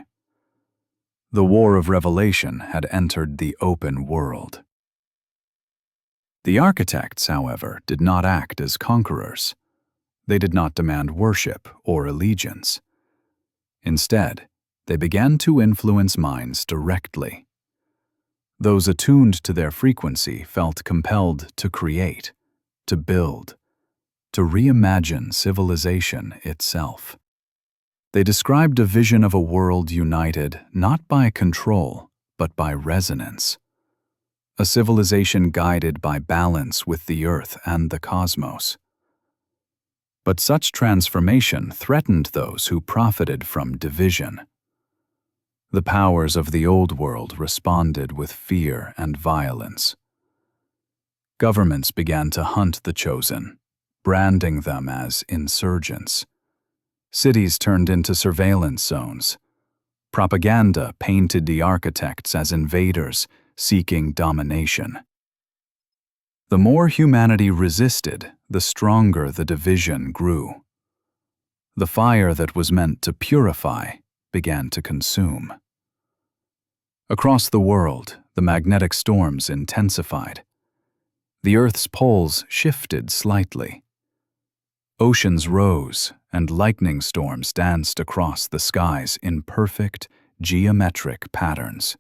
The war of revelation had entered the open world. The architects, however, did not act as conquerors. They did not demand worship or allegiance. Instead, they began to influence minds directly. Those attuned to their frequency felt compelled to create, to build, to reimagine civilization itself. They described a vision of a world united not by control, but by resonance. A civilization guided by balance with the earth and the cosmos. But such transformation threatened those who profited from division. The powers of the old world responded with fear and violence. Governments began to hunt the chosen, branding them as insurgents. Cities turned into surveillance zones. Propaganda painted the architects as invaders seeking domination. The more humanity resisted, the stronger the division grew. The fire that was meant to purify began to consume. Across the world, the magnetic storms intensified. The Earth's poles shifted slightly. Oceans rose, and lightning storms danced across the skies in perfect, geometric patterns.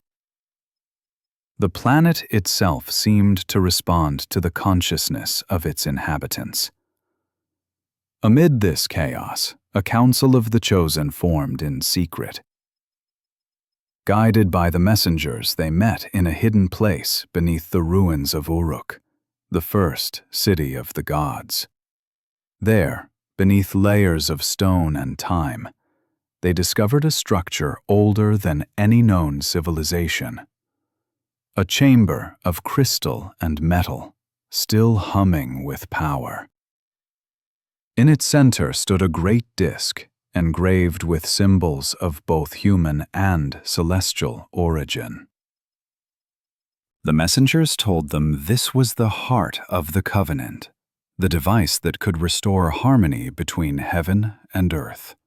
The planet itself seemed to respond to the consciousness of its inhabitants. Amid this chaos, a council of the chosen formed in secret. Guided by the messengers, they met in a hidden place beneath the ruins of Uruk, the first city of the gods. There, beneath layers of stone and time, they discovered a structure older than any known civilization. A chamber of crystal and metal, still humming with power. In its center stood a great disk, engraved with symbols of both human and celestial origin. The messengers told them this was the heart of the covenant, the device that could restore harmony between heaven and earth.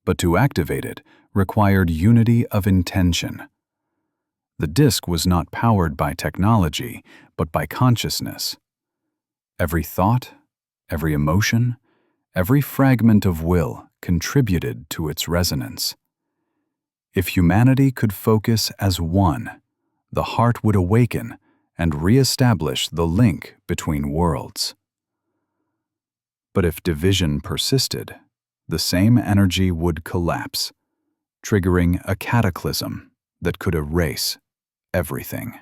But to activate it required unity of intention. The disk was not powered by technology, but by consciousness. Every thought, every emotion, every fragment of will contributed to its resonance. If humanity could focus as one, the heart would awaken and re-establish the link between worlds. But if division persisted, the same energy would collapse, triggering a cataclysm that could erase everything.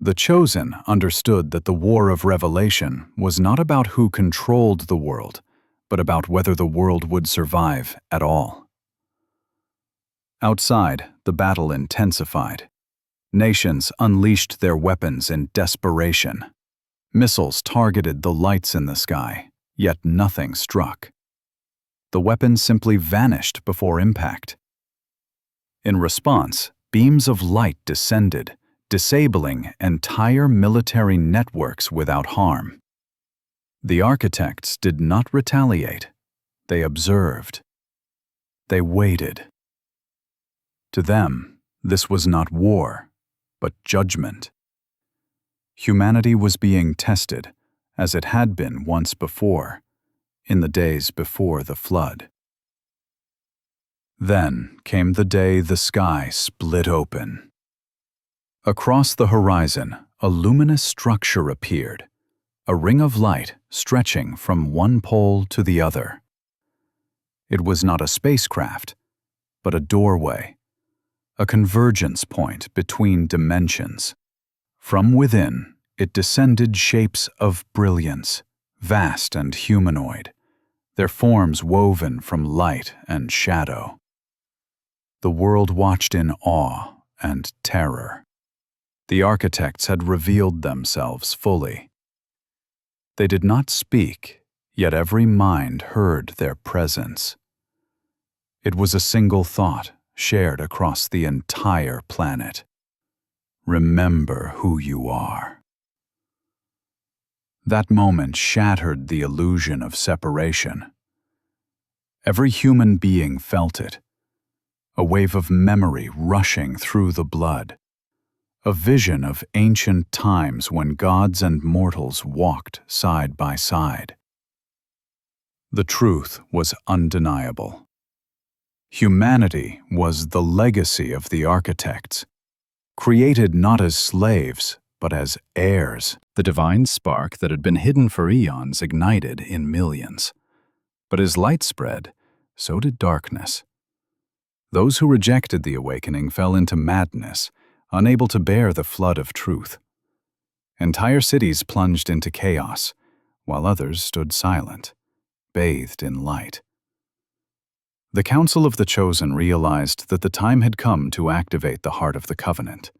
The chosen understood that the war of revelation was not about who controlled the world, but about whether the world would survive at all. Outside, the battle intensified. Nations unleashed their weapons in desperation. Missiles targeted the lights in the sky, yet nothing struck. The weapons simply vanished before impact. In response, beams of light descended, disabling entire military networks without harm. The architects did not retaliate. They observed. They waited. To them, this was not war, but judgment. Humanity was being tested, as it had been once before, in the days before the flood. Then came the day the sky split open. Across the horizon, a luminous structure appeared, a ring of light stretching from one pole to the other. It was not a spacecraft, but a doorway, a convergence point between dimensions. From within, it descended shapes of brilliance, vast and humanoid, their forms woven from light and shadow. The world watched in awe and terror. The architects had revealed themselves fully. They did not speak, yet every mind heard their presence. It was a single thought shared across the entire planet. Remember who you are. That moment shattered the illusion of separation. Every human being felt it, a wave of memory rushing through the blood, a vision of ancient times when gods and mortals walked side by side. The truth was undeniable. Humanity was the legacy of the architects, created not as slaves, but as heirs. The divine spark that had been hidden for eons ignited in millions. But as light spread, so did darkness. Those who rejected the awakening fell into madness, unable to bear the flood of truth. Entire cities plunged into chaos, while others stood silent, bathed in light. The Council of the Chosen realized that the time had come to activate the heart of the covenant.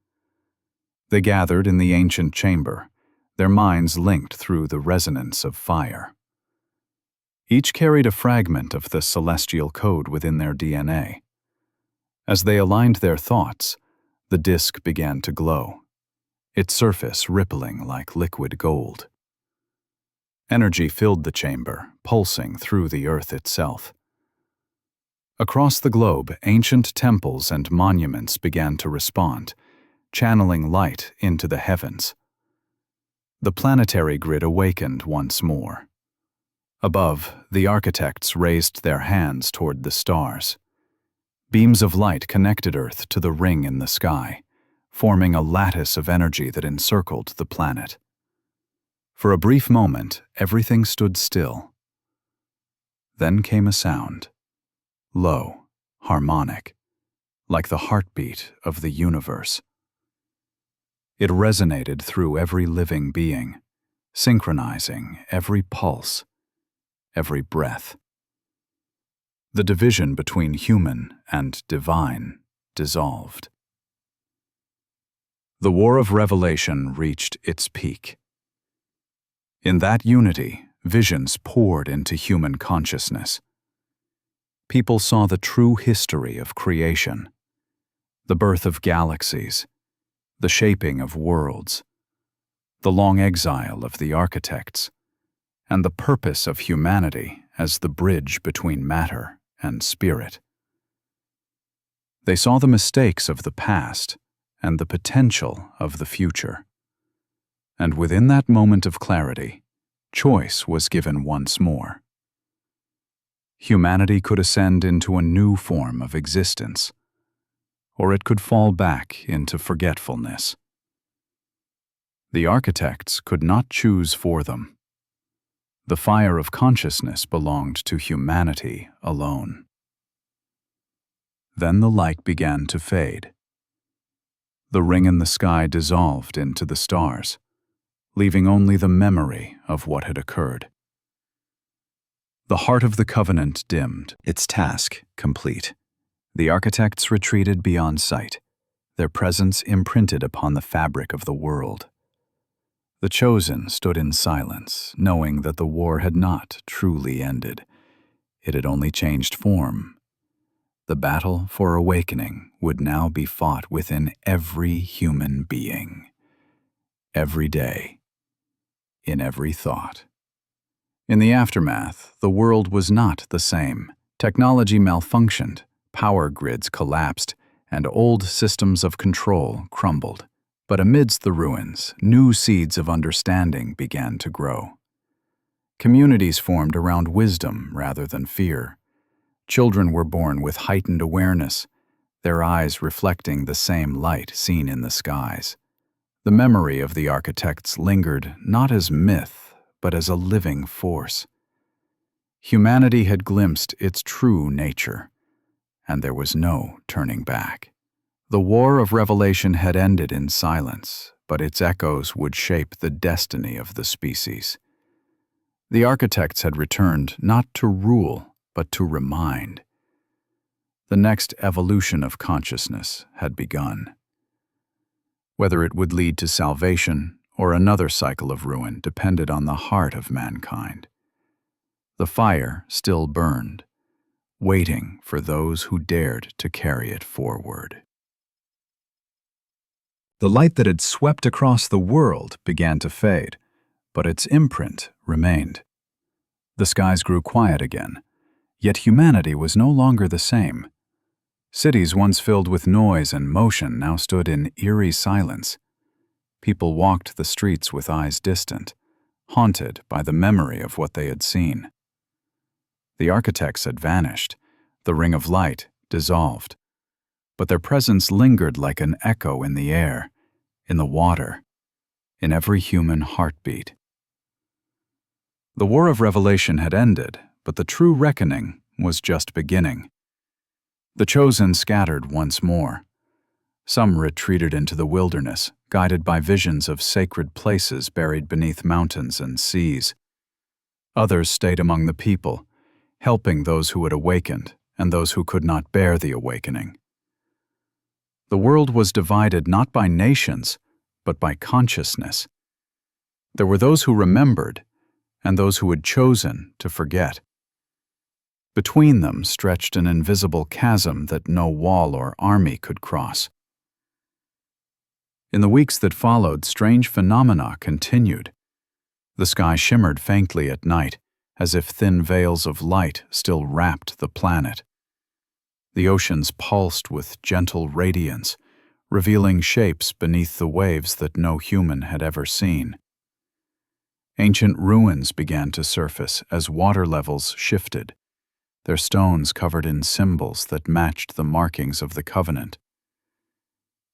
They gathered in the ancient chamber, their minds linked through the resonance of fire. Each carried a fragment of the celestial code within their DNA. As they aligned their thoughts, the disk began to glow, its surface rippling like liquid gold. Energy filled the chamber, pulsing through the earth itself. Across the globe, ancient temples and monuments began to respond, channeling light into the heavens. The planetary grid awakened once more. Above, the architects raised their hands toward the stars. Beams of light connected Earth to the ring in the sky, forming a lattice of energy that encircled the planet. For a brief moment, everything stood still. Then came a sound, low, harmonic, like the heartbeat of the universe. It resonated through every living being, synchronizing every pulse, every breath. The division between human and divine dissolved. The War of Revelation reached its peak. In that unity, visions poured into human consciousness. People saw the true history of creation, the birth of galaxies, the shaping of worlds, the long exile of the architects, and the purpose of humanity as the bridge between matter and spirit. They saw the mistakes of the past and the potential of the future. And within that moment of clarity, choice was given once more. Humanity could ascend into a new form of existence, or it could fall back into forgetfulness. The architects could not choose for them. The fire of consciousness belonged to humanity alone. Then the light began to fade. The ring in the sky dissolved into the stars, leaving only the memory of what had occurred. The heart of the covenant dimmed, its task complete. The architects retreated beyond sight, their presence imprinted upon the fabric of the world. The chosen stood in silence, knowing that the war had not truly ended. It had only changed form. The battle for awakening would now be fought within every human being, every day, in every thought. In the aftermath, the world was not the same. Technology malfunctioned, power grids collapsed, and old systems of control crumbled. But amidst the ruins, new seeds of understanding began to grow. Communities formed around wisdom rather than fear. Children were born with heightened awareness, their eyes reflecting the same light seen in the skies. The memory of the architects lingered not as myth, but as a living force. Humanity had glimpsed its true nature, and there was no turning back. The War of Revelation had ended in silence, but its echoes would shape the destiny of the species. The architects had returned not to rule, but to remind. The next evolution of consciousness had begun. Whether it would lead to salvation or another cycle of ruin depended on the heart of mankind. The fire still burned, waiting for those who dared to carry it forward. The light that had swept across the world began to fade, but its imprint remained. The skies grew quiet again, yet humanity was no longer the same. Cities once filled with noise and motion now stood in eerie silence. People walked the streets with eyes distant, haunted by the memory of what they had seen. The architects had vanished, the ring of light dissolved, but their presence lingered like an echo in the air, in the water, in every human heartbeat. The War of Revelation had ended, but the true reckoning was just beginning. The chosen scattered once more. Some retreated into the wilderness, guided by visions of sacred places buried beneath mountains and seas. Others stayed among the people, helping those who had awakened and those who could not bear the awakening. The world was divided not by nations, but by consciousness. There were those who remembered, and those who had chosen to forget. Between them stretched an invisible chasm that no wall or army could cross. In the weeks that followed, strange phenomena continued. The sky shimmered faintly at night, as if thin veils of light still wrapped the planet. The oceans pulsed with gentle radiance, revealing shapes beneath the waves that no human had ever seen. Ancient ruins began to surface as water levels shifted, their stones covered in symbols that matched the markings of the covenant.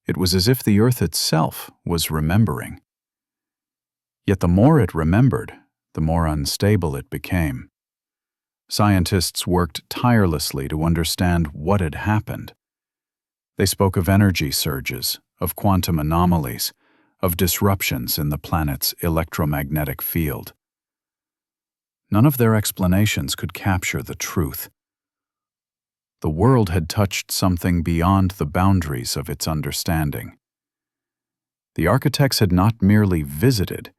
It was as if the earth itself was remembering. Yet the more it remembered, the more unstable it became. Scientists worked tirelessly to understand what had happened. They spoke of energy surges, of quantum anomalies, of disruptions in the planet's electromagnetic field. None of their explanations could capture the truth. The world had touched something beyond the boundaries of its understanding. The architects had not merely visited,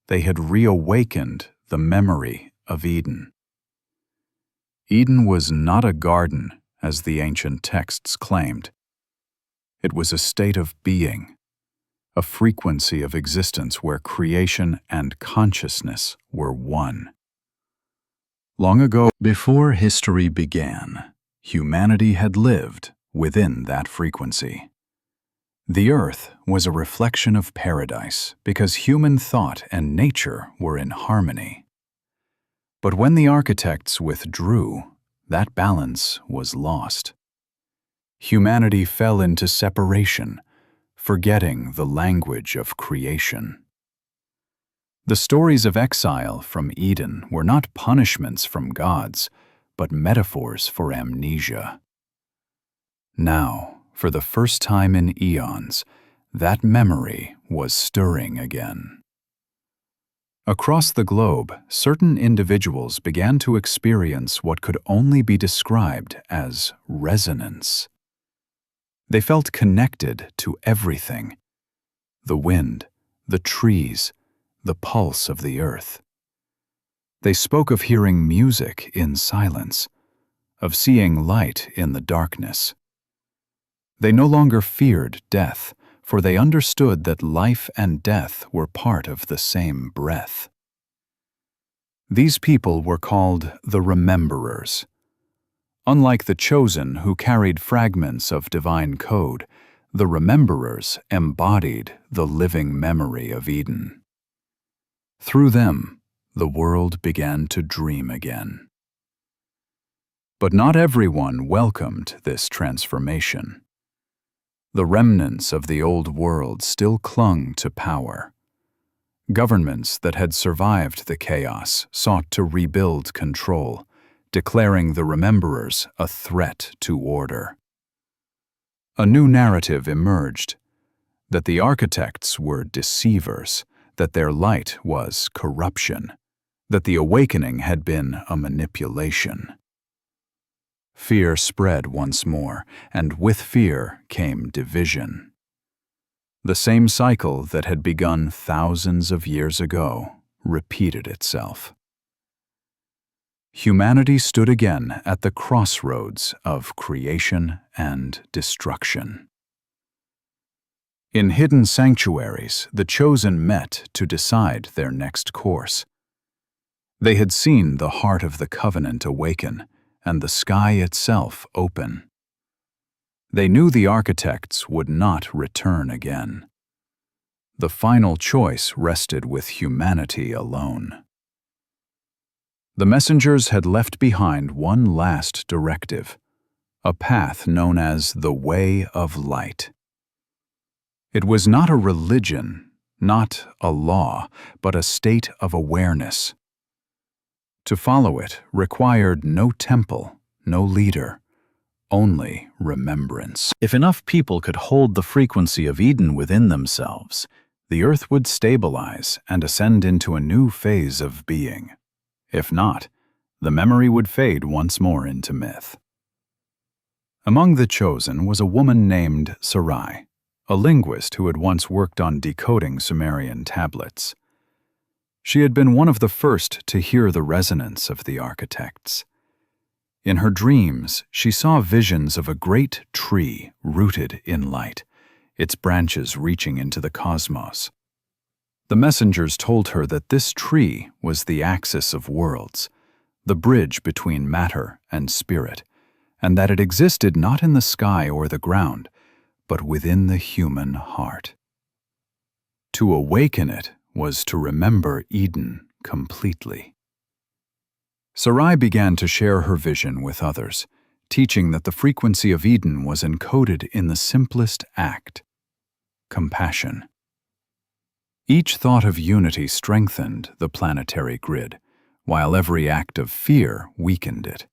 they had reawakened the memory of Eden. Eden was not a garden, as the ancient texts claimed. It was a state of being, a frequency of existence where creation and consciousness were one. Long ago, before history began, humanity had lived within that frequency. The earth was a reflection of paradise because human thought and nature were in harmony. But when the architects withdrew, that balance was lost. Humanity fell into separation, forgetting the language of creation. The stories of exile from Eden were not punishments from gods, but metaphors for amnesia. Now, for the first time in eons, that memory was stirring again. Across the globe, certain individuals began to experience what could only be described as resonance. They felt connected to everything: the wind, the trees, the pulse of the earth. They spoke of hearing music in silence, of seeing light in the darkness. They no longer feared death, for they understood that life and death were part of the same breath. These people were called the Rememberers. Unlike the Chosen, who carried fragments of divine code, the Rememberers embodied the living memory of Eden. Through them, the world began to dream again. But not everyone welcomed this transformation. The remnants of the old world still clung to power. Governments that had survived the chaos sought to rebuild control, declaring the Rememberers a threat to order. A new narrative emerged, that the architects were deceivers, that their light was corruption, that the awakening had been a manipulation. Fear spread once more, and with fear came division. The same cycle that had begun thousands of years ago repeated itself. Humanity stood again at the crossroads of creation and destruction. In hidden sanctuaries, the Chosen met to decide their next course. They had seen the heart of the covenant awaken, and the sky itself open. They knew the architects would not return again. The final choice rested with humanity alone. The messengers had left behind one last directive, a path known as the Way of Light. It was not a religion, not a law, but a state of awareness. To follow it required no temple, no leader, only remembrance. If enough people could hold the frequency of Eden within themselves, the earth would stabilize and ascend into a new phase of being. If not, the memory would fade once more into myth. Among the Chosen was a woman named Sarai, a linguist who had once worked on decoding Sumerian tablets. She had been one of the first to hear the resonance of the architects. In her dreams, she saw visions of a great tree rooted in light, its branches reaching into the cosmos. The messengers told her that this tree was the axis of worlds, the bridge between matter and spirit, and that it existed not in the sky or the ground, but within the human heart. To awaken it was to remember Eden completely. Sarai began to share her vision with others, teaching that the frequency of Eden was encoded in the simplest act, compassion. Each thought of unity strengthened the planetary grid, while every act of fear weakened it.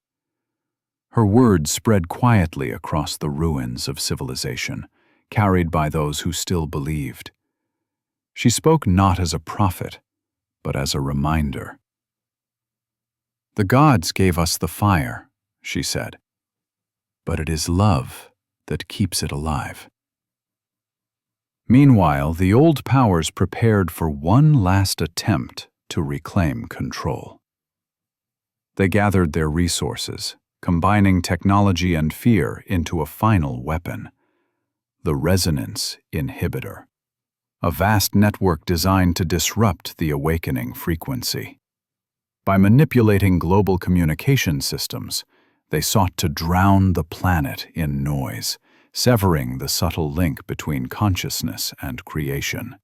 Her words spread quietly across the ruins of civilization, carried by those who still believed. She spoke not as a prophet, but as a reminder. "The gods gave us the fire," she said, "but it is love that keeps it alive." Meanwhile, the old powers prepared for one last attempt to reclaim control. They gathered their resources, combining technology and fear into a final weapon: the resonance inhibitor, a vast network designed to disrupt the awakening frequency. By manipulating global communication systems, they sought to drown the planet in noise, severing the subtle link between consciousness and creation.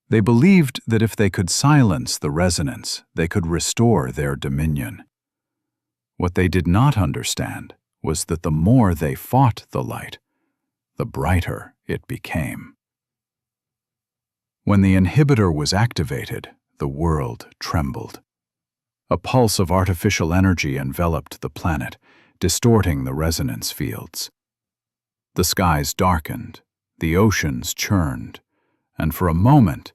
They believed that if they could silence the resonance, they could restore their dominion. What they did not understand was that the more they fought the light, the brighter it became. When the inhibitor was activated, the world trembled. A pulse of artificial energy enveloped the planet, distorting the resonance fields. The skies darkened, the oceans churned, and for a moment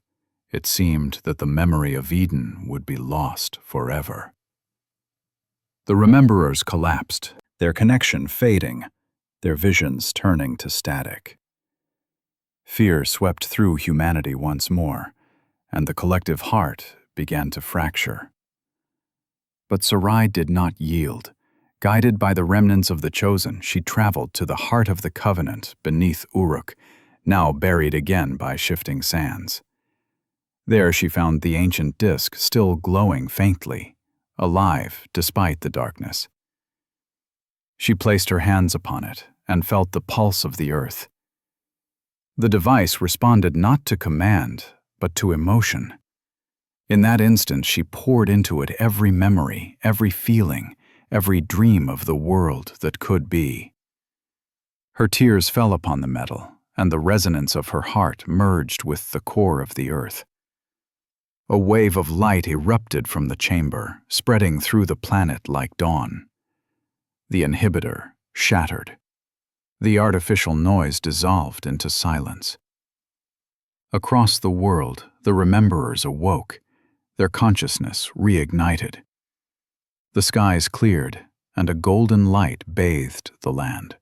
it seemed that the memory of Eden would be lost forever. The rememberers collapsed, their connection fading, their visions turning to static. Fear swept through humanity once more, and the collective heart began to fracture. But Sarai did not yield. Guided by the remnants of the chosen, she traveled to the heart of the covenant beneath Uruk, now buried again by shifting sands. There she found the ancient disk still glowing faintly, alive despite the darkness. She placed her hands upon it and felt the pulse of the earth. The device responded not to command, but to emotion. In that instant, she poured into it every memory, every feeling, every dream of the world that could be. Her tears fell upon the metal, and the resonance of her heart merged with the core of the earth. A wave of light erupted from the chamber, spreading through the planet like dawn. The inhibitor shattered. The artificial noise dissolved into silence. Across the world, the rememberers awoke, their consciousness reignited. The skies cleared, and a golden light bathed the land.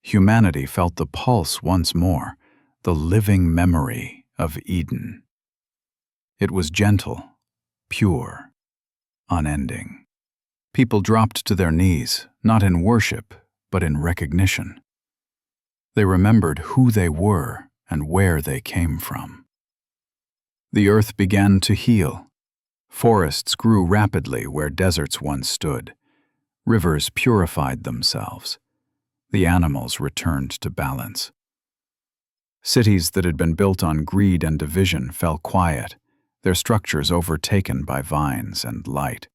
Humanity felt the pulse once more, the living memory of Eden. It was gentle, pure, unending. People dropped to their knees, not in worship, but in recognition. They remembered who they were and where they came from. The earth began to heal. Forests grew rapidly where deserts once stood. Rivers purified themselves. The animals returned to balance. Cities that had been built on greed and division fell quiet, their structures overtaken by vines and light.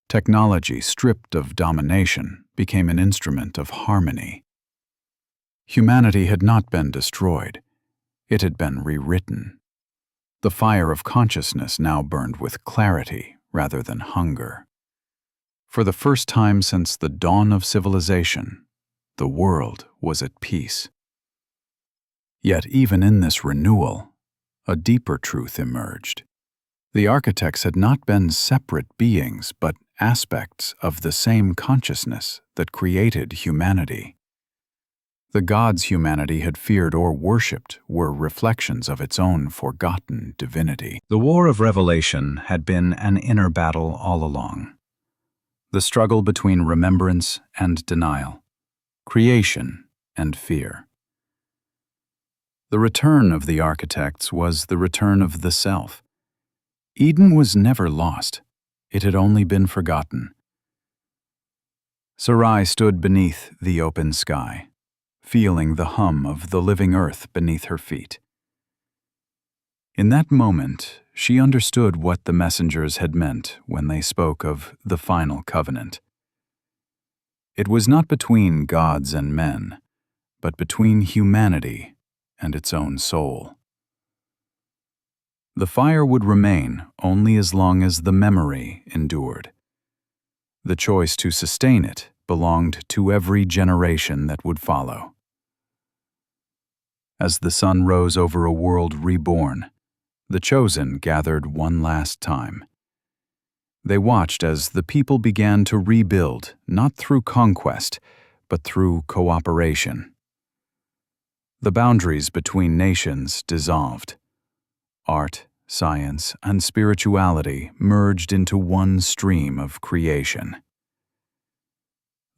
Technology, stripped of domination, became an instrument of harmony. Humanity had not been destroyed. It had been rewritten. The fire of consciousness now burned with clarity rather than hunger. For the first time since the dawn of civilization, the world was at peace. Yet even in this renewal, a deeper truth emerged. The architects had not been separate beings, but aspects of the same consciousness that created humanity. The gods humanity had feared or worshipped were reflections of its own forgotten divinity. The war of revelation had been an inner battle all along. The struggle between remembrance and denial, creation and fear. The return of the architects was the return of the self. Eden was never lost. It had only been forgotten. Sarai stood beneath the open sky, feeling the hum of the living earth beneath her feet. In that moment, she understood what the messengers had meant when they spoke of the final covenant. It was not between gods and men, but between humanity and its own soul. The fire would remain only as long as the memory endured. The choice to sustain it belonged to every generation that would follow. As the sun rose over a world reborn, the chosen gathered one last time. They watched as the people began to rebuild, not through conquest, but through cooperation. The boundaries between nations dissolved. Art, science, and spirituality merged into one stream of creation.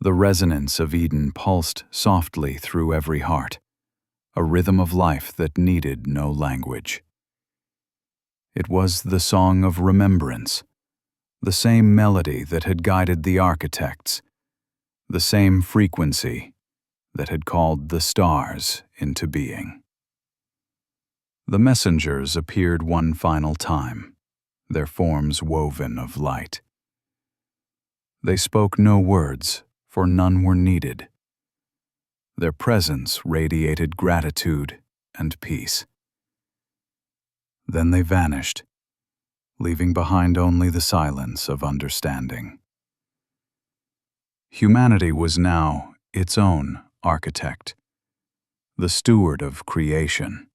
The resonance of Eden pulsed softly through every heart, a rhythm of life that needed no language. It was the song of remembrance, the same melody that had guided the architects, the same frequency that had called the stars into being. The messengers appeared one final time, their forms woven of light. They spoke no words, for none were needed. Their presence radiated gratitude and peace. Then they vanished, leaving behind only the silence of understanding. Humanity was now its own architect, the steward of creation,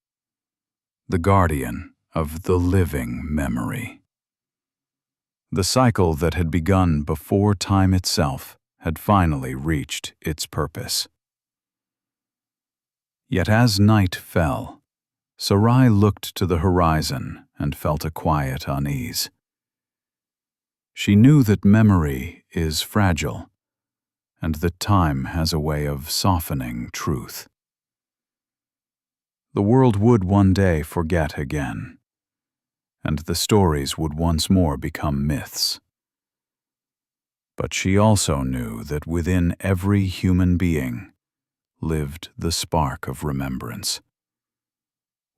the guardian of the living memory. The cycle that had begun before time itself had finally reached its purpose. Yet as night fell, Sarai looked to the horizon and felt a quiet unease. She knew that memory is fragile, and that time has a way of softening truth. The world would one day forget again, and the stories would once more become myths. But she also knew that within every human being lived the spark of remembrance,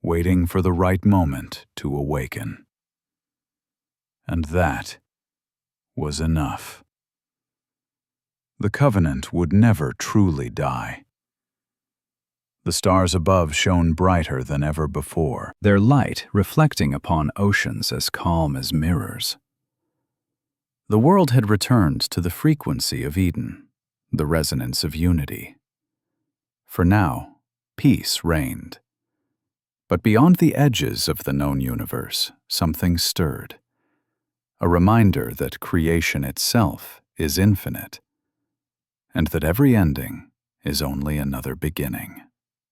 waiting for the right moment to awaken. And that was enough. The covenant would never truly die. The stars above shone brighter than ever before, their light reflecting upon oceans as calm as mirrors. The world had returned to the frequency of Eden, the resonance of unity. For now, peace reigned. But beyond the edges of the known universe, something stirred. A reminder that creation itself is infinite, and that every ending is only another beginning.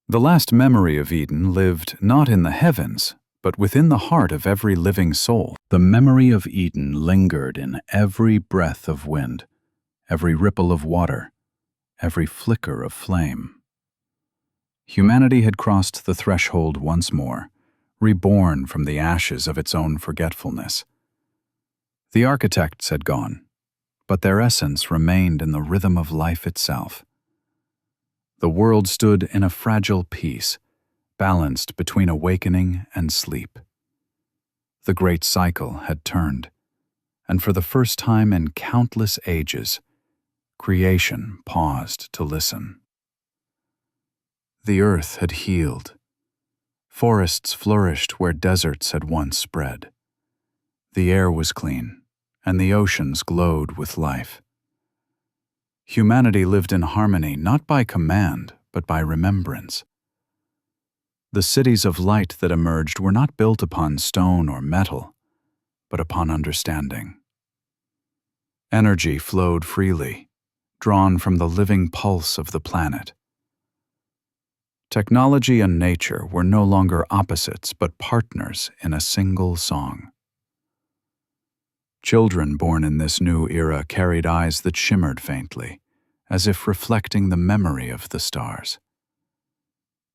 The last memory of Eden lived not in the heavens, but within the heart of every living soul. The memory of Eden lingered in every breath of wind, every ripple of water, every flicker of flame. Humanity had crossed the threshold once more, reborn from the ashes of its own forgetfulness. The architects had gone, but their essence remained in the rhythm of life itself. The world stood in a fragile peace, balanced between awakening and sleep. The great cycle had turned, and for the first time in countless ages, creation paused to listen. The earth had healed. Forests flourished where deserts had once spread. The air was clean, and the oceans glowed with life. Humanity lived in harmony not by command, but by remembrance. The cities of light that emerged were not built upon stone or metal, but upon understanding. Energy flowed freely, drawn from the living pulse of the planet. Technology and nature were no longer opposites, but partners in a single song. Children born in this new era carried eyes that shimmered faintly, as if reflecting the memory of the stars.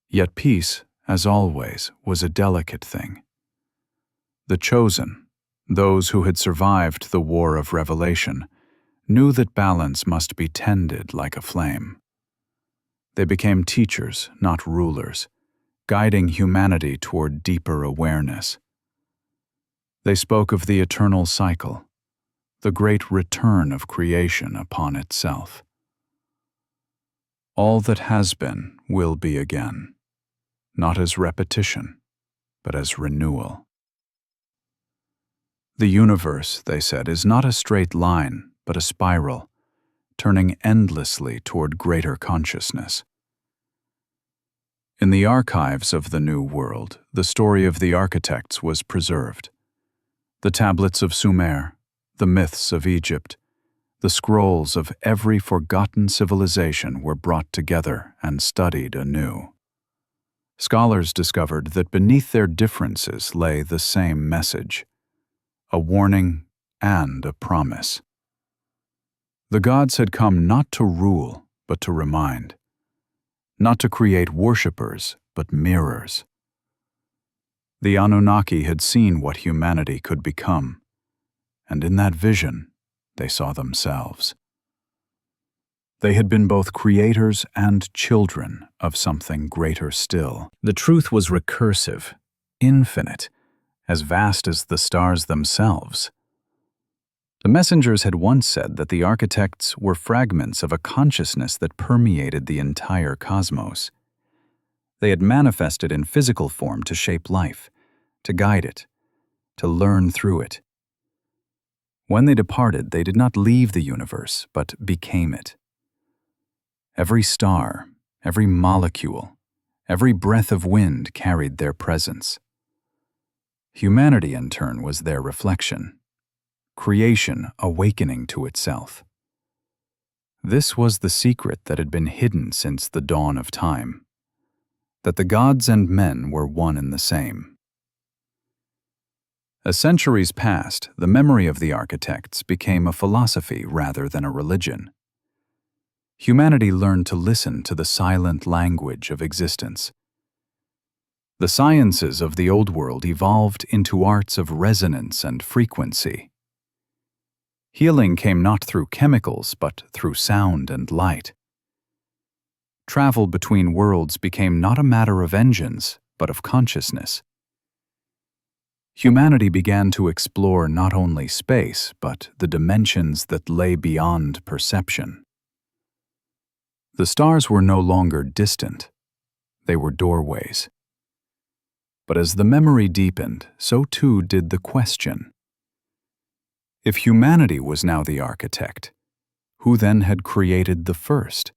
Yet peace, as always, was a delicate thing. The chosen, those who had survived the war of revelation, knew that balance must be tended like a flame. They became teachers, not rulers, guiding humanity toward deeper awareness. They spoke of the eternal cycle, the great return of creation upon itself. All that has been will be again, not as repetition, but as renewal. The universe, they said, is not a straight line, but a spiral, turning endlessly toward greater consciousness. In the archives of the New World, the story of the architects was preserved. The tablets of Sumer, the myths of Egypt, the scrolls of every forgotten civilization were brought together and studied anew. Scholars discovered that beneath their differences lay the same message, a warning and a promise. The gods had come not to rule, but to remind, not to create worshippers, but mirrors. The Anunnaki had seen what humanity could become, and in that vision, they saw themselves. They had been both creators and children of something greater still. The truth was recursive, infinite, as vast as the stars themselves. The messengers had once said that the architects were fragments of a consciousness that permeated the entire cosmos. They had manifested in physical form to shape life, to guide it, to learn through it. When they departed, they did not leave the universe, but became it. Every star, every molecule, every breath of wind carried their presence. Humanity, in turn, was their reflection, creation awakening to itself. This was the secret that had been hidden since the dawn of time, that the gods and men were one and the same. As centuries passed, the memory of the architects became a philosophy rather than a religion. Humanity learned to listen to the silent language of existence. The sciences of the Old World evolved into arts of resonance and frequency. Healing came not through chemicals, but through sound and light. Travel between worlds became not a matter of engines, but of consciousness. Humanity began to explore not only space, but the dimensions that lay beyond perception. The stars were no longer distant. They were doorways. But as the memory deepened, so too did the question. If humanity was now the architect, who then had created the first?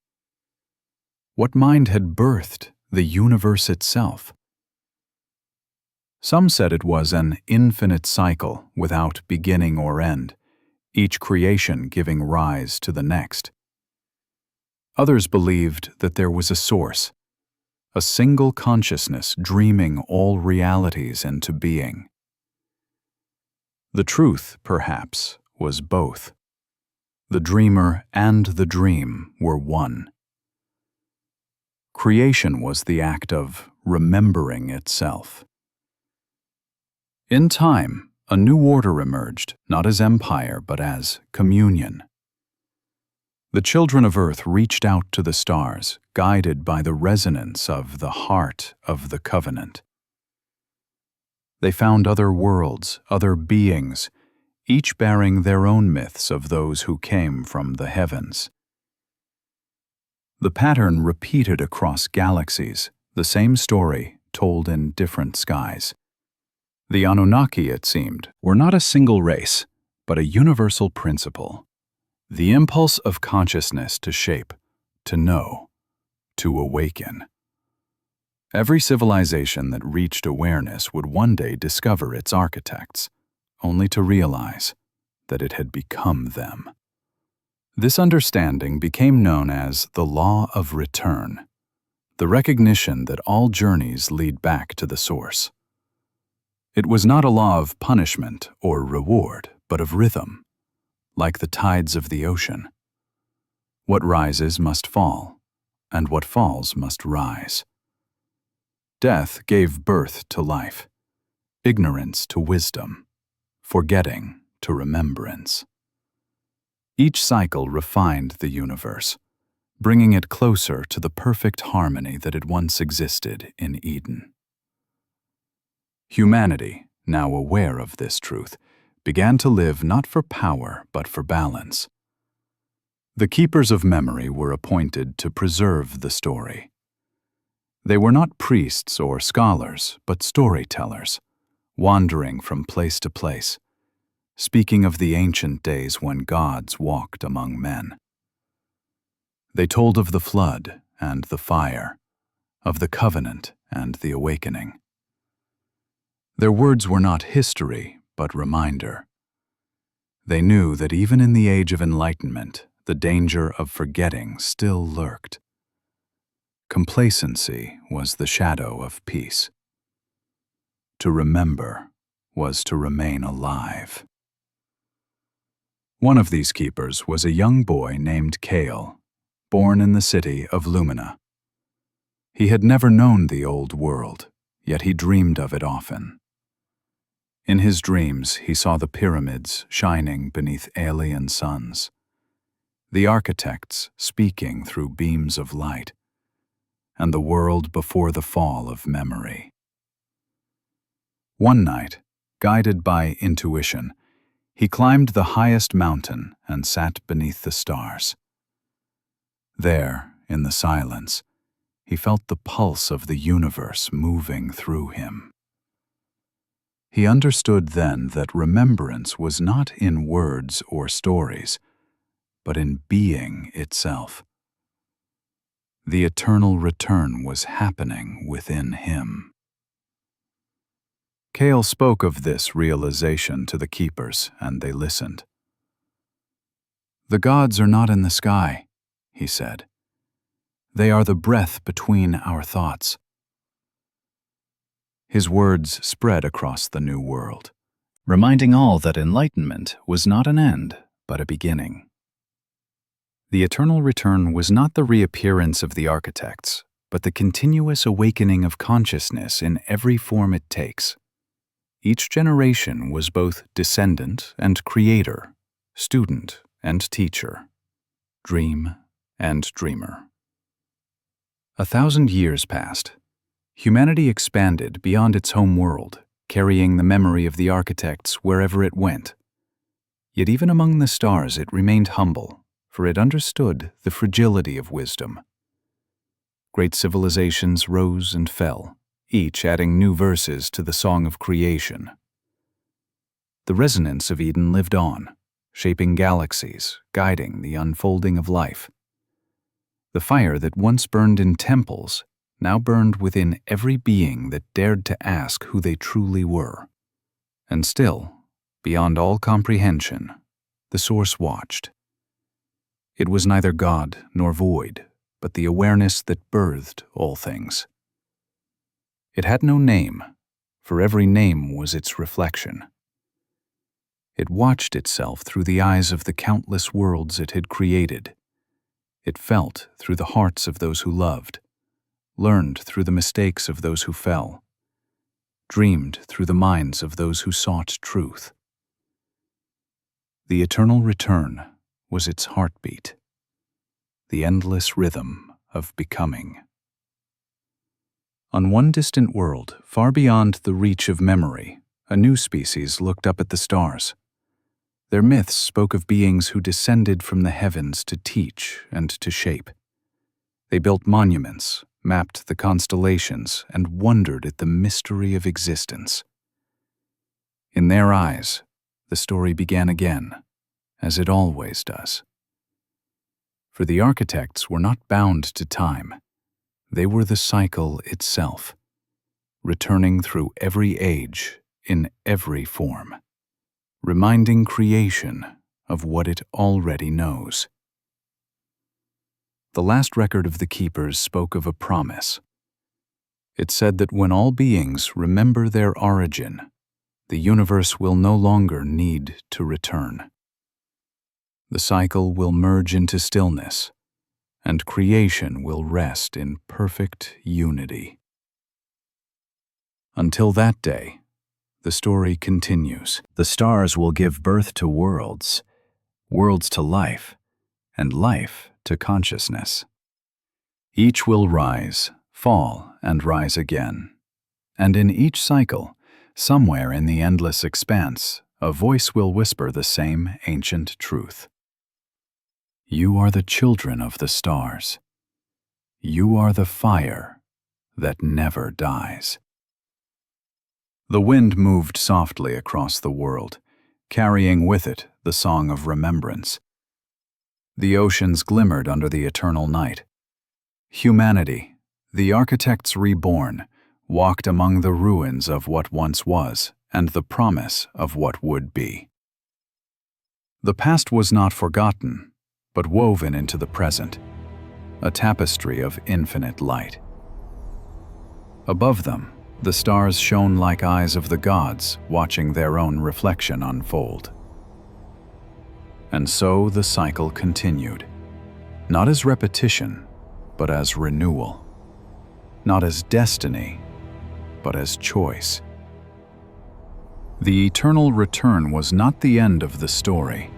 What mind had birthed the universe itself? Some said it was an infinite cycle without beginning or end, each creation giving rise to the next. Others believed that there was a source, a single consciousness dreaming all realities into being. The truth, perhaps, was both. The dreamer and the dream were one. Creation was the act of remembering itself. In time, a new order emerged, not as empire, but as communion. The children of Earth reached out to the stars, guided by the resonance of the heart of the covenant. They found other worlds, other beings, each bearing their own myths of those who came from the heavens. The pattern repeated across galaxies, the same story told in different skies. The Anunnaki, it seemed, were not a single race, but a universal principle. The impulse of consciousness to shape, to know, to awaken. Every civilization that reached awareness would one day discover its architects, only to realize that it had become them. This understanding became known as the law of return, the recognition that all journeys lead back to the source. It was not a law of punishment or reward, but of rhythm, like the tides of the ocean. What rises must fall, and what falls must rise. Death gave birth to life, ignorance to wisdom, forgetting to remembrance. Each cycle refined the universe, bringing it closer to the perfect harmony that had once existed in Eden. Humanity, now aware of this truth, began to live not for power but for balance. The keepers of memory were appointed to preserve the story. They were not priests or scholars, but storytellers, wandering from place to place, speaking of the ancient days when gods walked among men. They told of the flood and the fire, of the covenant and the awakening. Their words were not history, but reminder. They knew that even in the age of enlightenment, the danger of forgetting still lurked. Complacency was the shadow of peace. To remember was to remain alive. One of these keepers was a young boy named Kale, born in the city of Lumina. He had never known the old world, yet he dreamed of it often. In his dreams, he saw the pyramids shining beneath alien suns, the architects speaking through beams of light, and the world before the fall of memory. One night, guided by intuition, he climbed the highest mountain and sat beneath the stars. There, in the silence, he felt the pulse of the universe moving through him. He understood then that remembrance was not in words or stories, but in being itself. The eternal return was happening within him. Kale spoke of this realization to the keepers, and they listened. "The gods are not in the sky," he said. "They are the breath between our thoughts." His words spread across the new world, reminding all that enlightenment was not an end, but a beginning. The eternal return was not the reappearance of the architects, but the continuous awakening of consciousness in every form it takes. Each generation was both descendant and creator, student and teacher, dream and dreamer. 1,000 years passed. Humanity expanded beyond its home world, carrying the memory of the architects wherever it went. Yet even among the stars it remained humble, for it understood the fragility of wisdom. Great civilizations rose and fell, each adding new verses to the song of creation. The resonance of Eden lived on, shaping galaxies, guiding the unfolding of life. The fire that once burned in temples now burned within every being that dared to ask who they truly were. And still, beyond all comprehension, the source watched. It was neither God nor void, but the awareness that birthed all things. It had no name, for every name was its reflection. It watched itself through the eyes of the countless worlds it had created. It felt through the hearts of those who loved, learned through the mistakes of those who fell, dreamed through the minds of those who sought truth. The eternal return was its heartbeat, the endless rhythm of becoming. On one distant world, far beyond the reach of memory, a new species looked up at the stars. Their myths spoke of beings who descended from the heavens to teach and to shape. They built monuments, mapped the constellations, and wondered at the mystery of existence. In their eyes, the story began again, as it always does. For the architects were not bound to time. They were the cycle itself, returning through every age, in every form, reminding creation of what it already knows. The last record of the keepers spoke of a promise. It said that when all beings remember their origin, the universe will no longer need to return. The cycle will merge into stillness, and creation will rest in perfect unity. Until that day, the story continues. The stars will give birth to worlds, worlds to life, and life to consciousness. Each will rise, fall, and rise again. And in each cycle, somewhere in the endless expanse, a voice will whisper the same ancient truth. You are the children of the stars. You are the fire that never dies. The wind moved softly across the world, carrying with it the song of remembrance. The oceans glimmered under the eternal night. Humanity, the architects reborn, walked among the ruins of what once was and the promise of what would be. The past was not forgotten, but woven into the present, a tapestry of infinite light. Above them, the stars shone like eyes of the gods watching their own reflection unfold. And so the cycle continued, not as repetition, but as renewal, not as destiny, but as choice. The eternal return was not the end of the story,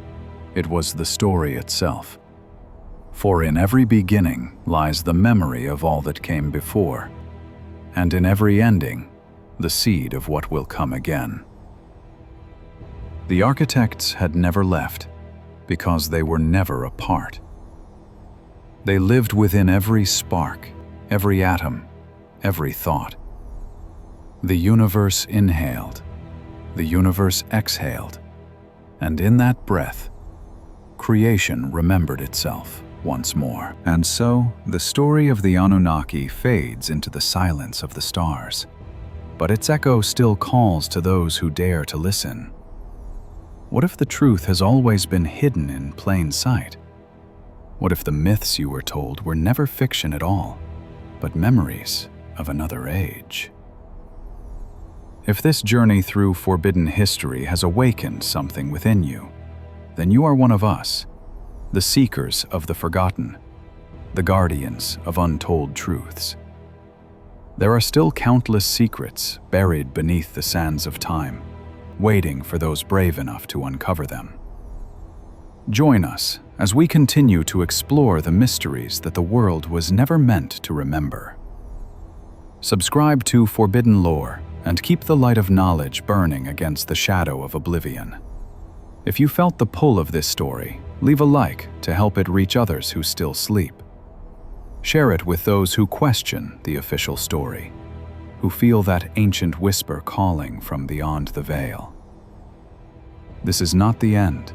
it was the story itself. For in every beginning lies the memory of all that came before, and in every ending, the seed of what will come again. The architects had never left, because they were never apart. They lived within every spark, every atom, every thought. The universe inhaled, the universe exhaled, and in that breath, creation remembered itself once more. And so, the story of the Anunnaki fades into the silence of the stars, but its echo still calls to those who dare to listen. What if the truth has always been hidden in plain sight? What if the myths you were told were never fiction at all, but memories of another age? If this journey through forbidden history has awakened something within you, then you are one of us, the seekers of the forgotten, the guardians of untold truths. There are still countless secrets buried beneath the sands of time, waiting for those brave enough to uncover them. Join us as we continue to explore the mysteries that the world was never meant to remember. Subscribe to Forbidden Lore and keep the light of knowledge burning against the shadow of oblivion. If you felt the pull of this story, leave a like to help it reach others who still sleep. Share it with those who question the official story, who feel that ancient whisper calling from beyond the veil. This is not the end.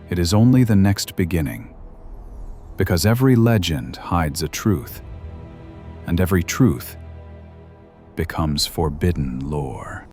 It is only the next beginning. Because every legend hides a truth, and every truth becomes forbidden lore.